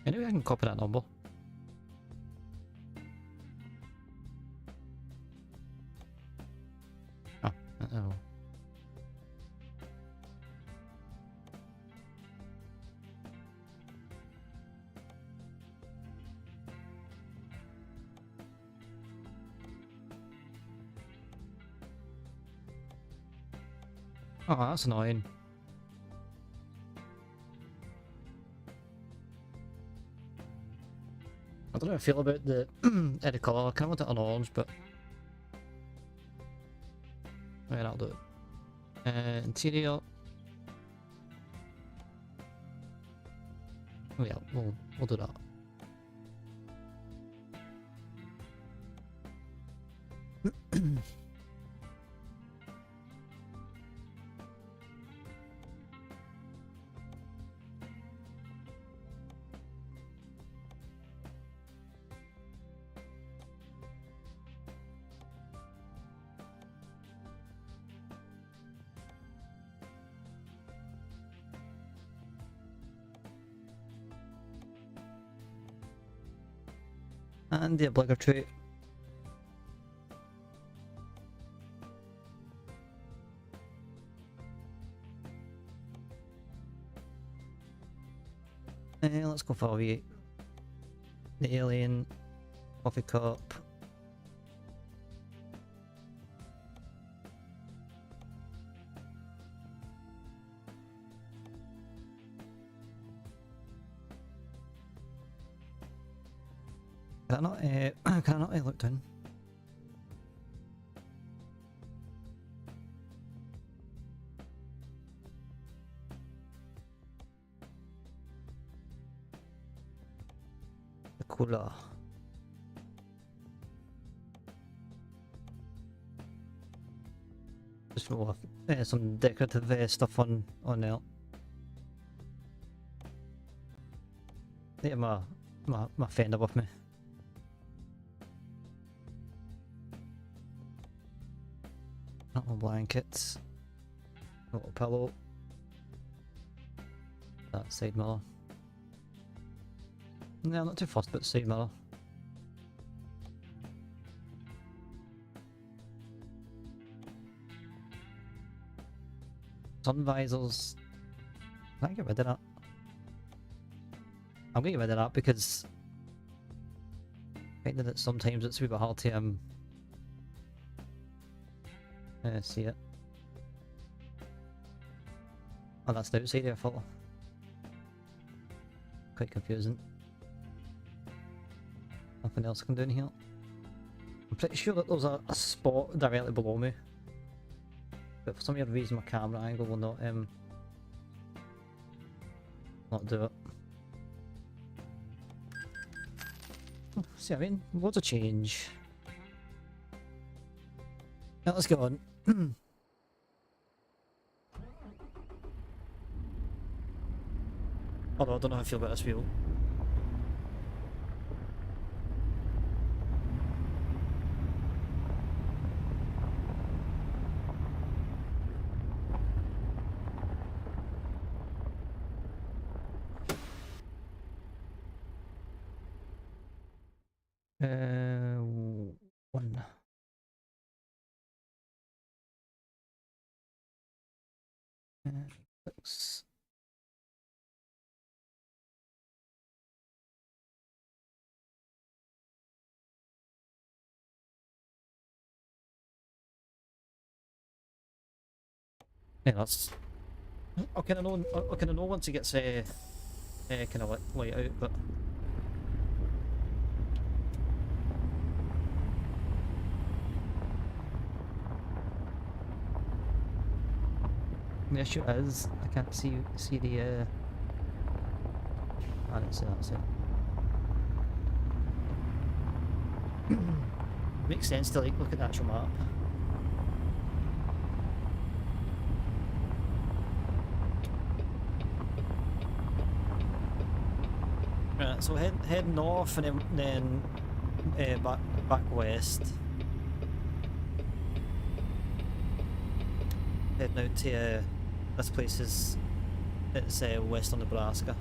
anyway, I can copy that number. Oh, oh. Oh, that's annoying. I don't know how I feel about the the colour. I kind of want it on orange, but right, I'll do it. Interior. Oh yeah, we'll do that. And the obligatory let's go for the alien coffee cup. Can I not look down? The cooler. Just roll off some decorative stuff on there. Need my fender with me. Little blankets. Little pillow. That side mirror. No, I'm not too fussed about side mirror. Sun visors. Can I get rid of that? I'm going to get rid of that because I find that sometimes it's a wee bit hard to see it. Oh, that's the outside there, I thought. Quite confusing. Nothing else I can do in here. I'm pretty sure that there's a spot directly below me, but for some weird reason my camera angle will not do it. See, I mean, loads of change. Now let's go on. Although I don't know how I feel about this wheel. One. Six. Yeah, that's. I kind of know once it gets kind of light out, but. The issue is I can't see the I didn't see that, so makes sense to like look at the actual map. Right, so head north and then back west. Heading out to this place is it's western Nebraska.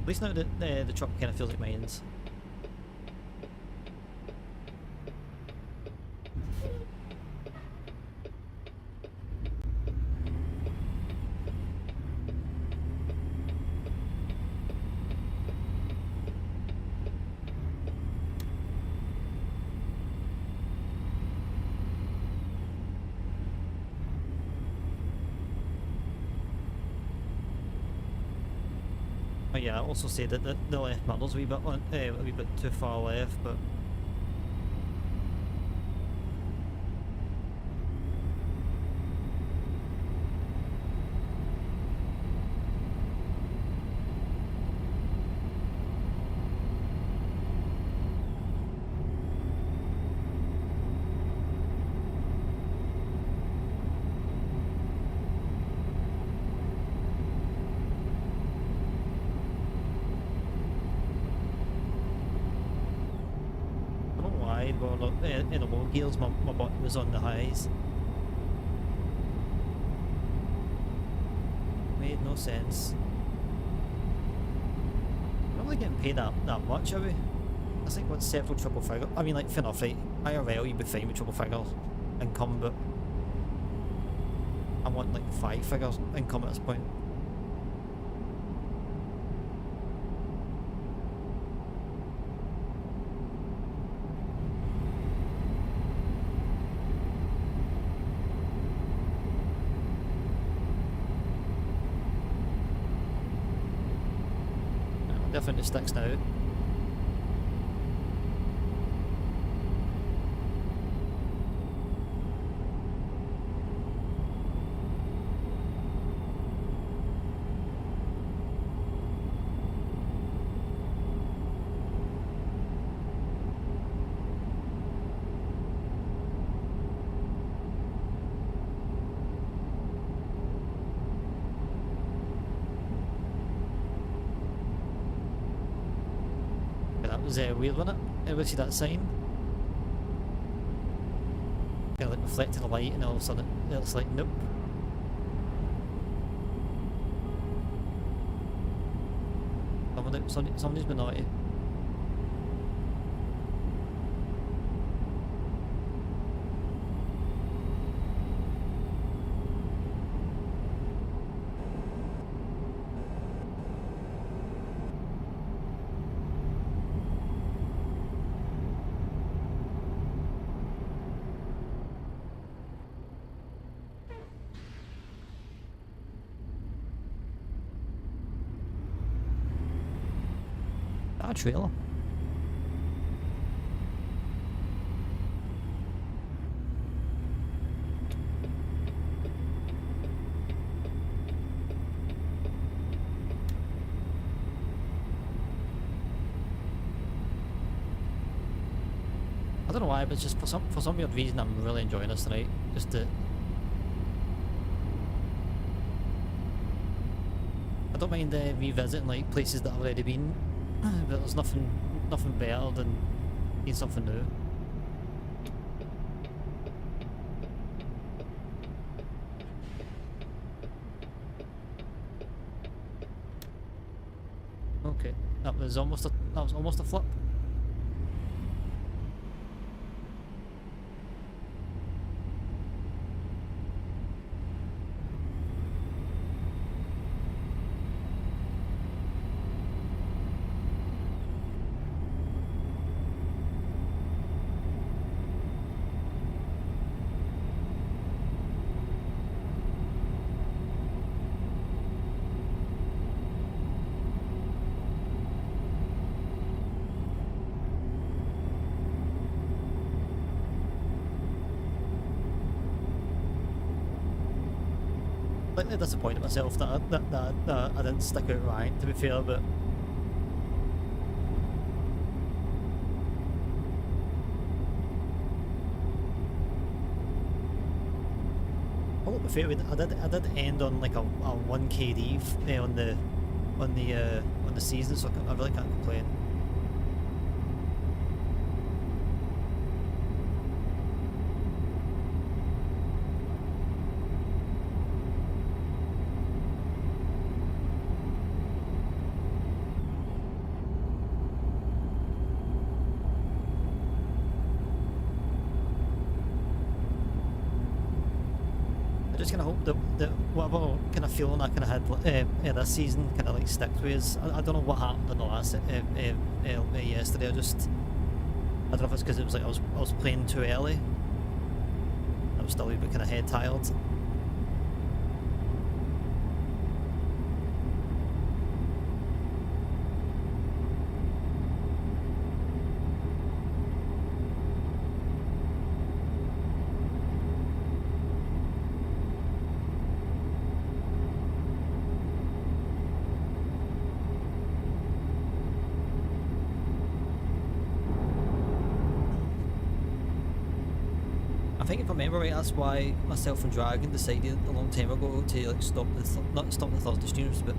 At least now that the truck kind of feels like mine's. Oh yeah, I also say that the left middle's a wee bit too far left, but in the low gears my button was on the highs. Made no sense. I'm not really getting paid that much, are we? I think once several triple figure. I mean, like, fair enough, right? IRL you'd be fine with triple figure income, but I want like 5 figures income at this point. Definitely sticks now. was weird, wasn't it? Ever see that sign? Kind of like reflecting the light, and all of a sudden it's like, nope. Somebody's been naughty. That trailer. I don't know why, but just for some weird reason I'm really enjoying this tonight. Just to, I don't mind revisiting like places that I've already been, but there's nothing better than seeing something new. Okay, that was almost a flip. Slightly disappointed myself that I didn't stick out right, to be fair, but oh, to be fair, I did end on like a 1k leave on the season, so I really can't complain. I just kind of hope that whatever kind of feeling I kind of had this season kind of like sticks with us. I don't know what happened in the last yesterday. I don't know if it's because it was like I was playing too early. I was still a wee bit kind of head tired. I think if I remember right, that's why myself and Dragon decided a long time ago to like not stop the Thursday streams, but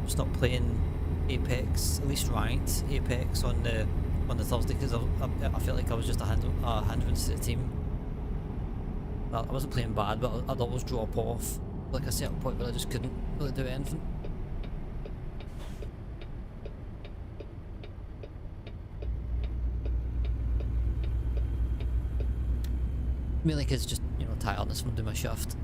stop playing Apex, at least ranked Apex on the Thursday, because I felt like I was just a hindrance to the team. Well, I wasn't playing bad, but I'd always drop off like a certain point where I just couldn't really do anything. Mainly because just, you know, tiredness from doing my shift.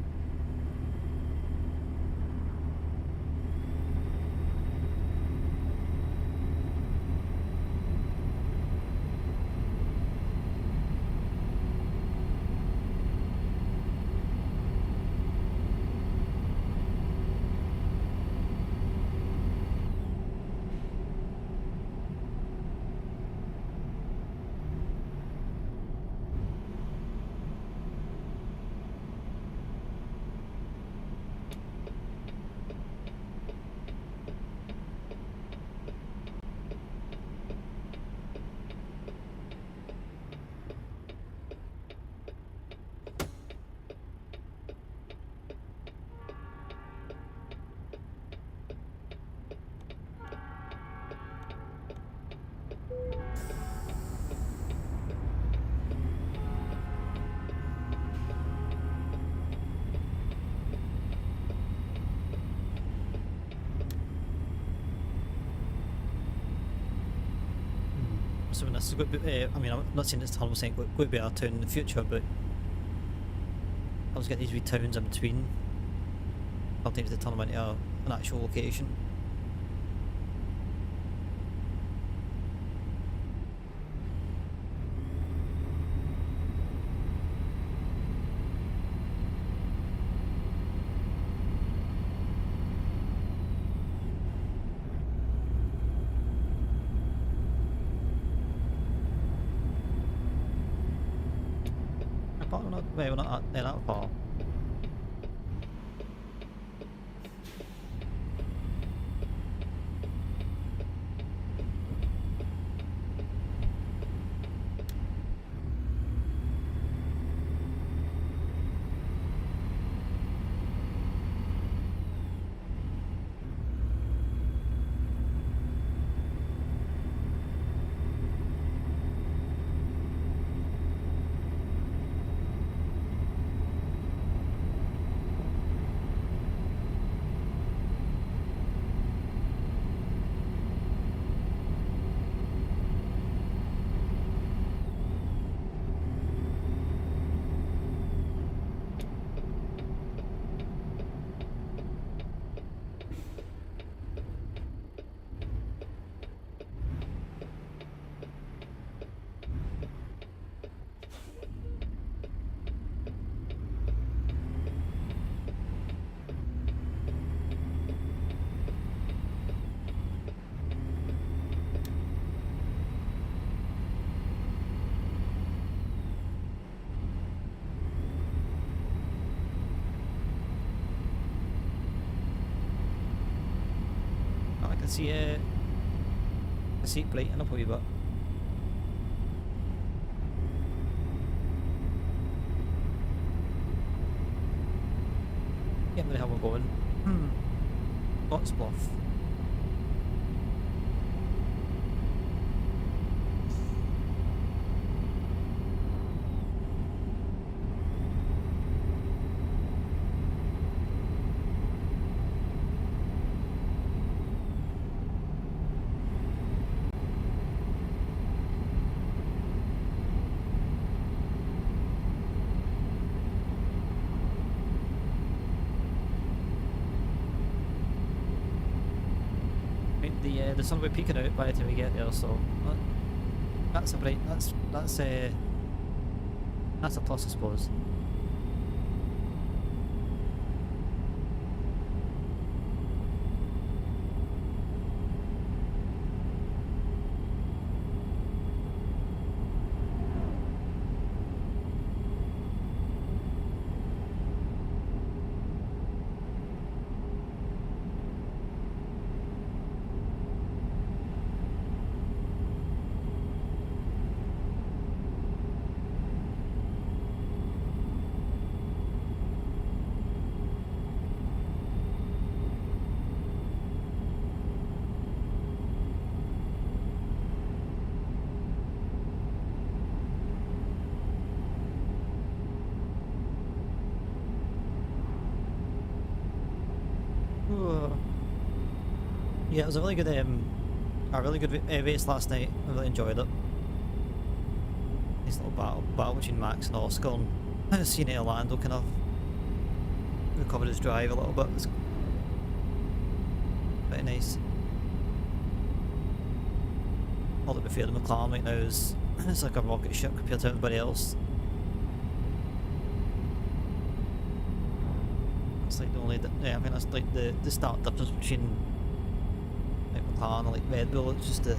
assuming this is going to be, I mean, I'm not saying it's 100% going to be our town in the future, but I was getting these wee towns in between. Sometimes they turn them into an actual location. We're not that far. I see it blighting up a wee bit. Getting the hell we're going. What's bluff? The sun will be peeking out by the time we get there, so that's a bright. That's a plus, I suppose. Yeah, it was a really good race last night. I really enjoyed it. Nice little battle between Max and Oscar, and seeing Orlando kind of recover his drive a little bit. It's pretty nice. All that we fear the McLaren right now is it's like a rocket ship compared to everybody else. It's like the only, I think that's like the stark difference between like McLaren and like Red Bull. It's just I'm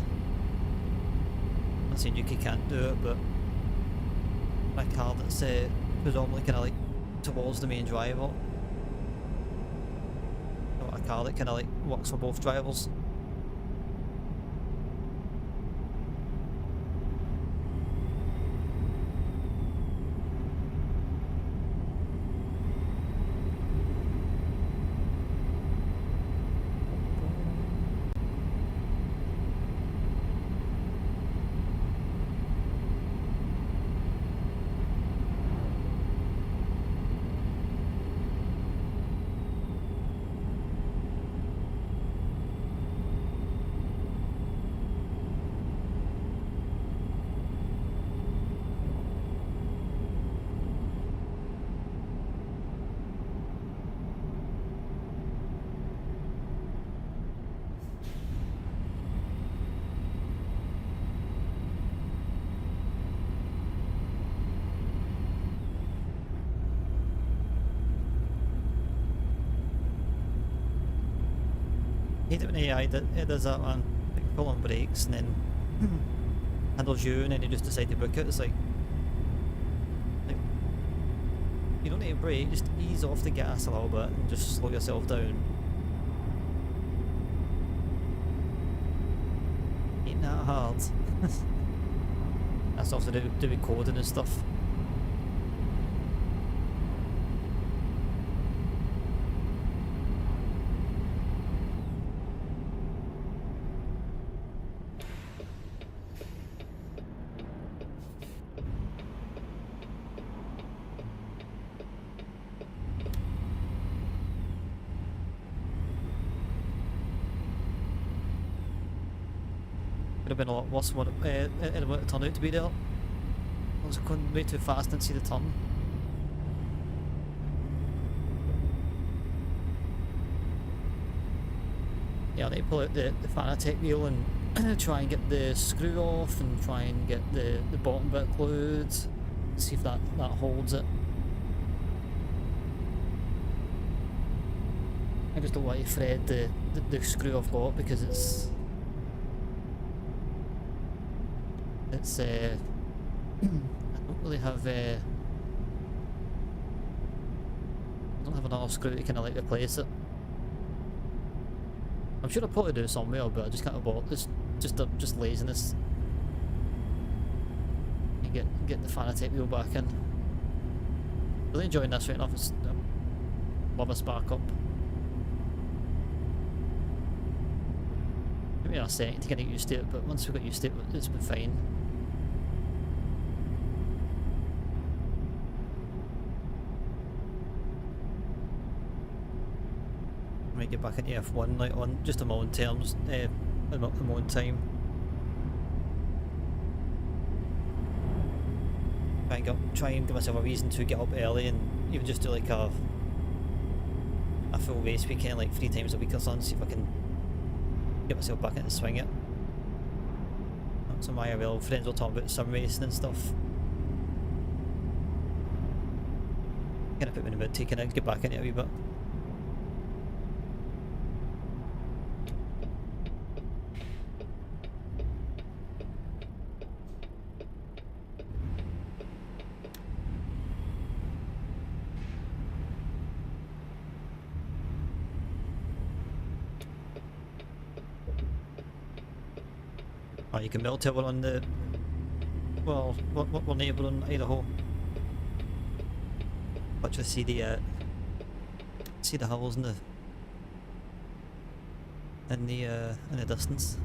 not saying Yuki can't do it, but a car that's predominantly kind of like towards the main driver. Not a car that kind of like works for both drivers. hate it when AI it does that, man. Like pull on brakes and then handles you and then you just decide to book it. It's like you don't need to brake, just ease off the gas a little bit and just slow yourself down. Ain't that hard. That's also to do with coding and stuff. Could have been a lot worse than what it turned out to be there. I was going way too fast and see the turn. Yeah, I need to pull out the Fanatec wheel and try and get the screw off and try and get the bottom bit glued. See if that holds it. I just don't want to thread the screw I've got because it's I don't really have I don't have another screw to kind of like replace it. I'm sure I probably do somewhere, but I just can't afford this. Just laziness. And get the Fanatec wheel back in. Really enjoying this right enough. It's love a spark up. Give me a second to get used to it, but once we got used to it, it's been fine. I might get back into F1 like on just on my own terms, on my own time. Try and give myself a reason to get up early and even just do like a full race weekend, like 3 times a week or something, see if I can get myself back into the swing it. Some of my IRL friends will talk about sim racing and stuff. Kind of put me in a bit taking it, get back into it a wee bit. Oh, you can melt it on the, well, we're neighbouring Idaho. But just see the hills in the distance.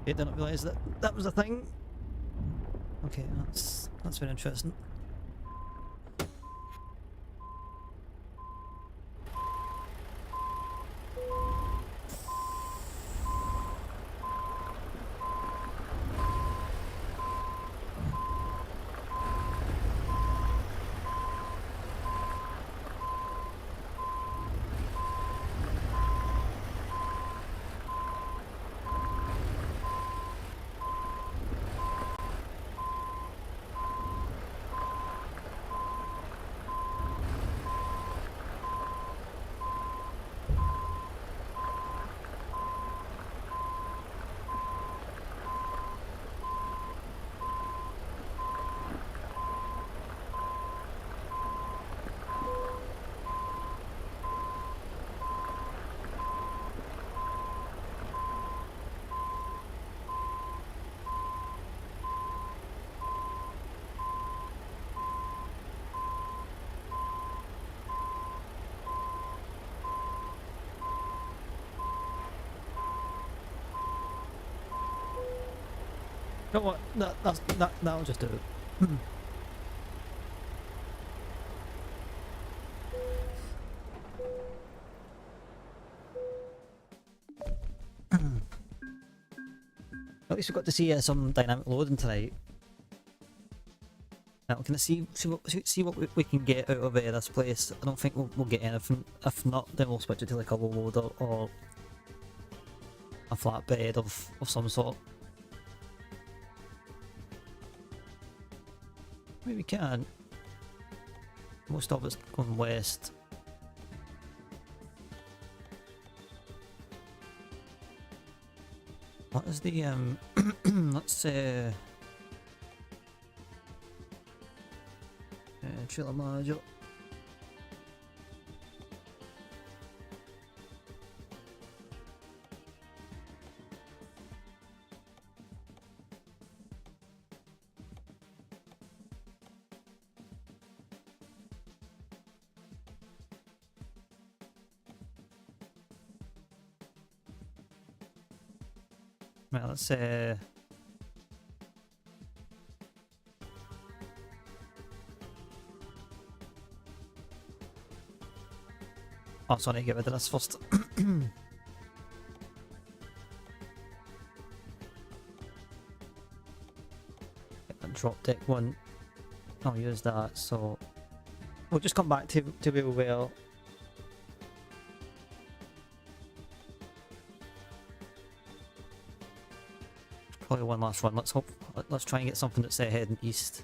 I didn't realise that was a thing. Okay, that's very interesting. You know what? That'll just do it. At least we got to see some dynamic loading tonight. Now, can I see what we can get out of this place? I don't think we'll get anything. If not, then we'll switch it to like a low loader or a flatbed of some sort. Maybe we can. Most of it's going west. What is the let's trailer manager. Right, let's oh, sorry, get rid of this first. Drop deck one. I'll use that, so we'll just come back to where we were. Probably one last run. Let's try and get something that's heading east.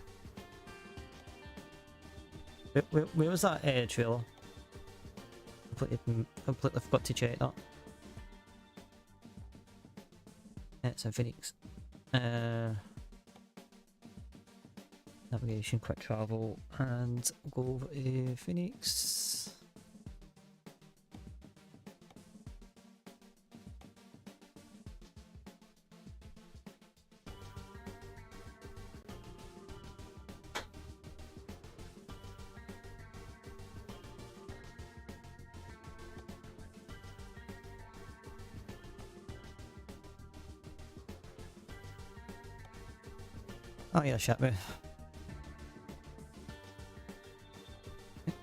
Where was that trailer? Completely forgot to check that. It's in Phoenix. Navigation, quick travel, and go over to Phoenix. Oh yeah, shit me.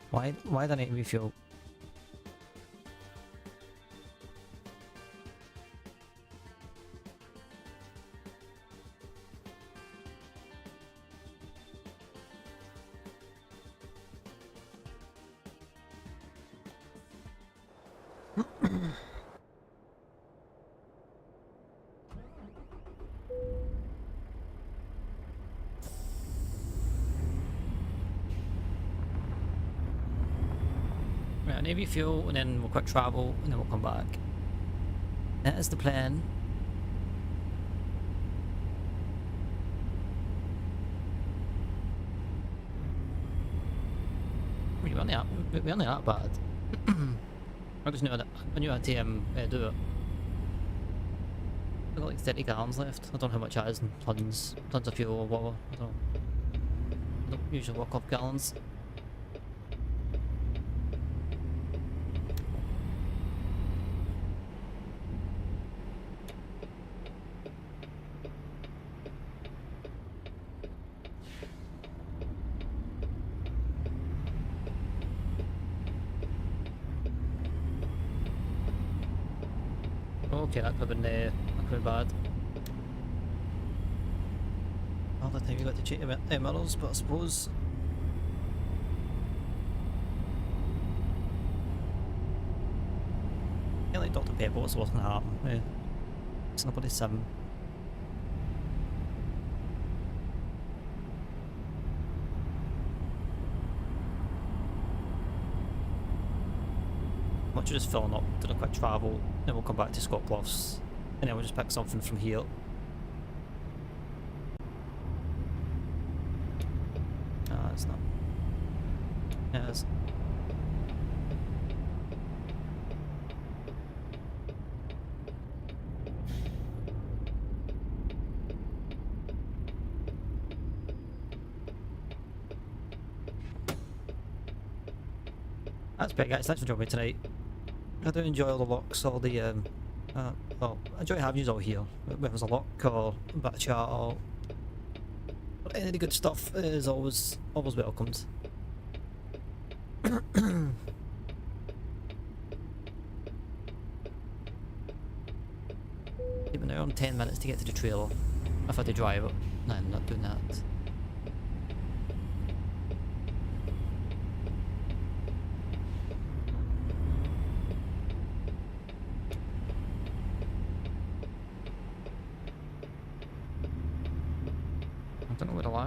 Why don't I refuel? Navy fuel, and then we'll quick travel, and then we'll come back. That is the plan. We're only that bad. I just knew I had to do it. I've got like 30 gallons left. I don't know how much that is in tons of fuel or whatever. I don't usually work off gallons. Okay, that could have been bad. All the time you got to check your mirrors, but I suppose yeah, like Dr. Pepper, what's going to happen? Yeah. It's nobody sim. Much of just filling up, doing a quick travel, then we'll come back to Scott Bluffs, and then we'll just pick something from here. Ah, it's not. Yeah, it is. That's great, guys. Thanks for joining me tonight. I do enjoy all the locks, all the well, I enjoy having you all here. Whether there's a lock or a bit of chat or any of the good stuff is always welcomed. Even now I'm 10 minutes to get to the trailer. If I had to drive it. No, I'm not doing that.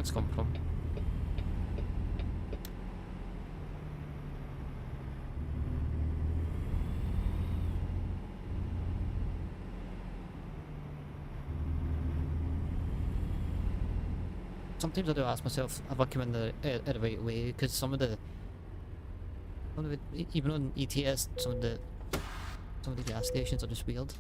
that's come from. Sometimes I do ask myself, have I come in the right way? Because some of the even on ETS, some of the gas stations are just weird.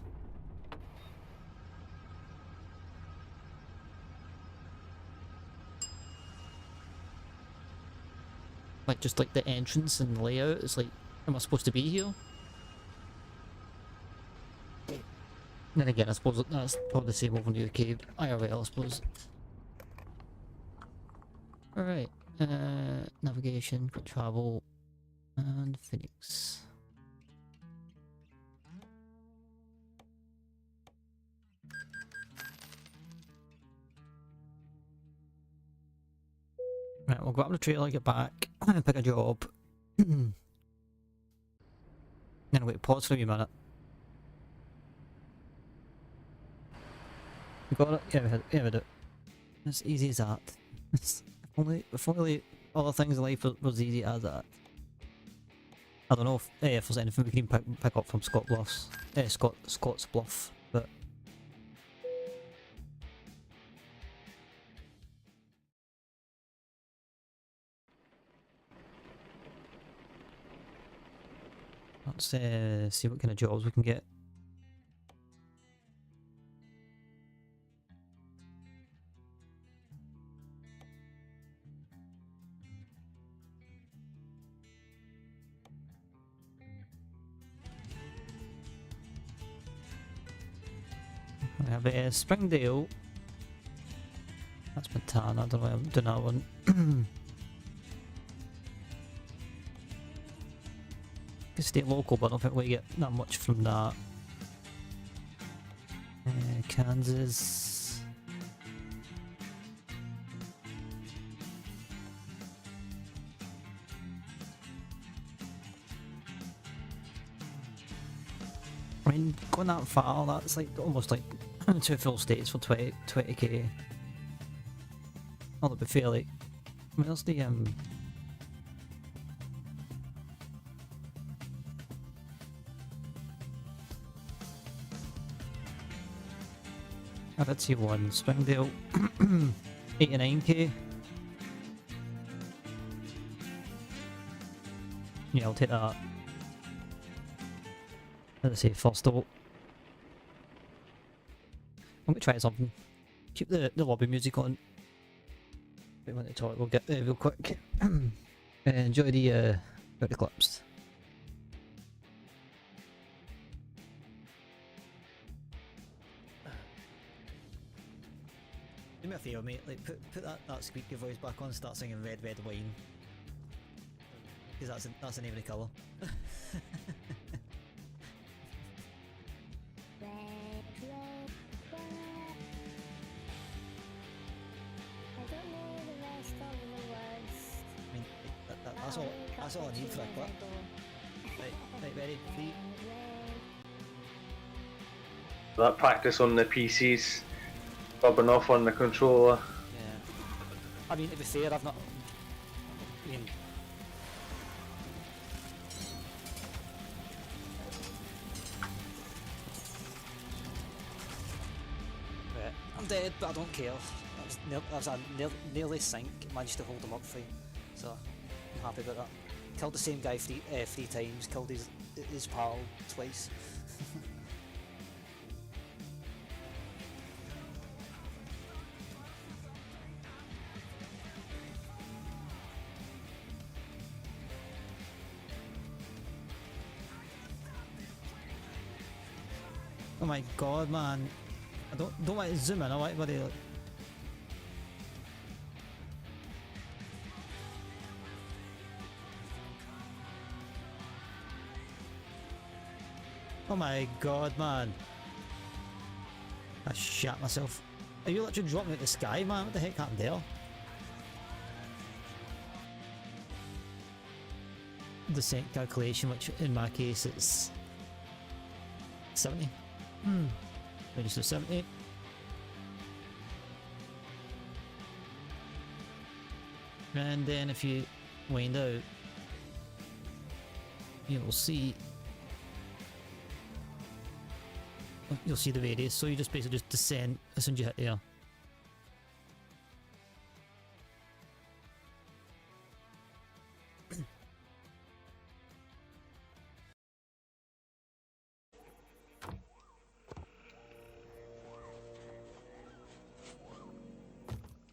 Like just like the entrance and layout, it's like, am I supposed to be here? Then again, I suppose that's probably the same over in the UK, IRL I suppose. Alright, navigation, quick travel, and Phoenix. Right, we'll grab the trailer, get back, and pick a job. Then wait, pause for a wee minute. You got it? Yeah, we did. As easy as that. If only other things in life was easy as that. I don't know if there's anything we can pick up from Scott's Bluff, but let's see what kind of jobs we can get. We have Springdale. That's Montana. I don't know why I'm doing that one. Can stay local, but I don't think we get that much from that. Kansas. I mean, going that far, that's like almost like 2 full states for 20k. Oh, to be fair, like, where's the I did see one, Springdale, 89k. Yeah, I'll take that. Let's say first of all, I'm gonna try something. Keep the lobby music on. We went to the toilet. We'll get there real quick. Enjoy the clips. Do me a favour, mate. Like put that squeaky voice back on. Start singing Red Red Wine. Because that's the name of the colour. That's all I need for a clip. Right, ready? 3. That practice on the PCs, rubbing off on the controller. Yeah. I mean, to be fair, I've not. I mean, right, I'm dead, but I don't care. I was nearly sink, managed to hold him up fine, so I'm happy about that. Killed the same guy 3 times, killed his pal twice. Oh my god, man. I don't want to zoom in, I want to like... Oh my god, man. I shat myself. Are you literally dropping out of the sky, man? What the heck happened there? Descent calculation, which in my case it's 70. Register 70. And then if you wind out, you'll see the radius, so you just basically just descend as soon as you hit there.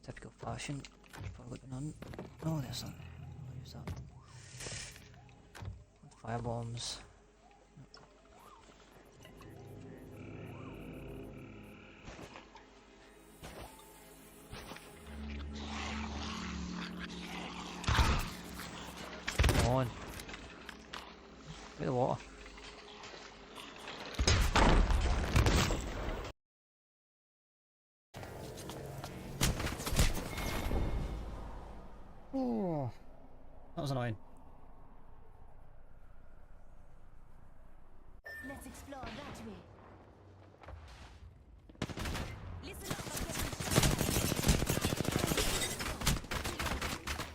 Typical fashion. Probably none. Oh, there's none. I'll use that. Fire bombs. Come on. Get the water. Oh, that was annoying. Let's explore that way. Listen up, I'm getting shot.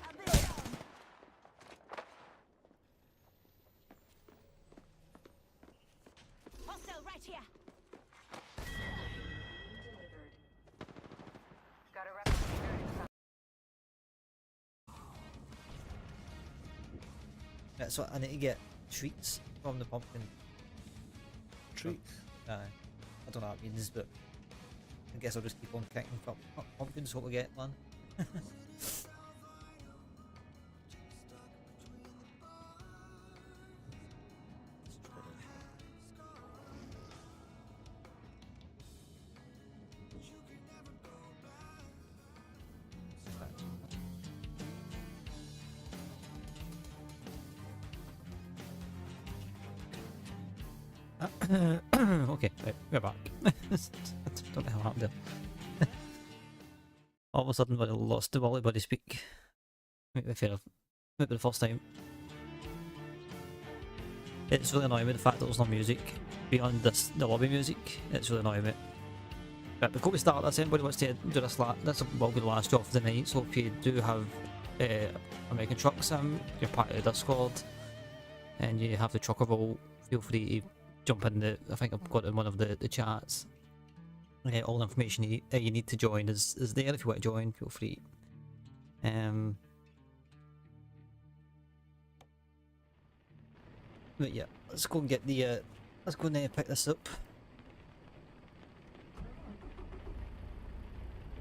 A bit down. Hostile right here. Got a replicator inside. Yeah, so I need to get treats from the pumpkin. Treats. I don't know what it means, but I guess I'll just keep on kicking pumpkins, hope we get one. Okay, right, we're back. Don't know how happened there. All of a sudden, I lost the Wally Buddy speak. Maybe fair, maybe the first time. It's really annoying me the fact that there's no music beyond this, the lobby music. It's really annoying me. Right, before we start this, anybody wants to do this will be the last job for the night, so if you do have American Truck Sim, you're part of the Discord, and you have the trucker role, feel free to jump in the, I think I've got in one of the chats. All the information you need to join is there. If you want to join, feel free. But yeah, let's go and get the let's go and pick this up.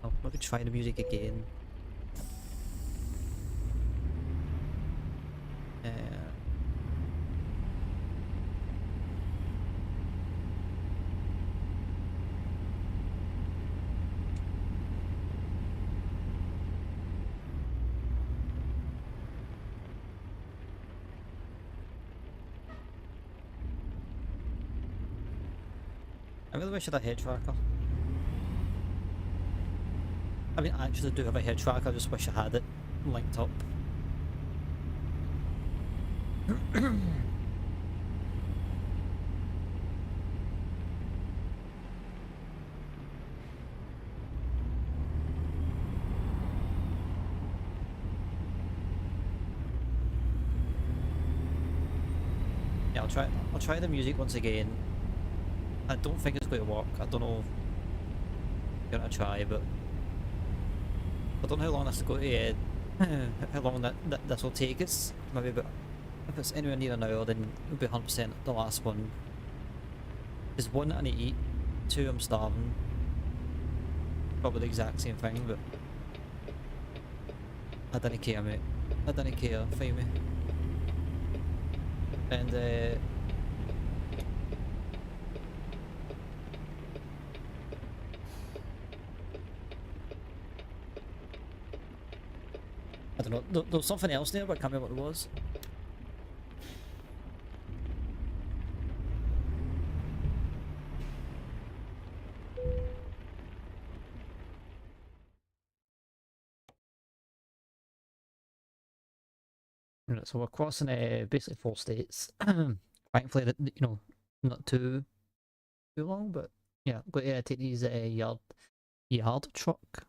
I'll maybe try the music again. I really wish I had a head tracker. I mean, I actually do have a head tracker, I just wish I had it linked up. Yeah, I'll try the music once again. I don't think it's going to work. I don't know. I'm gonna try, but I don't know how long this is going to. How long this will take us. Maybe, but if it's anywhere near an hour, then it'll be 100% the last one. There's one I need to eat. Two, I'm starving. Probably the exact same thing, but I didn't care, mate. I didn't care. Find me. And I don't know, there was something else there, but I can't remember what it was. Right, so we're crossing basically 4 states. Thankfully, that, you know, not too long, but yeah, got to take these yard truck.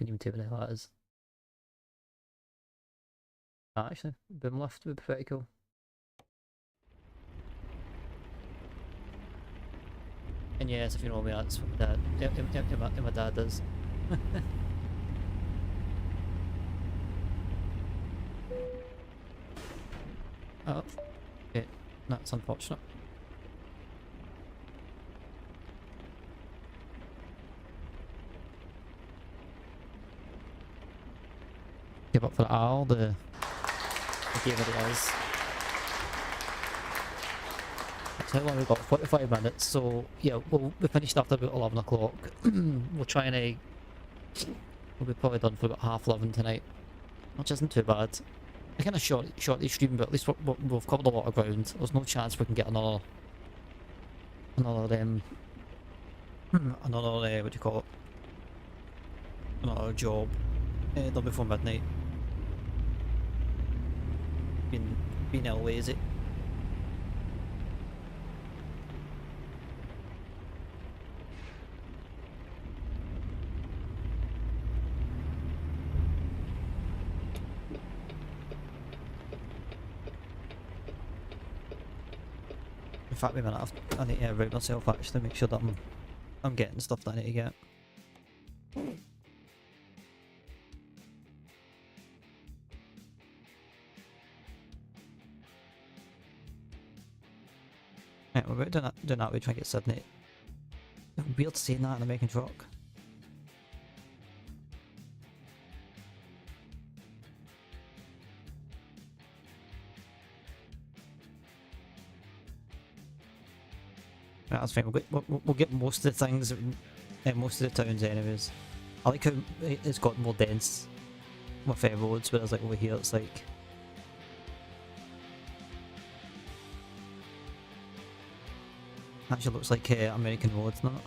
couldn't even tell what the hell that is. Actually, boom lift would be pretty cool. And yes, if you know me, that's what my dad does. Oh, okay, that's unfortunate. Give up for Al, the game it is. So how long we've got? 45 minutes, so yeah, we finished after about 11 o'clock. We'll try and we'll be probably done for about half 11 tonight, which isn't too bad. I kind of shortly stream, but at least we've covered a lot of ground. There's no chance we can get another what do you call it? Another job done before midnight. Being a little lazy. In fact, wait a minute, I need to route myself actually, make sure that I'm getting stuff that I need to get. Right, we're about doing that, we try and get Sydney. Weird seeing that in a American truck. Right, that's fine, we'll get most of the things, most of the towns anyways. I like how it's got more dense with roads, whereas like over here it's like... Actually looks like American roads, not it?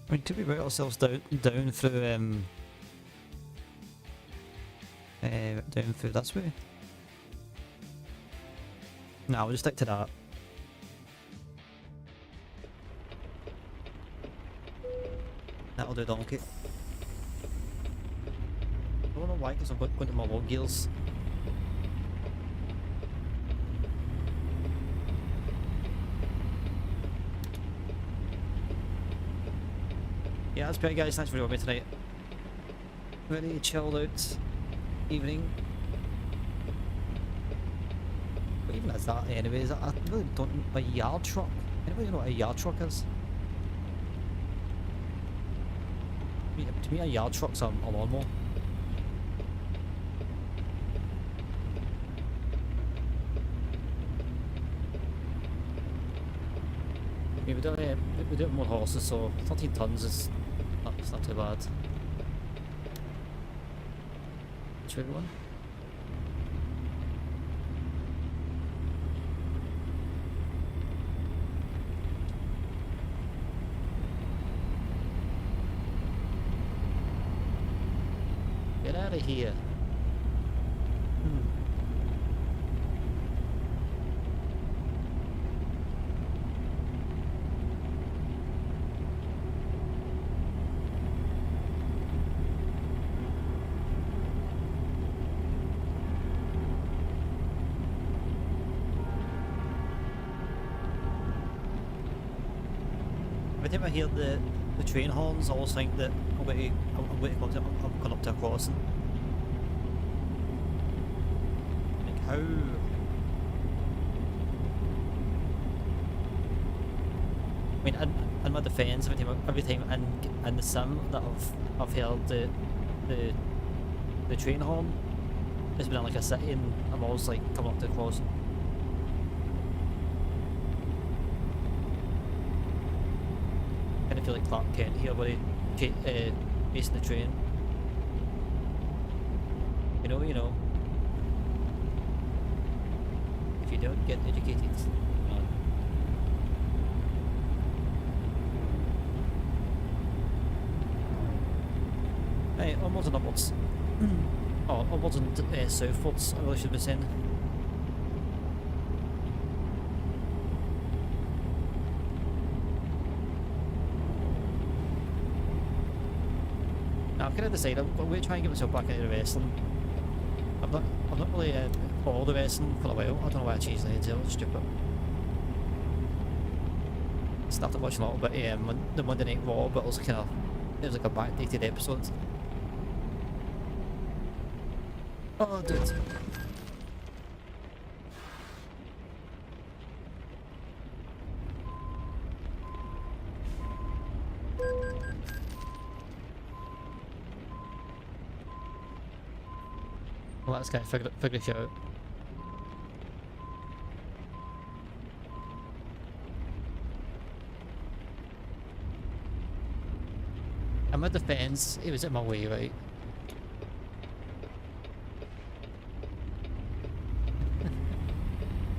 I mean, could we route ourselves down through down through this way? No, we'll just stick to that. That'll do, donkey. I don't know why, because I'm going to my log gears. Yeah, that's great, guys. Thanks for joining me tonight. Very chilled out evening. What even is that, anyways? I really don't. A yard truck? Anybody know what a yard truck is? To me, a yard truck's a lawnmower. Yeah, we do have more horses, so 13 tons is it's not too bad. Which way we won? Get out of here. Every time I hear the train horns, I always think that I'm going up to a crossing. Like how? I mean, in my defence, every time in the sim that I've heard the train horn, it's been in like a city, and I'm always like coming up to a crossing. I feel like Clark Kent here, where he racing the train. You know. If you don't get educated, Right, onwards and upwards. Oh, onwards and southwards, I really should be saying. Now, I've kind of decided I'm going to try and get myself back into wrestling. I've not really followed the wrestling for a while. I don't know why I changed the heads, it's stupid. Started watching a little bit the Monday Night Raw, but it was like a backdated episode. Oh, dude. Well, that's kind of figure it out. I'm at the fence, it was in my way, right?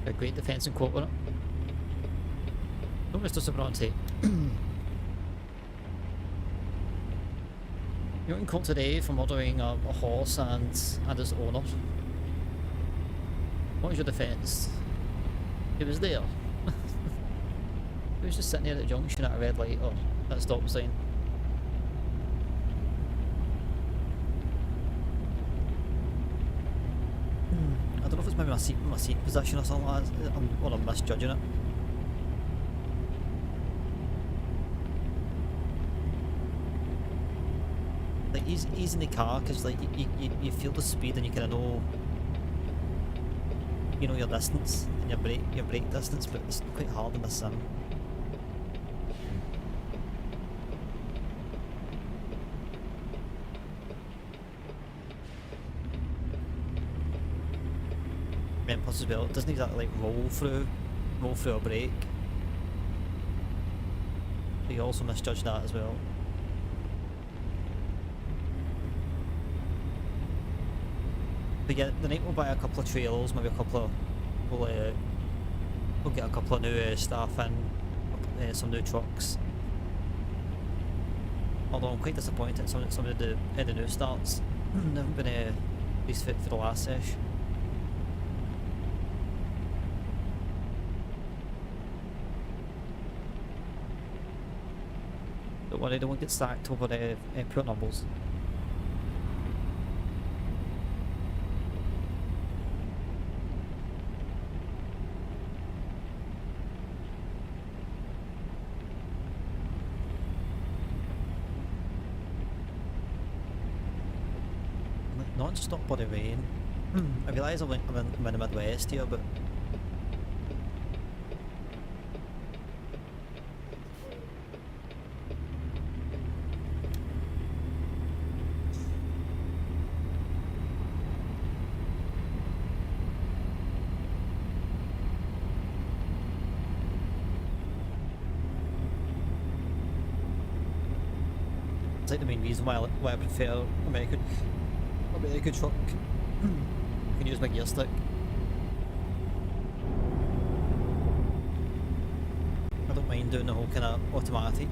A great defense and quote on it. Oh, Mr. Sobranti. You're in court today for murdering a horse and his owner. What was your defence? It was there. It was just sitting there at the junction at a red light or at a stop sign. I don't know if it's maybe my seat position or something like that, or I'm misjudging it. Like he's in the car because like you feel the speed and you kind of know, you know, your distance and your brake distance, but it's quite hard in the sim. And plus as well, it doesn't exactly like roll through a brake. But you also misjudge that as well. But yeah, the night we'll buy a couple of trailers, maybe a couple of we'll get a couple of new staff in, some new trucks. Although I'm quite disappointed in some of the new starts. They haven't been at least fit for the last sesh. Don't worry, they won't get stacked over pure numbers. Non-stop body rain. I realise I'm in the Midwest here, but it's like the main reason why I prefer American truck. I can use my gear stick. I don't mind doing the whole kind of automatic,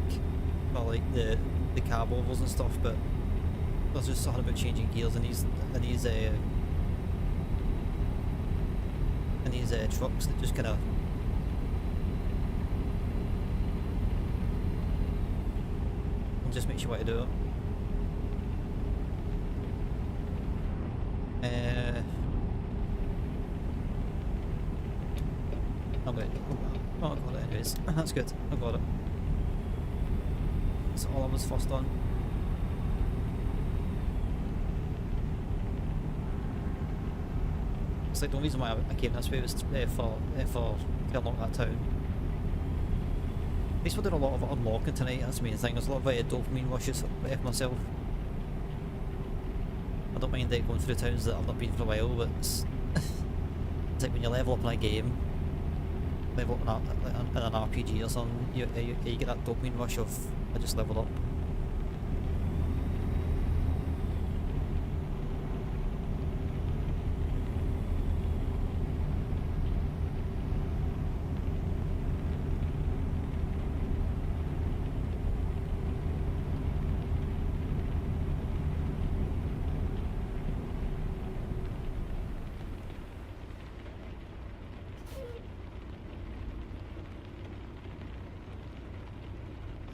or like the carb overs and stuff, but there's just something about changing gears in these trucks that just kind of just makes you want to do it. I'm good. Oh, I got it anyways. That's good. I got it. That's all I was first on. It's like the only reason why I came this way was for to unlock that town. At least we're doing a lot of unlocking tonight, that's the main thing. There's a lot of dopamine rushes for myself. I don't mind going through towns that I've not been for a while, but it's like when you level up in a game, level up in an RPG or something, you get that dopamine rush of, I just leveled up.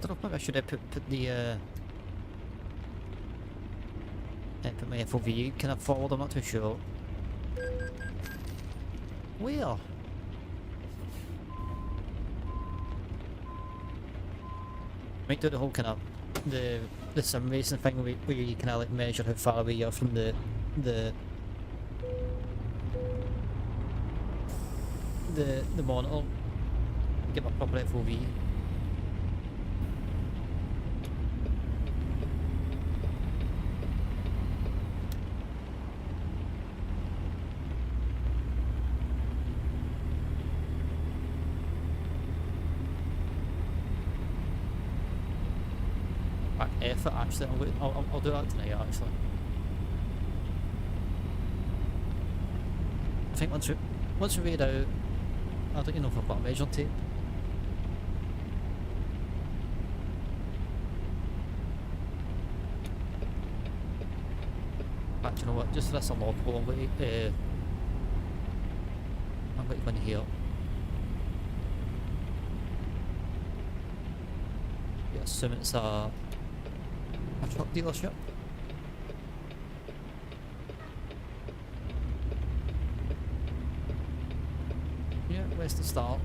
don't know, maybe I should have put the put my FOV kind of forward, I'm not too sure. Where? Might do the whole kind of the sim racing thing where you kind of like measure how far away you are from the monitor. Get my proper FOV. Effort actually, I'll do that tonight actually. I think once we read out, I don't even know if I've got a measure tape. Actually, you know what? Just for this unlockable, I'm going to go in here. Yeah, assume it's a truck dealership. Yeah, where's the start?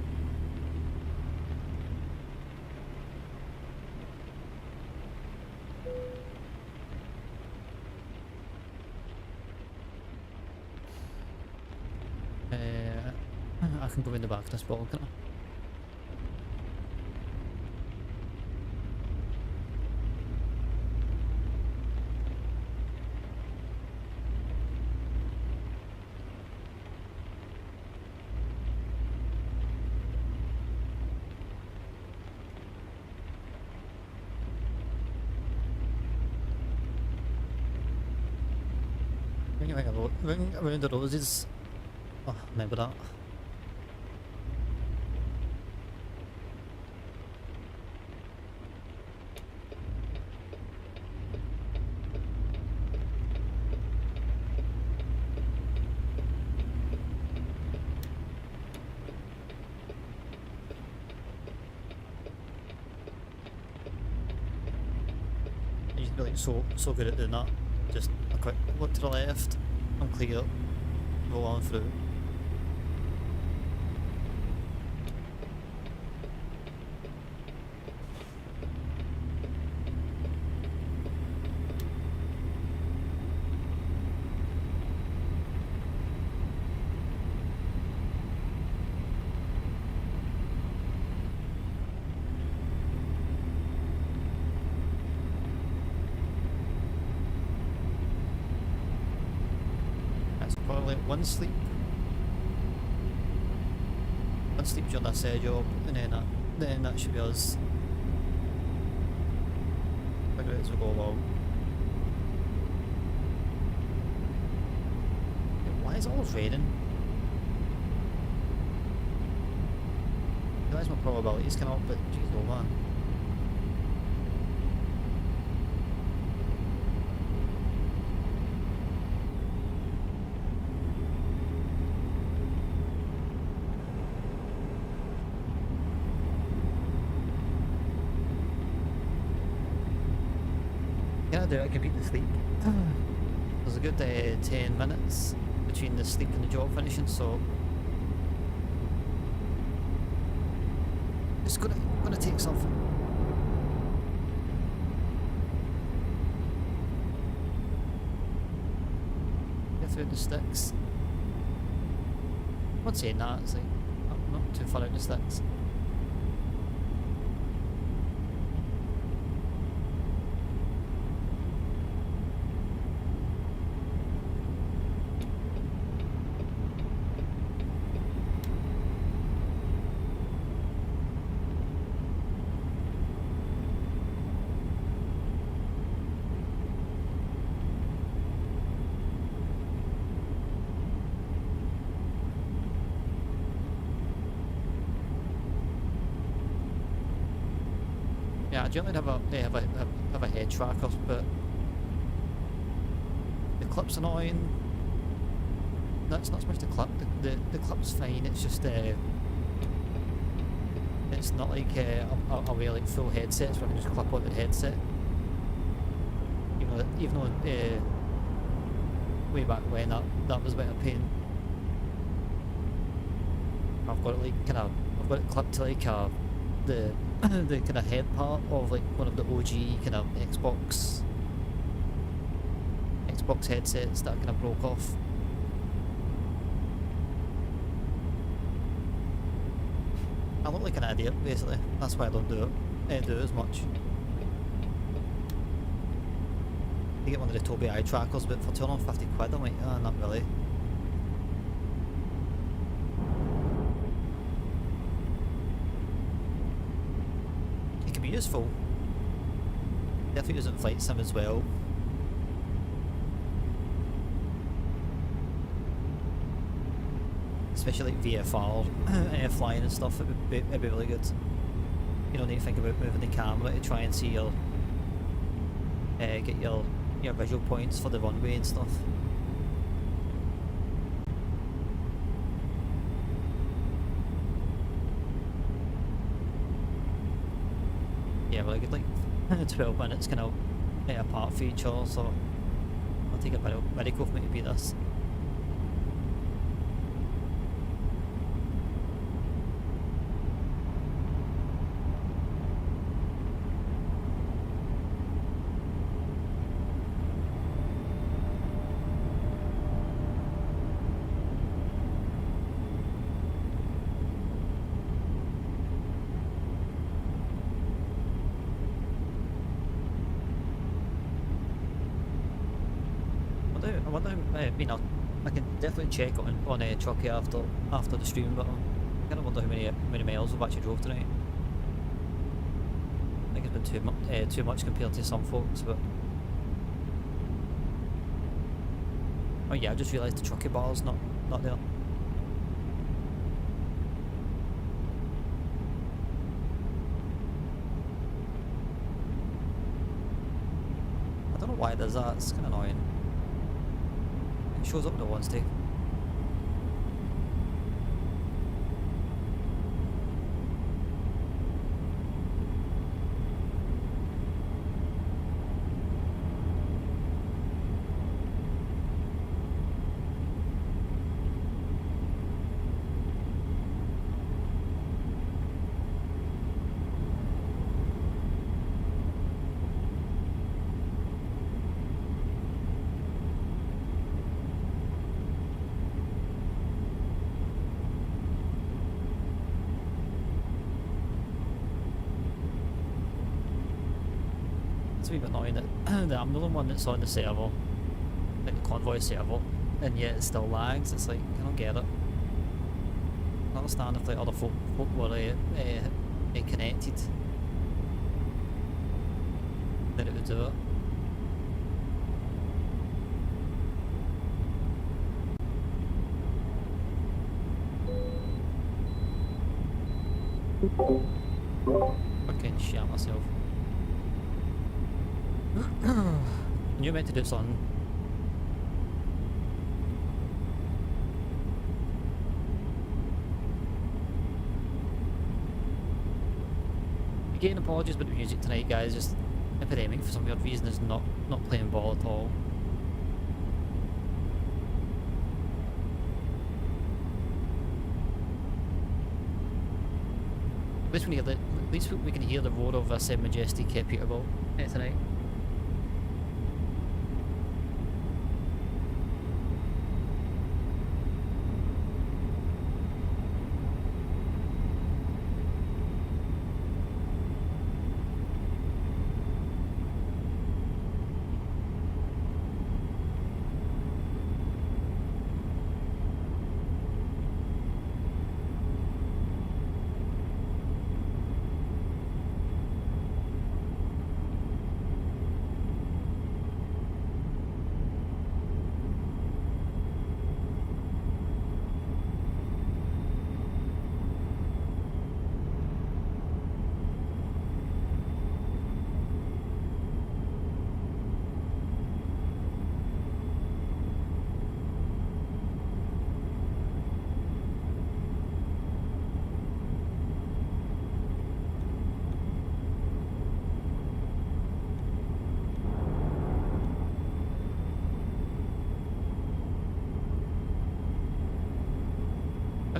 I can go in the back of this ball, can I? Ring around the roses. Oh, remember that. He's really so good at doing that. Just a quick look to the left. I'm clear. Roll on through. Probably one sleep during this job, and then that should be us. Figure it as we go along. Why is it always raining? I realise my probabilities come up, but geez, oh man. I can beat the sleep. There's a good 10 minutes between the sleep and the job finishing, so it's gonna take something. Get through the sticks. I'm not saying that, it's like I'm not too far out the sticks. Yeah, I generally have a head tracker, but the clip's annoying. That's not so much the clip. The clip's fine. It's just it's It's not like I wear like full headsets where I can just clip onto the headset. Even though way back when that was a bit of pain. I've got it like I've got it clipped to like the the kind of head part of like one of the OG kind of Xbox headsets that kind of broke off. I look like an idiot basically. That's why I don't do it as much. You get one of the Tobii eye trackers, but for 250 quid, I'm like, oh, not really. It can be useful. Definitely use it in flight sim as well. Especially like VFR, flying and stuff, it'd be really good. You don't need to think about moving the camera to try and see your, get your visual points for the runway and stuff. Yeah, well, I get like 12 minutes kind of apart for each other, so I'll take a medical for me to be this. I can definitely check on Chucky after the stream, but I kind of wonder how many miles we've actually drove tonight. I think it's been too much compared to some folks, but oh yeah, I just realised the Chucky bar's not there. I don't know why it does that. It's kind of annoying. Shows up when it wants to. It's a wee bit annoying that I'm the only one that's on the server, like the convoy server, and yet it still lags. It's like, I don't get it. I understand if like other folk were connected, then it would do it. Fucking shit myself. You're meant to do something. Again, apologies about the music tonight, guys. Just Epidemic for some weird reason is not playing ball at all. At least we can hear the roar of this majestic Peterbilt tonight.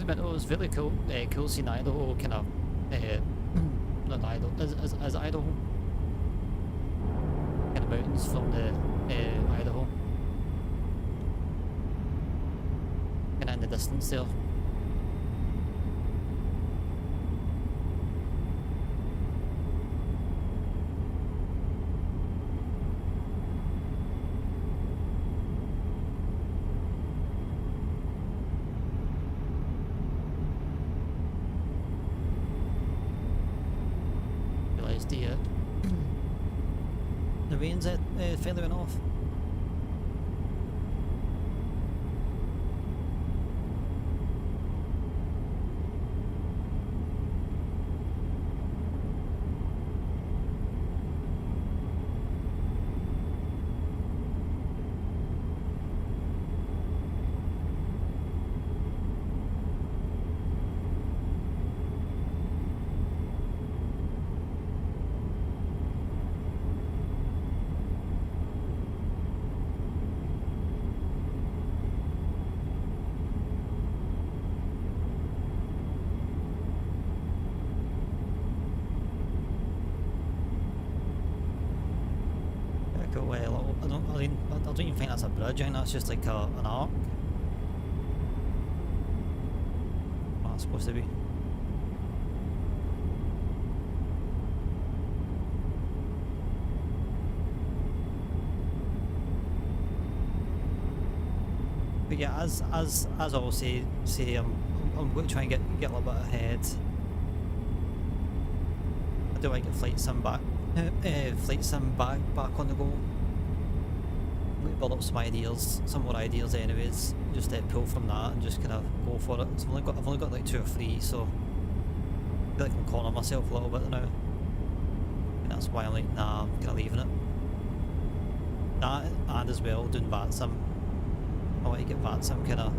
But it was really cool, cool seeing Idaho kind of, not Idaho, as Idaho, kind of mountains from the Idaho, kind of in the distance there. The rain's finally went off. I don't even think that's a bridge. I think that's just like an arc. What that's supposed to be. But yeah, as I always say, I'm going to try and get a little bit ahead. I do like to flight sim back on the go. Build up some ideas, some more ideas anyways, just pull from that and just kind of go for it. So I've only got like 2 or 3, so I feel like I'm cornering myself a little bit now. And that's why I'm like, nah, I'm kind of leaving it. That, and as well, doing VAT sim. I want to get VAT sim kind of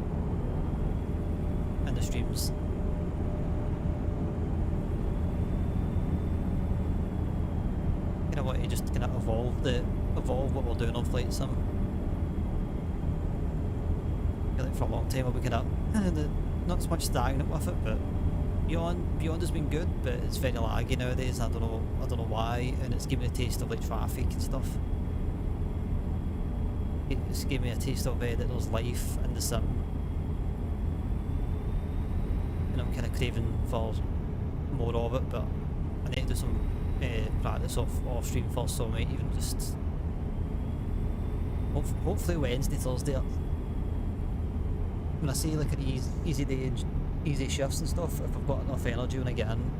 in the streams. Kind of want to just kind of evolve what we're doing on Flight Sim. I feel like for a long time I'll be kind of not so much stagnant with it, but Beyond has been good, but it's very laggy nowadays. I don't know why, and it's given me a taste of like traffic and stuff. It's given me a taste of that there's life in the sim, and I'm kind of craving for more of it. But I need to do some practice off stream first, so I might even just hopefully Wednesday, Thursday. When I say like an easy day, easy shifts and stuff, if I've got enough energy when I get in,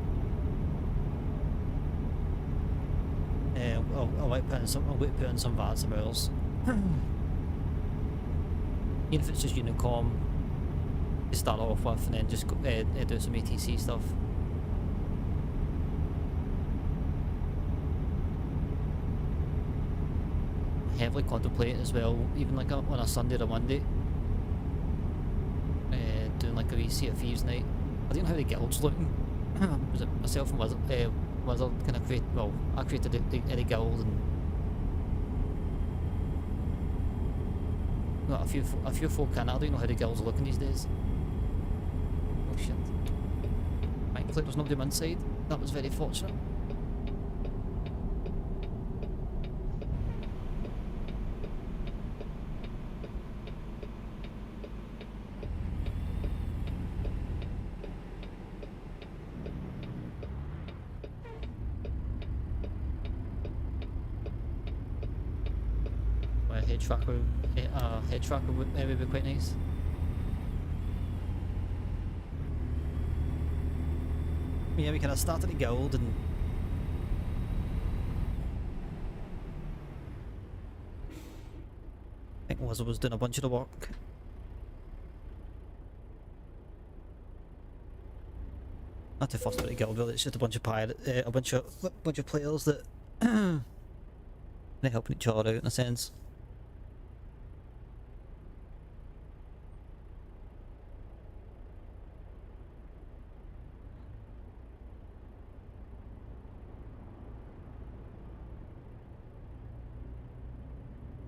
I'll like put in some VAD some hours. Even if it's just Unicom to start off with, and then just go, do some ATC stuff. Heavily contemplating as well, even like on a Sunday or a Monday, doing like a wee Sea of Thieves night. I don't know how the guild's looking. Was it myself and Wizard kind of create? Well, I created the guild and got a few folk in. I don't know how the guilds are looking these days. Oh shit! Thankfully, there's nobody inside. That was very fortunate. Head tracker would maybe be quite nice. Yeah, we kind of started a guild and I think Wizard was doing a bunch of the work. Not too fussed about the guild really, it's just a bunch of a bunch of players that they're helping each other out in a sense.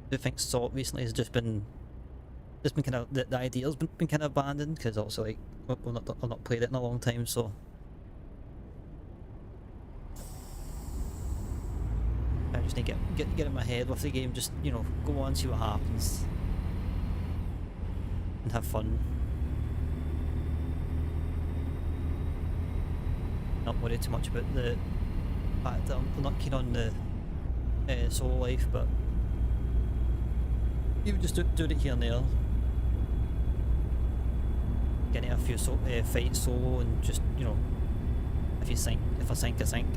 I do think Salt recently has just been it's been kind of the idea's been kind of abandoned because also like I've not played it in a long time, so I just need to get in my head with the game. Just go on, see what happens, and have fun. Not worry too much about the fact that I'm not keen on the solo life, but even just doing it here and there. Getting a few fights solo and just, if I sink, I sink.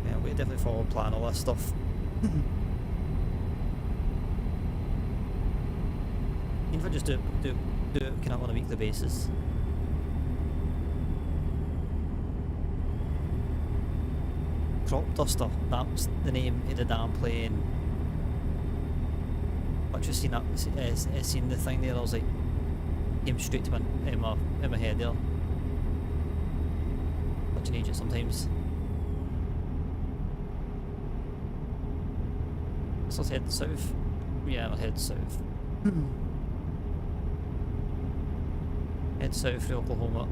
Yeah, we definitely follow plan all that stuff. Even if I just do it kind of on a weekly basis. Crop Duster, that's the name of the damn plane. I just seen that, seen the thing there, I was like, came straight to in my head there. But you need it sometimes. So let's head south. Yeah, I'll head south. Head south through Oklahoma.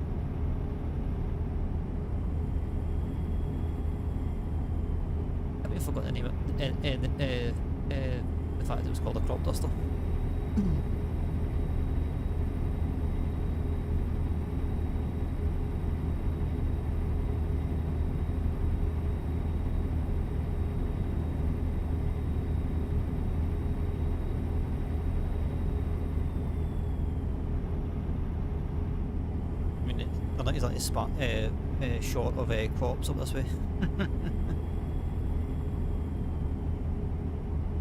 I forgot the name of the fact it was called a crop duster. I mean, they're not exactly short of crops up this way.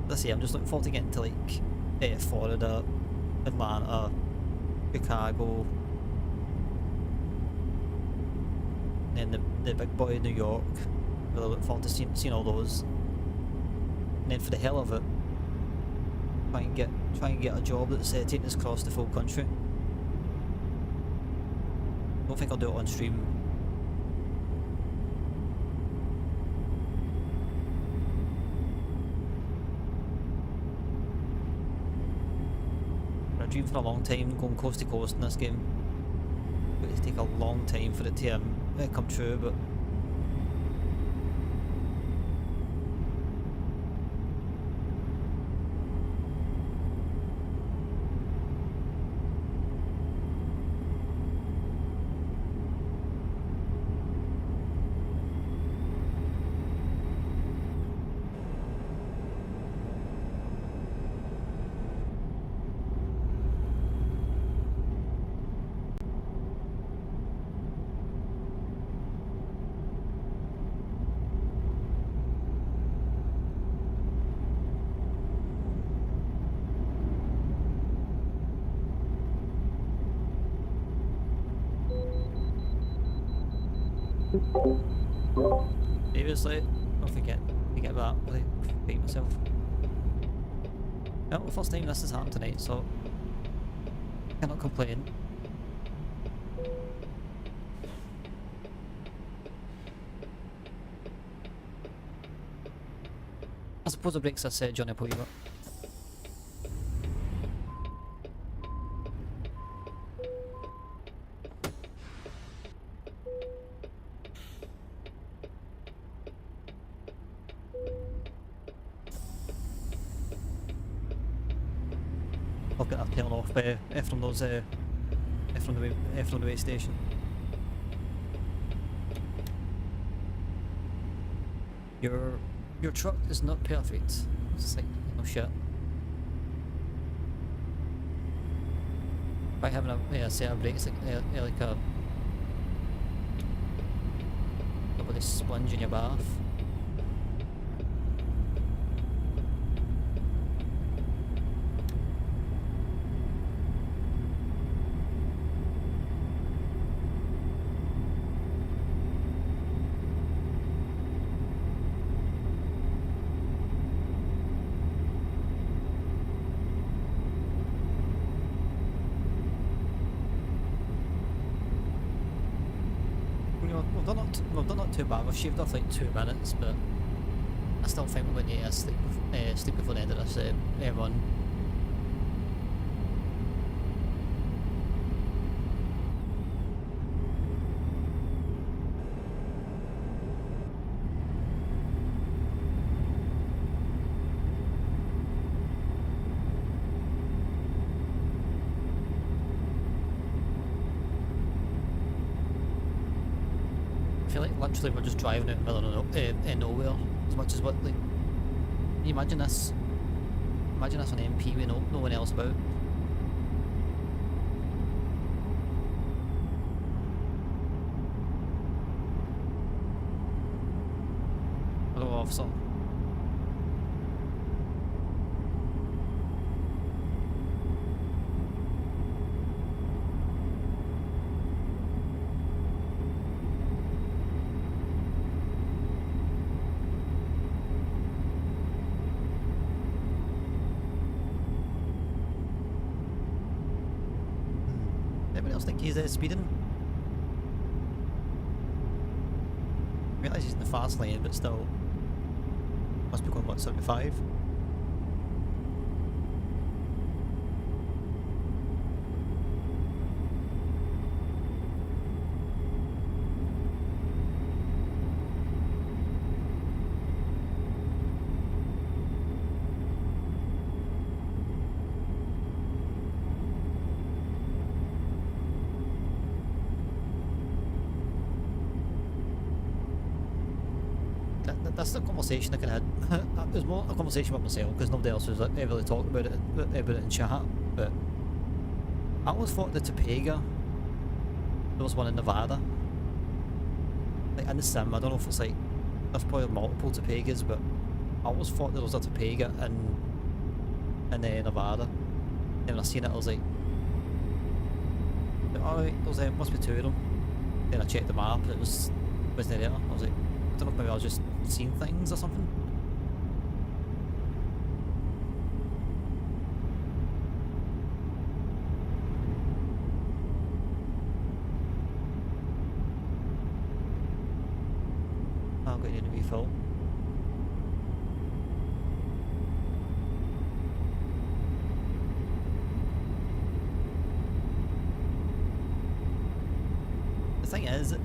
Let's see, I'm just looking forward to getting to like Florida, Atlanta, Chicago, and then the big boy New York. Really looking forward to seeing all those. And then for the hell of it, try and get a job that's taking us across the full country. Don't think I'll do it on stream. Dream for a long time going coast to coast in this game, but it'll take a long time for it to come true. But seriously, don't forget that. I beat myself. Well, the first time this has happened tonight, so cannot complain. I suppose it breaks this Johnny up a wee bit. I'll get that taken off from those from the way station. Your truck is not perfect. It's like no shit. By having a set of brakes like a with a sponge in your bath. we've done not too bad. We've shaved off like 2 minutes, but I still think we're going to sleep before the end of this run. I feel like literally we're just driving out in the middle of nowhere, as much as what, like, can you imagine this? Imagine this on MP with no one else about. Hello, officer. Anybody else think he's speeding? I realise he's in the fast lane, but still must be going what, 75? That's the conversation I can had. It was more a conversation with myself because nobody else was like, really talking about it in chat. But I always thought the Topeka, there was one in Nevada. Like in the sim, I don't know if it's like there's probably multiple Topegas, but I always thought there was a Topeka in Nevada. And when I seen it, I was like, alright, there must be 2 of them. Then I checked the map, and it wasn't there. I was like, I don't know if maybe I was just seeing things or something. I'm going to need a refill. The thing is,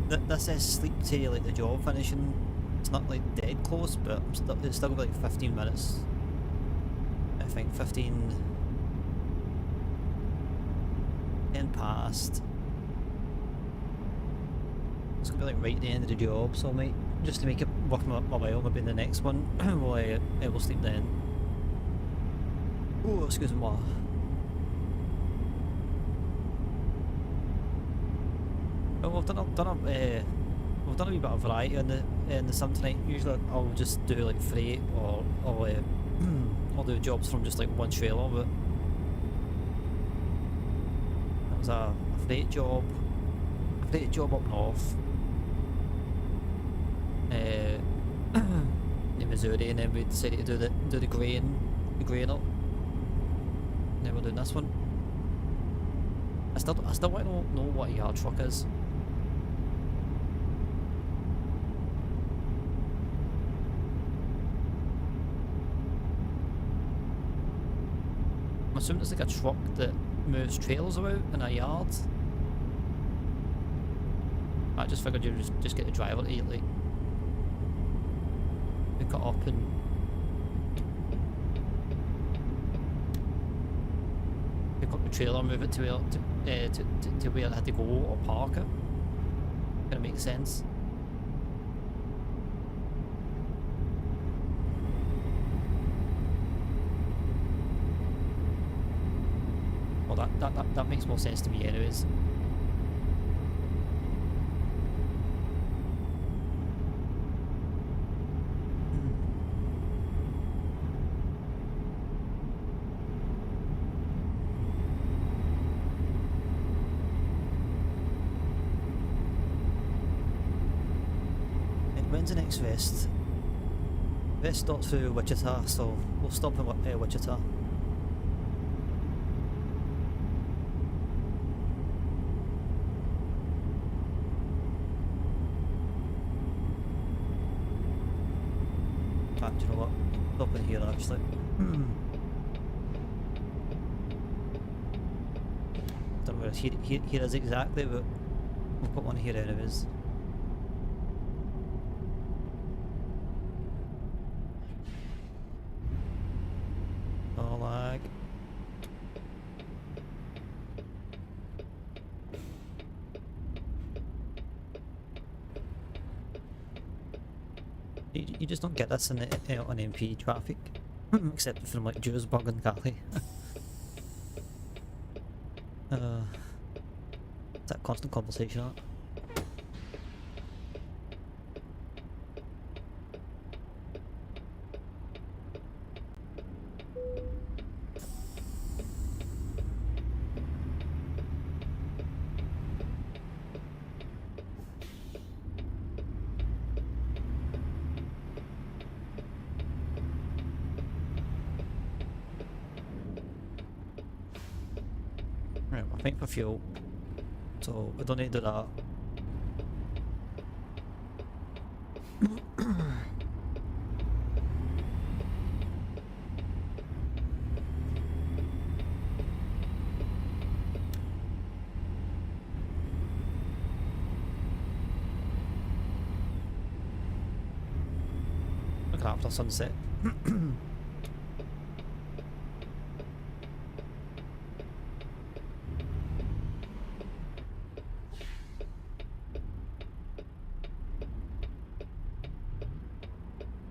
this is sleep to like the job finishing. It's not like dead close, but it's still like 15 minutes. I think 15 past. It's gonna be like right at the end of the job, so I might, just to make it worth my while, maybe in the next one we'll sleep then. Oh, excuse me. Well, we've done a wee bit of variety in the sim tonight. Usually I'll just do like freight or I'll do jobs from just like one trailer, but that was a freight job up north in Missouri, and then we decided to do the grain up. Now we're doing this one. I still want to know what a yard truck is. I'm assuming it's like a truck that moves trailers about in a yard. I just figured you'd just get the driver to like pick it up and pick up the trailer, move it to where it had to go, or park it. Gonna make sense. Well, that makes more sense to me anyways. When's the next rest? Rest starts through Wichita, so we'll stop in Wichita. here actually. Don't know where here is exactly, but we'll put one here anyways. Oh lag. You just don't get this in the, on MP traffic, except from like Duisburg and Cali. It's that constant conversation. That. Right, I think for fuel, so I don't need to do that. Look at that after sunset.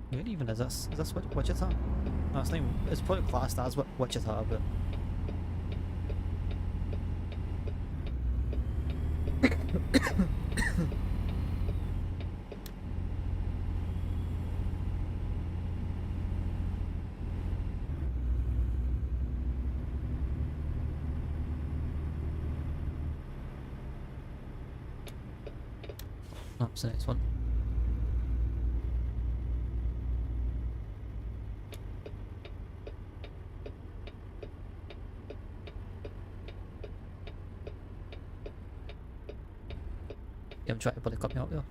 Where even is this? Is this Wichita? No, it's not even, it's probably classed as Wichita, but... That's the next one. Yeah, I'm trying to cut me out there.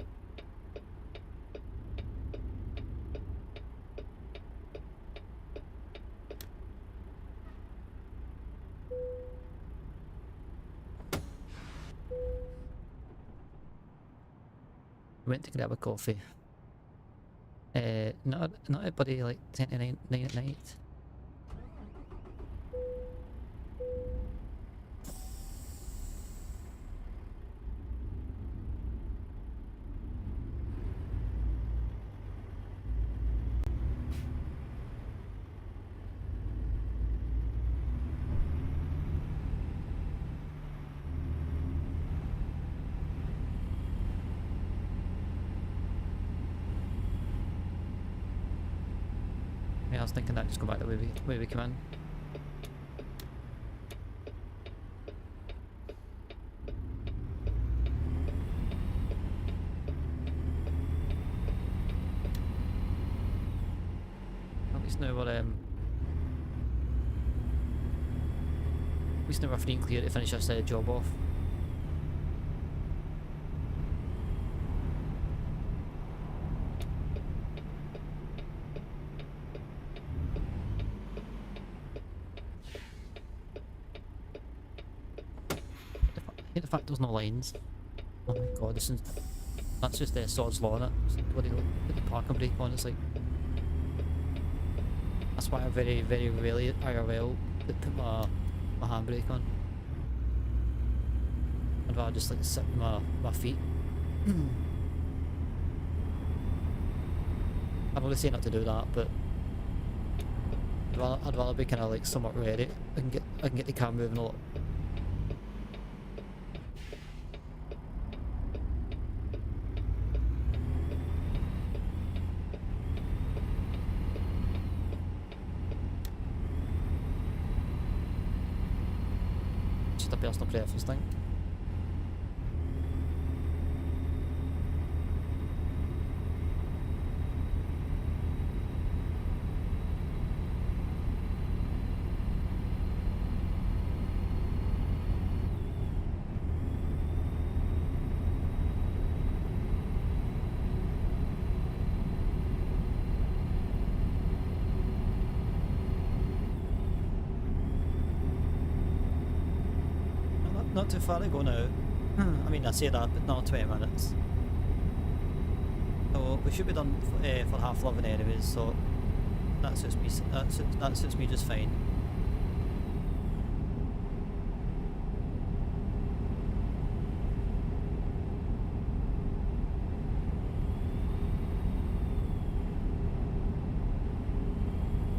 Went to grab a coffee. Not everybody like 10 to 9 at night. Yeah, I was thinking that just go back the way we came in. At least now we're free and clear to finish this job off. I hate the fact there's no lines. Oh my god, that's just Sod's Law in it. It's like, bloody put the parking brake on, it's like... That's why I very, very rarely IRL put my handbrake on. I'd rather just like sit with my feet. I'm only saying not to do that, but I'd rather be kind of like somewhat ready. I can get the car moving a lot. Just a personal preference thing. not too far to go now. I mean, I say that, but not 20 minutes. So we should be done for half 11 anyways. So that suits me. That suits me just fine.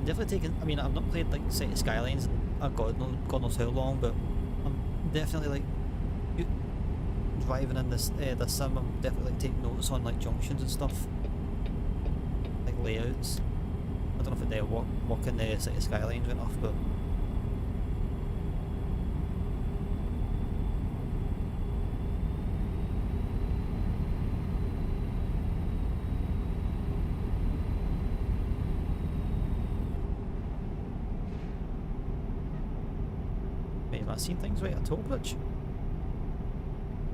Definitely taking. I mean, I've not played like City Skylines in God knows how long, but I'm definitely like driving in this sim. I'm definitely like, taking notice on like junctions and stuff, like layouts. I don't know if the walk in the City Skylines went off, but. Have I seen things right at Toll Bridge?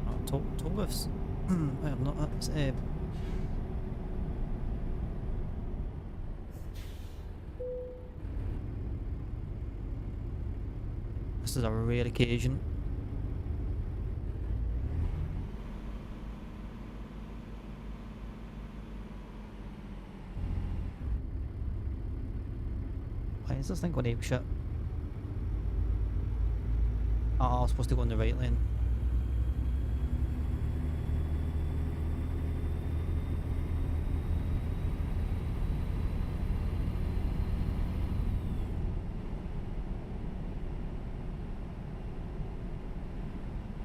Oh, toll booths. I have not. This is a rare occasion. Why is this thing going ape shit? Oh, I was supposed to go in the right lane.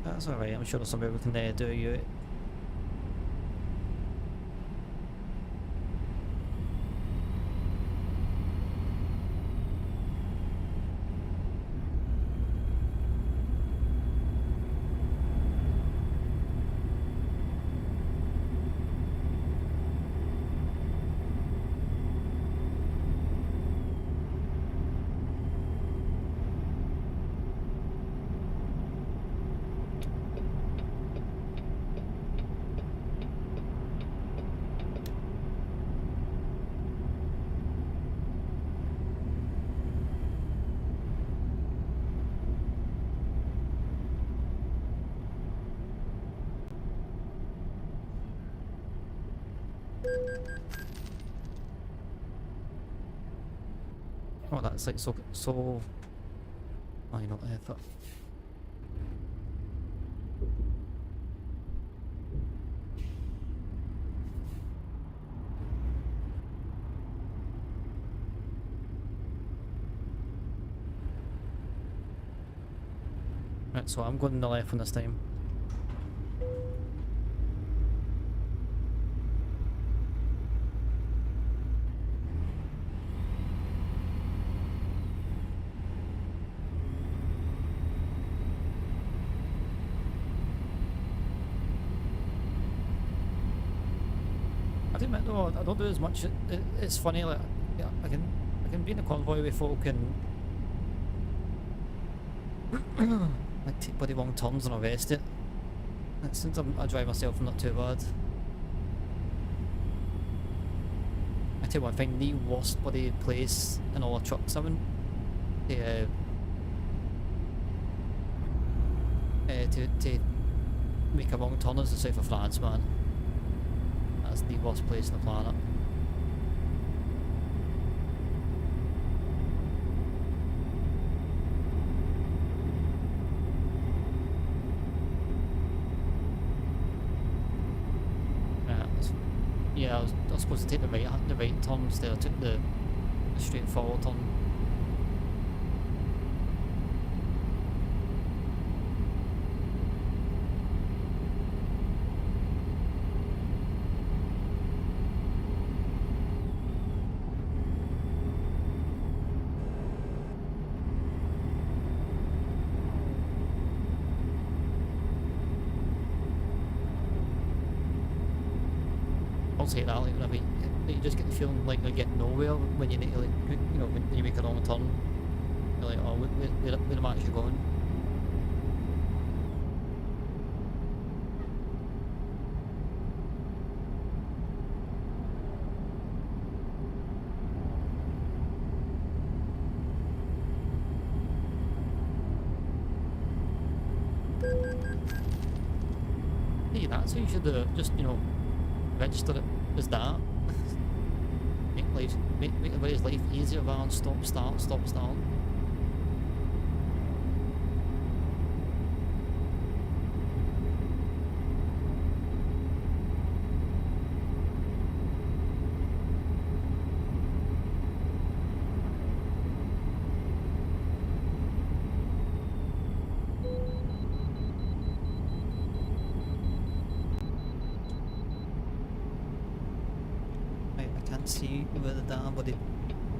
That's alright, I'm sure there's somebody we can do you. Oh, that's like so. Oh, you know, effort. Right, so I'm going on the left one this time. I admit though, I don't do as much. It's funny, like, yeah, I can be in a convoy with folk and like take bloody long turns and arrest it. And since I drive myself, I'm not too bad. I tell you what, I find the worst bloody place in all the trucks I'm in to make a wrong turn is the south of France, man. That's the worst place on the planet. Yeah, I was supposed to take the right turn instead. I took the straight forward turn. I'll take that, like, whenever you just get the feeling like you're getting nowhere when you need to, like, you know, when you make a wrong turn. You're like, oh, where am I actually going? Hey, that's how you should do it. Just, you know, register it as that. Make everybody's life easier rather than stop, start, stop, start. Right, I can't see where the damn body,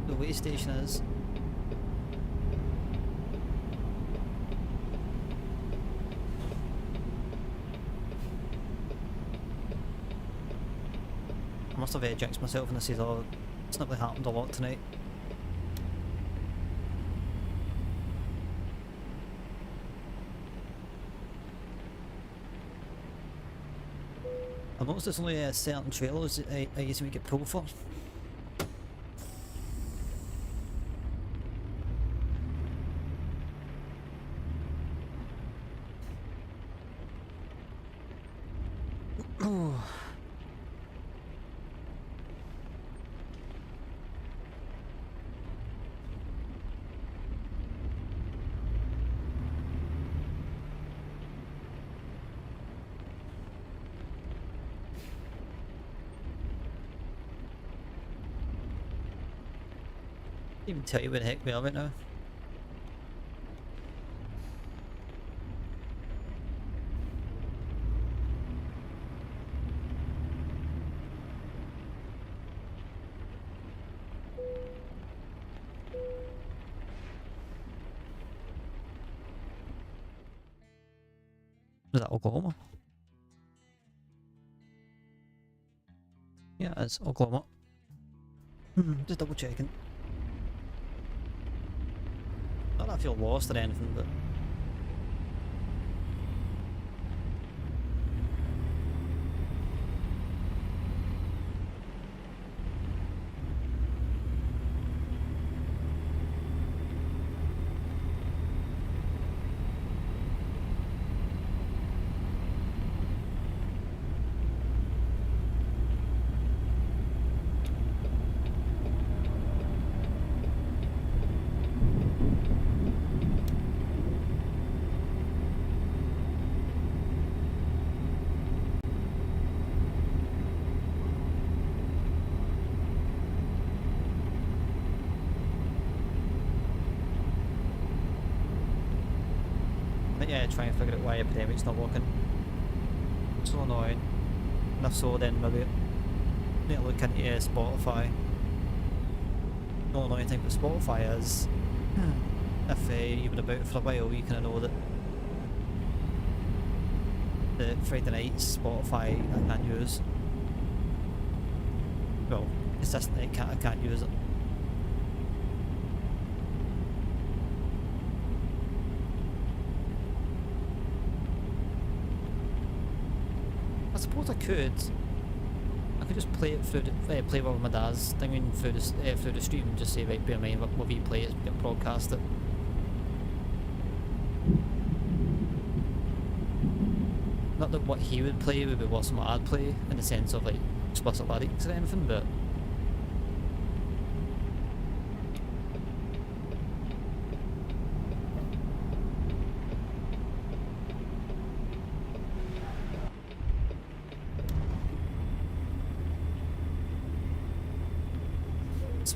the way station is. I must have jinxed myself and I said, oh, it's not really happened a lot tonight. I noticed there's only certain trailers that I used to get pulled for. Can't even tell you where the heck we are right now. Is that Oklahoma? Yeah, it's Oklahoma. Just double checking. Not that I feel lost or anything, but yeah, try and figure out why Epidemic's not working. So annoying. And if so, then maybe need to look into Spotify. The only annoying thing with Spotify is if you've been about for a while, you kind of know that the Friday nights Spotify I can't use. Well, consistently I can't use it. I suppose I could just play it through the, play with my dad's thing through the stream and just say, right, bear in mind what we play it, broadcast it. Not that what he would play would be what I'd play in the sense of like explicit lyrics or anything, but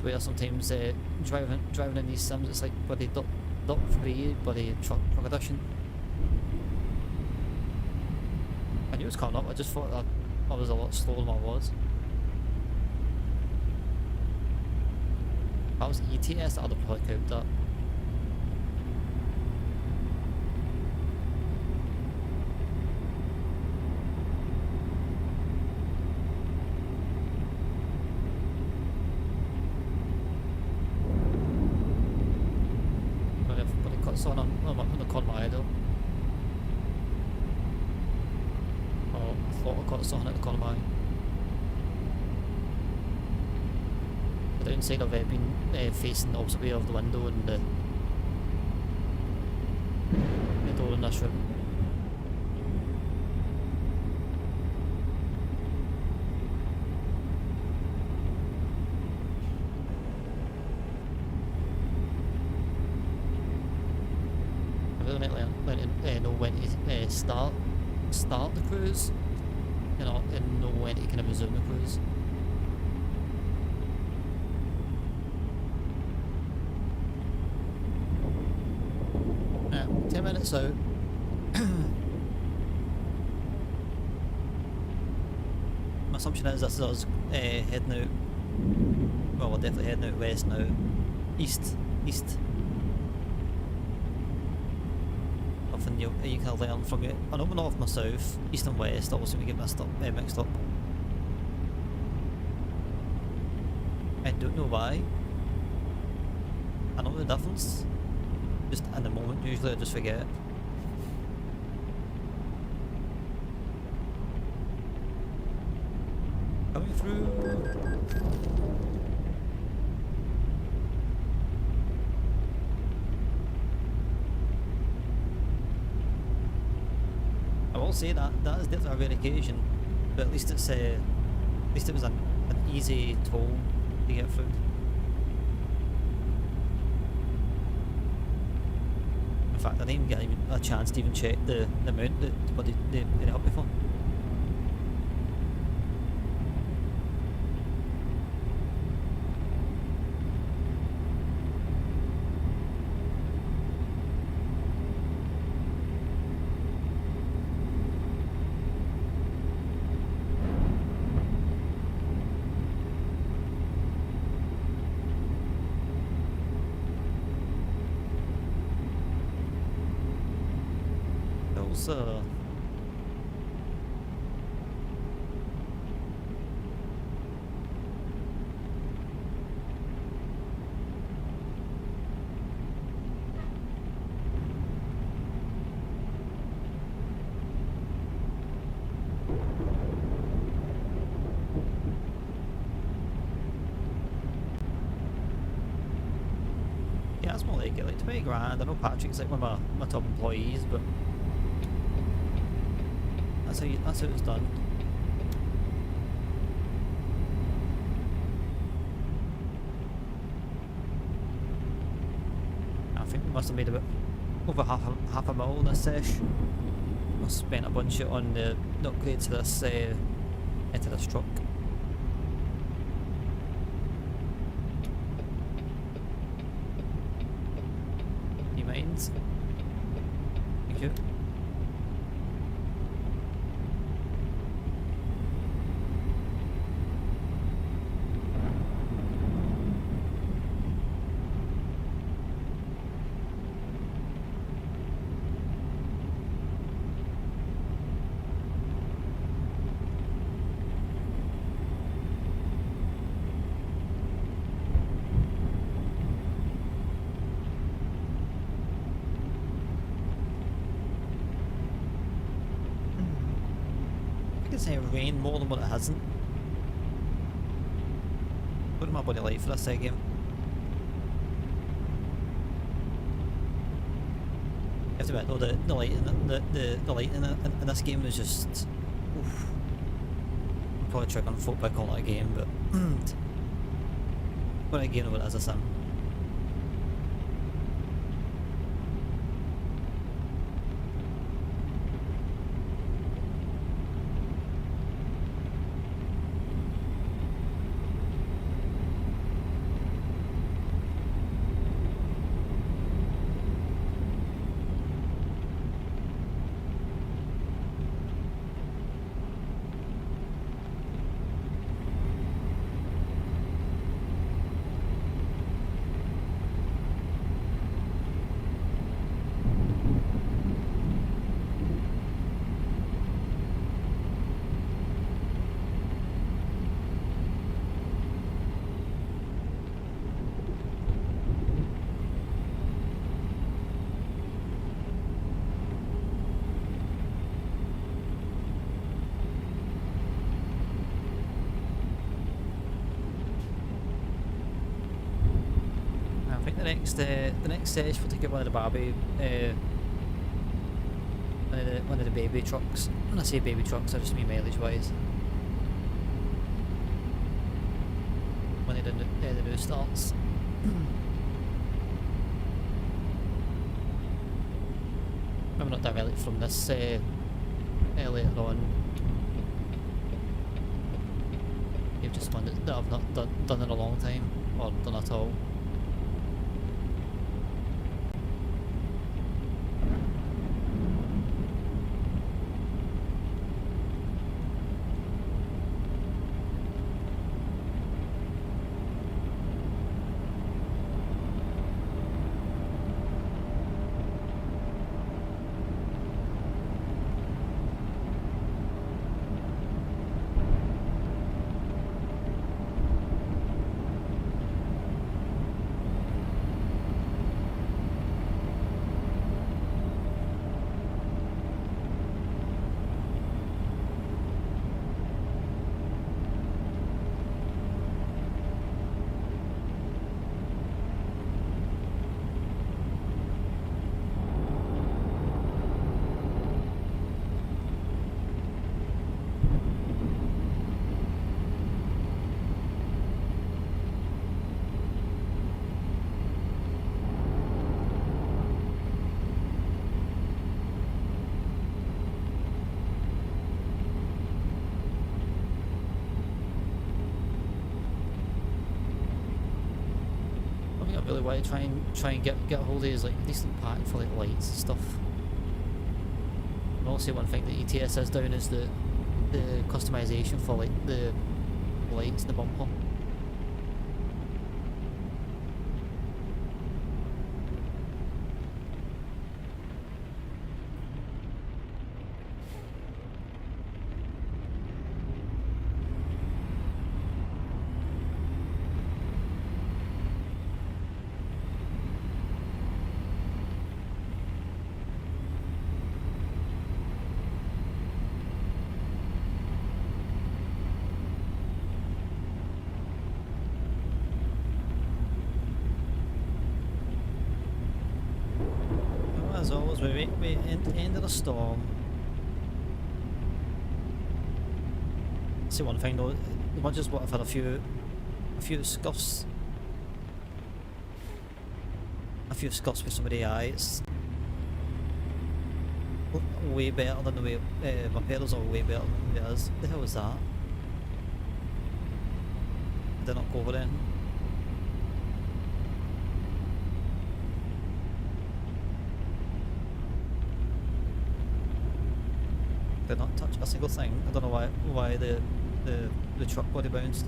where sometimes driving in these sims, it's like bloody dot free, bloody truck edition. I knew it was coming up, I just thought that I was a lot slower than I was. If that was ETS, I'd have probably counted that. On the Conway though. Oh, I thought I got something at the Conway. The downside of it being facing the opposite way of the window and the door in this room. really meant learn to know when to start the cruise, and know when to kind of resume the cruise. Yeah, 10 minutes out. My assumption is this is us heading out. Well, we're definitely heading out west now. East. Often you can learn from it. I know we're north and south, east and west. Obviously, we get mixed up. I don't know why. I know the difference. Just in the moment, usually I just forget. Coming through. I will say that is definitely a rare occasion, but at least it's it was an easy toll to get through. In fact, I didn't even get a chance to even check the amount that they helped me for. Also, yeah, it's more like it, like 20 grand. I know Patrick's like one of my top employees, but that's how it's done. I think we must have made about over half a mile in this sesh. Must have spent a bunch of it on the upgrade to this into this truck. You mind? Thank you. It's rained more than what it hasn't. What am I body like for this game? You have to admit though, the lighting in this game is just oof. I'm probably tricking folk by calling it a game, but what a game of it as a sim. The next stage we'll take out one of the Barbie, one of the baby trucks. When I say baby trucks, I just mean mileage wise. One of the new starts. maybe not directly from this later on. You've just one that I've not done in a long time, or done at all. Really want to try and get a hold of is like decent pattern for like lights and stuff. And also one thing that ETS has down is the customization for like the lights and the bumper. As always, we end of the storm. See one thing though, as much as what I've had a few scuffs with some of the AI, it's way better than the way my pedals are way better than theirs. What the hell is that? Did not go over then. Did not touch a single thing. I don't know why the truck body bounced.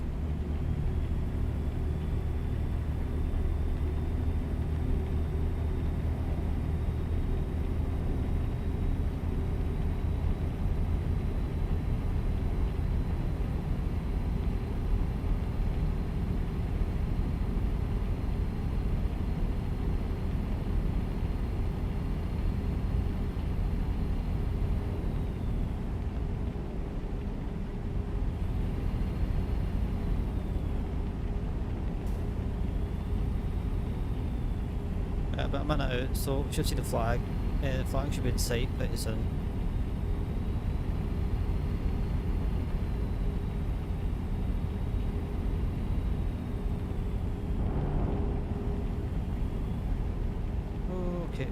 But a minute out, so we should see the flag. The flag should be in sight pretty soon. Okay.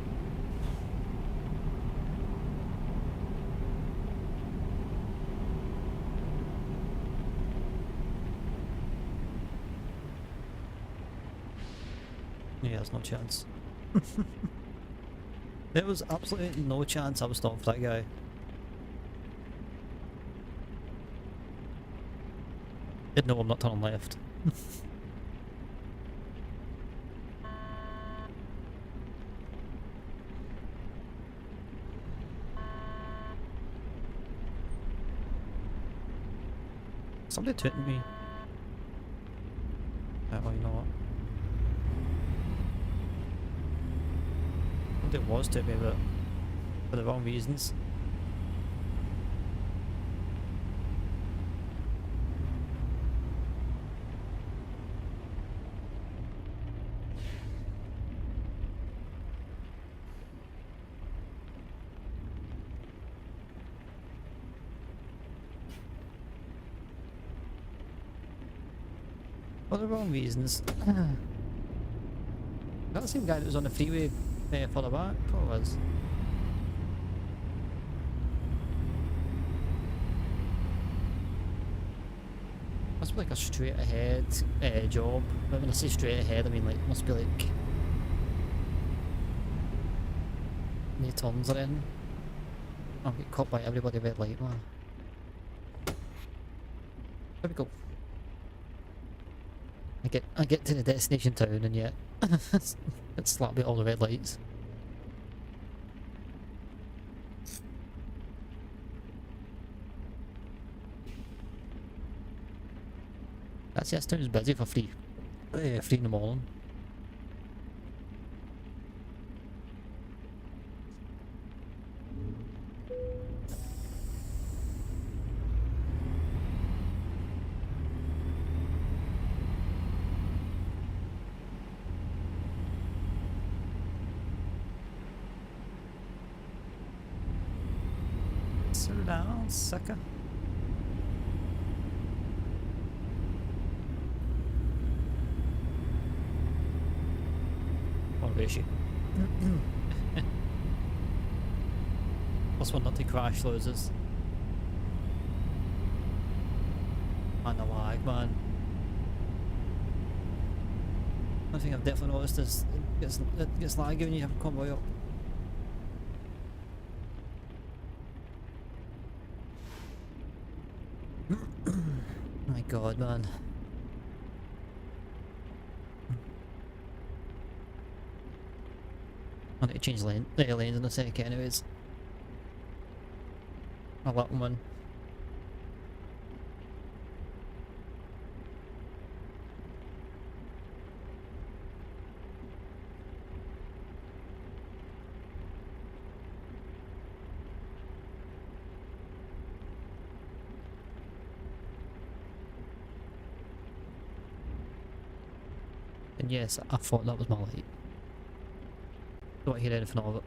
Yeah, there's no chance. There was absolutely no chance I was stopping for that guy. Did know I'm not turning left. Somebody tweeted me. Well, you know what? It was to me, but for the wrong reasons. For the wrong reasons. That the same guy that was on the freeway further back? Probably was. Must be like a straight ahead job. But when I say straight ahead, I mean like must be like no turns or anything. I'll get caught by everybody red light, man. There we go. I get to the destination town and yet it's slapped with all the red lights. That's yes, town's busy for free. 3 in the morning. Sit down, sucker. Or is she? Plus one not to crash loses. Man, the lag, man. One thing I've definitely noticed is it gets laggy when you have a convoy up. My god, man. I need to change lanes in a sec anyways. A little one. And yes, I thought that was my light. Don't hear anything of it.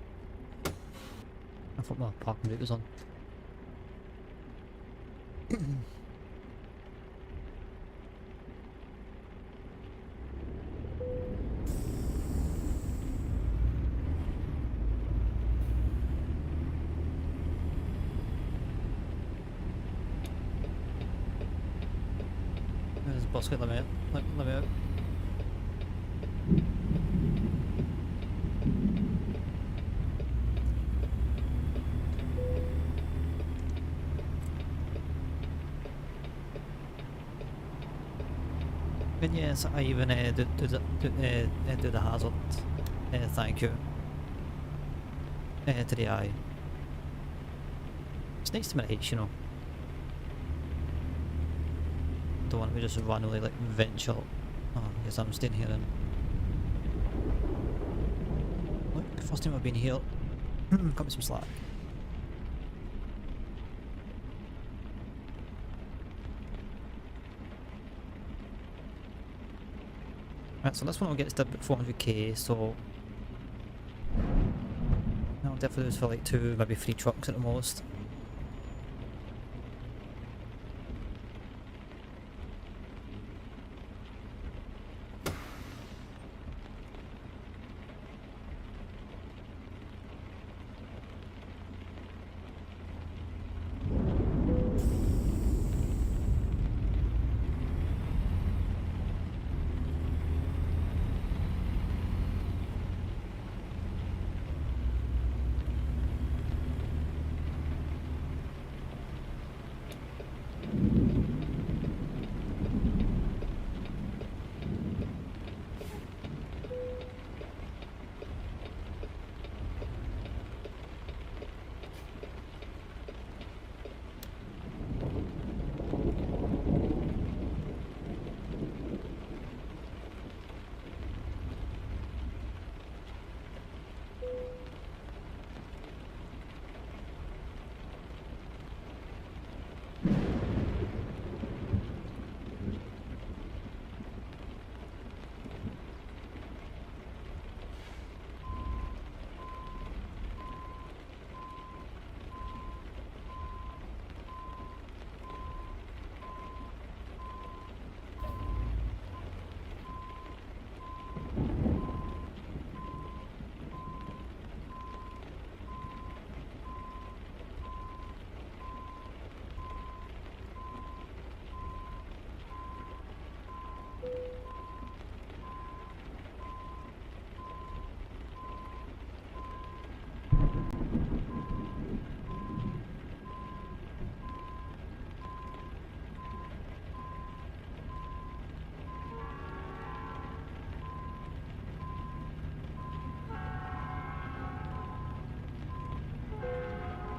I thought my parking brake was on. There's a bus get let me out. Let me out. And yes, I even do the hazard. Thank you. To the eye. It's nice to meditate, you know. Don't want to just randomly like venture. Oh, I guess I'm staying here then. Look, first time I've been here. Cut me some slack. Right, so this one will get us to 400k, so that'll definitely do us for like 2, maybe 3 trucks at the most.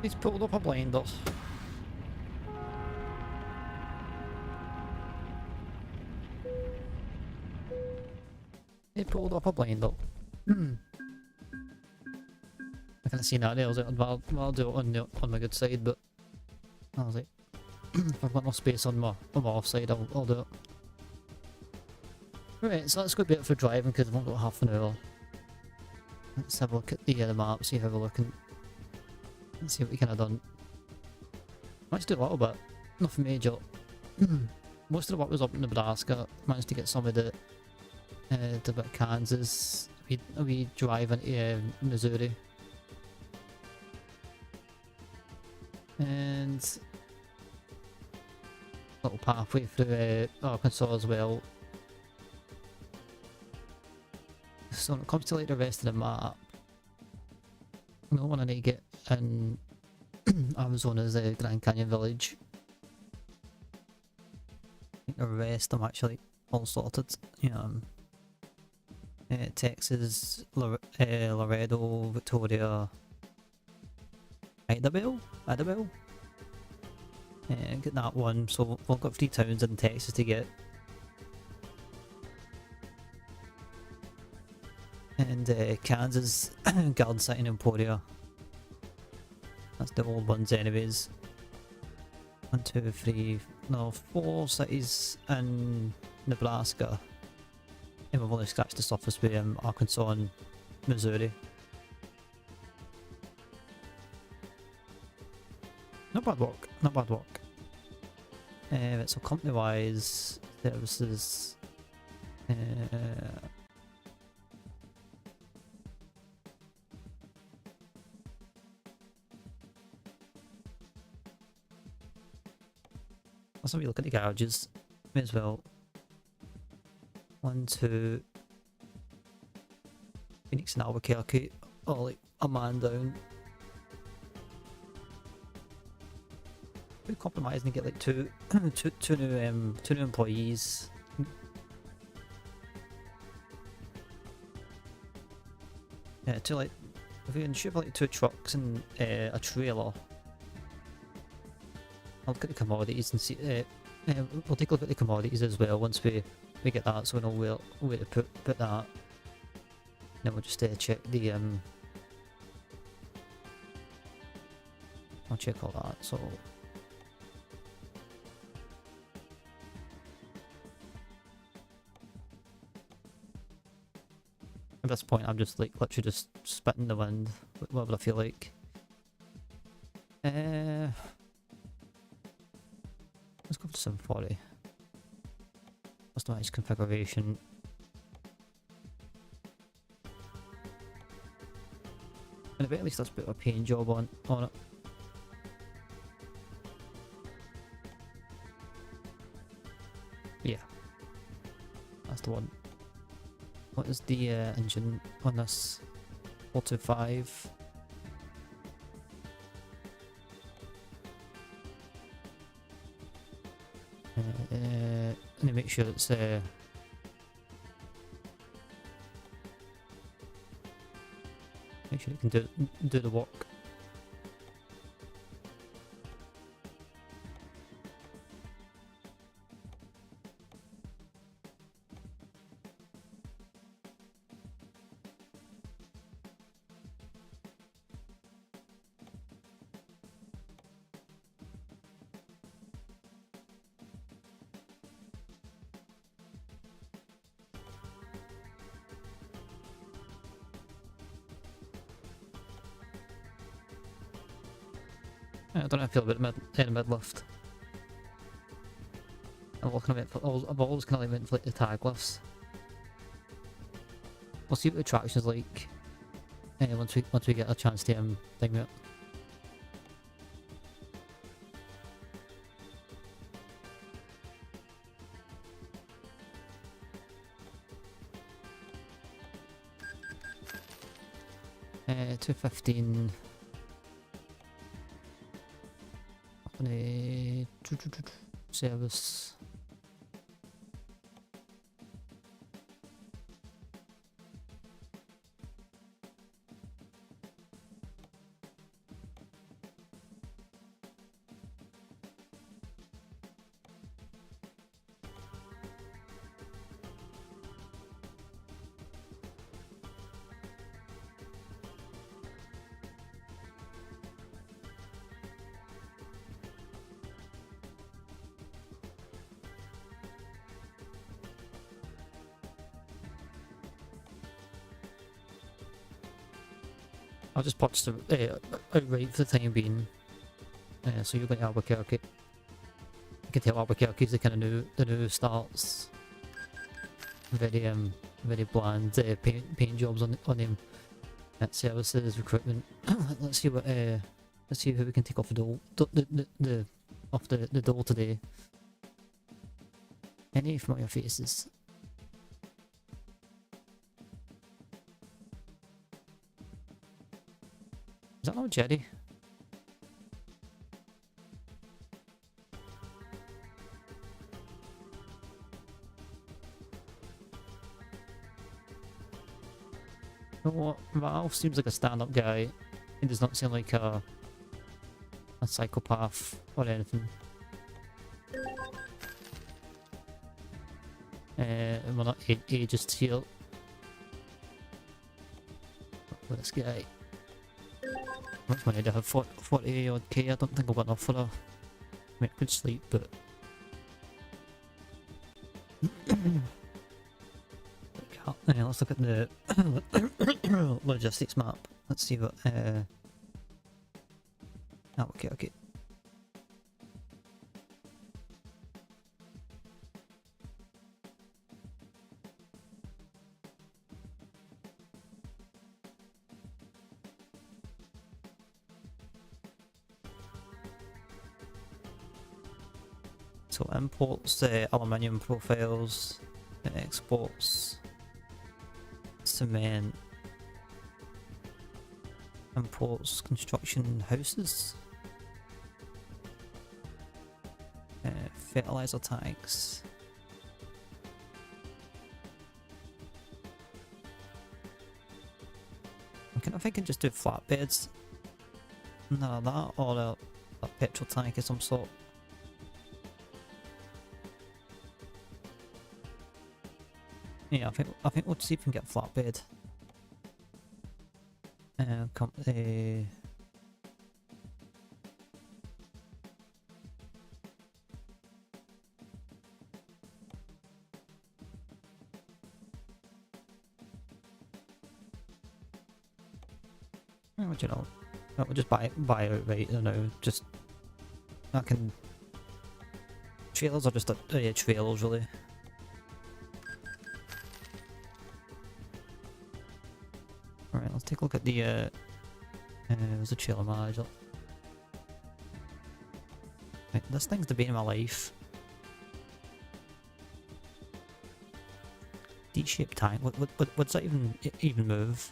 He's pulled up a blinder. He pulled up a blinder. I kind of seen that there. I was like, I'll do it on my good side, but I was like, if I've got no space on my off side, I'll do it. Right, so that's going to be it for driving because I've only got half an hour. Let's have a look at the map, see how we're looking. Let's see what we kind of done. Managed to do a little bit, nothing major. Most of the work was up in Nebraska. Managed to get some of the bit of Kansas. We drive into Missouri. And a little pathway through Arkansas as well. So when it comes to like the rest of the map, the only one I need to get in Arizona is the Grand Canyon Village. I think the rest I'm actually all sorted. Texas, Laredo, Victoria, Idabel. Get that one. So we've got 3 towns in Texas to get. And Kansas, Garden City and Emporia. That's the old ones anyways. 1, 2, 3, no, 4 cities in Nebraska. And we've only scratched the surface with Arkansas and Missouri. Not bad work, not bad work. So company wise, services. Let's have a look at the garages. May as well. 1, 2. Phoenix and Albuquerque. Oh, like a man down. We compromise and get like two new employees. Yeah, if we can ship like 2 trucks and a trailer. I'll look at the commodities and see. We'll take a look at the commodities as well once we get that, so we know where to put that. Then we'll just check the I'll check all that. So at this point, I'm just like literally just spitting the wind, whatever I feel like. Let's go for 740. Customize configuration. And at least let's put a paint job on it. Yeah, that's the one. What is the engine on this? 425. And make sure it's make sure it can do the work. I don't know how I feel about the mid lift. I've always kind of meant for like the tag lifts. We'll see what the traction is like once we get a chance to thing it. Uh, 215. Service. I'll just purchase the outright for the time being. So you're going to Albuquerque. You can tell Albuquerque's the kind of new starts. Very bland paint jobs on him. Services, recruitment. Let's see who we can take off the dole. Off the dole today. Any familiar faces? Is that not Jerry? You know what? Ralph seems like a stand-up guy. He does not seem like a psychopath or anything. We're not ageist here. With this guy. How much money do I have? 40 odd K. I don't think I've got enough for a good sleep, but let's look at the logistics map. Let's see what okay. So imports aluminium profiles, exports cement, imports construction houses, fertilizer tanks. I kind of think I can just do flatbeds, none of that, or a petrol tank of some sort. Yeah, I think we'll see if we can get a flatbed. Company. What do you know? We'll just buy outright. I don't know. Just I can. Trailers are just trailers really. Alright, let's take a look at the there's a trailer manager. Right, this thing's the bane of my life. D-shaped tank. What does that even move?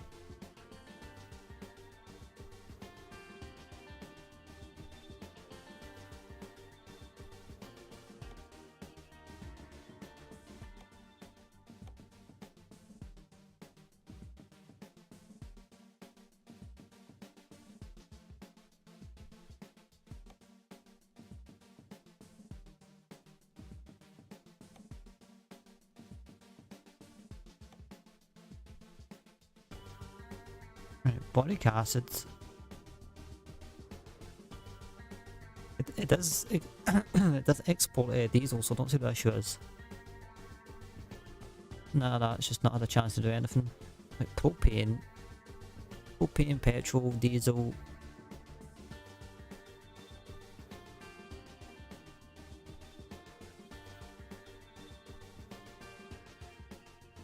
Boric acid. It does it does export diesel, so don't see what issue is. Nah, that's just not had a chance to do anything. Like propane, petrol, diesel.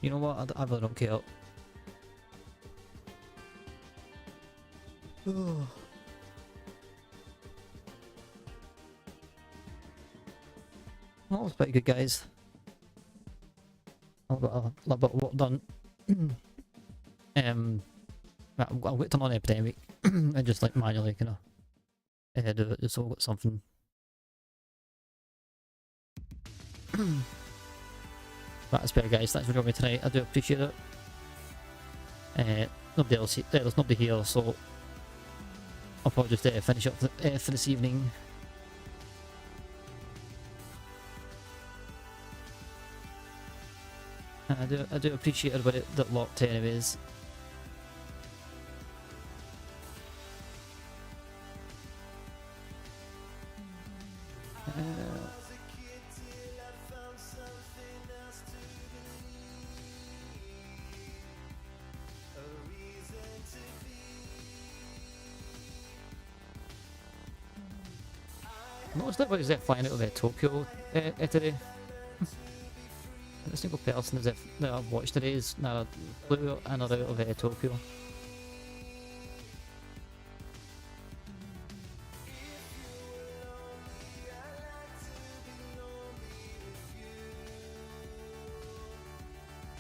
You know what? I really don't care. Oh. That was pretty good, guys. I've got a little bit of work done. I'll wait till on epidemic and just like manually kind of do it. Just so I've got something. That's better, guys. Thanks for joining me tonight. I do appreciate it. Nobody else. There's nobody here, so I'll probably just finish up for this evening. And I do appreciate everybody that locked in, anyways. Noticed that was flying out of Tokyo today. Every single person that I've watched today is now flew in or out of Tokyo.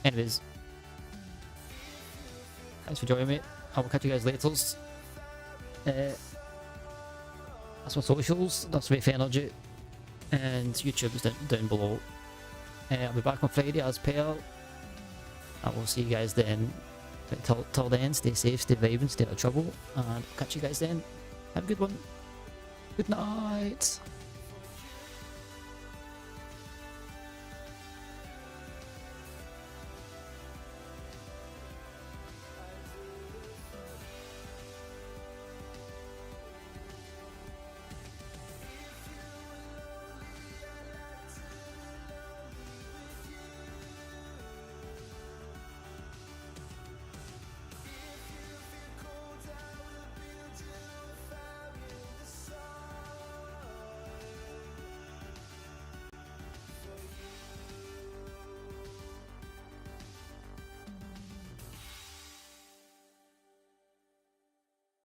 Anyways, thanks for joining me. I will catch you guys later. That's my socials, that's Wave Energy, and YouTube is down below. I'll be back on Friday as per. I will see you guys then. Till then, stay safe, stay vibing, stay out of trouble, and I'll catch you guys then. Have a good one. Good night.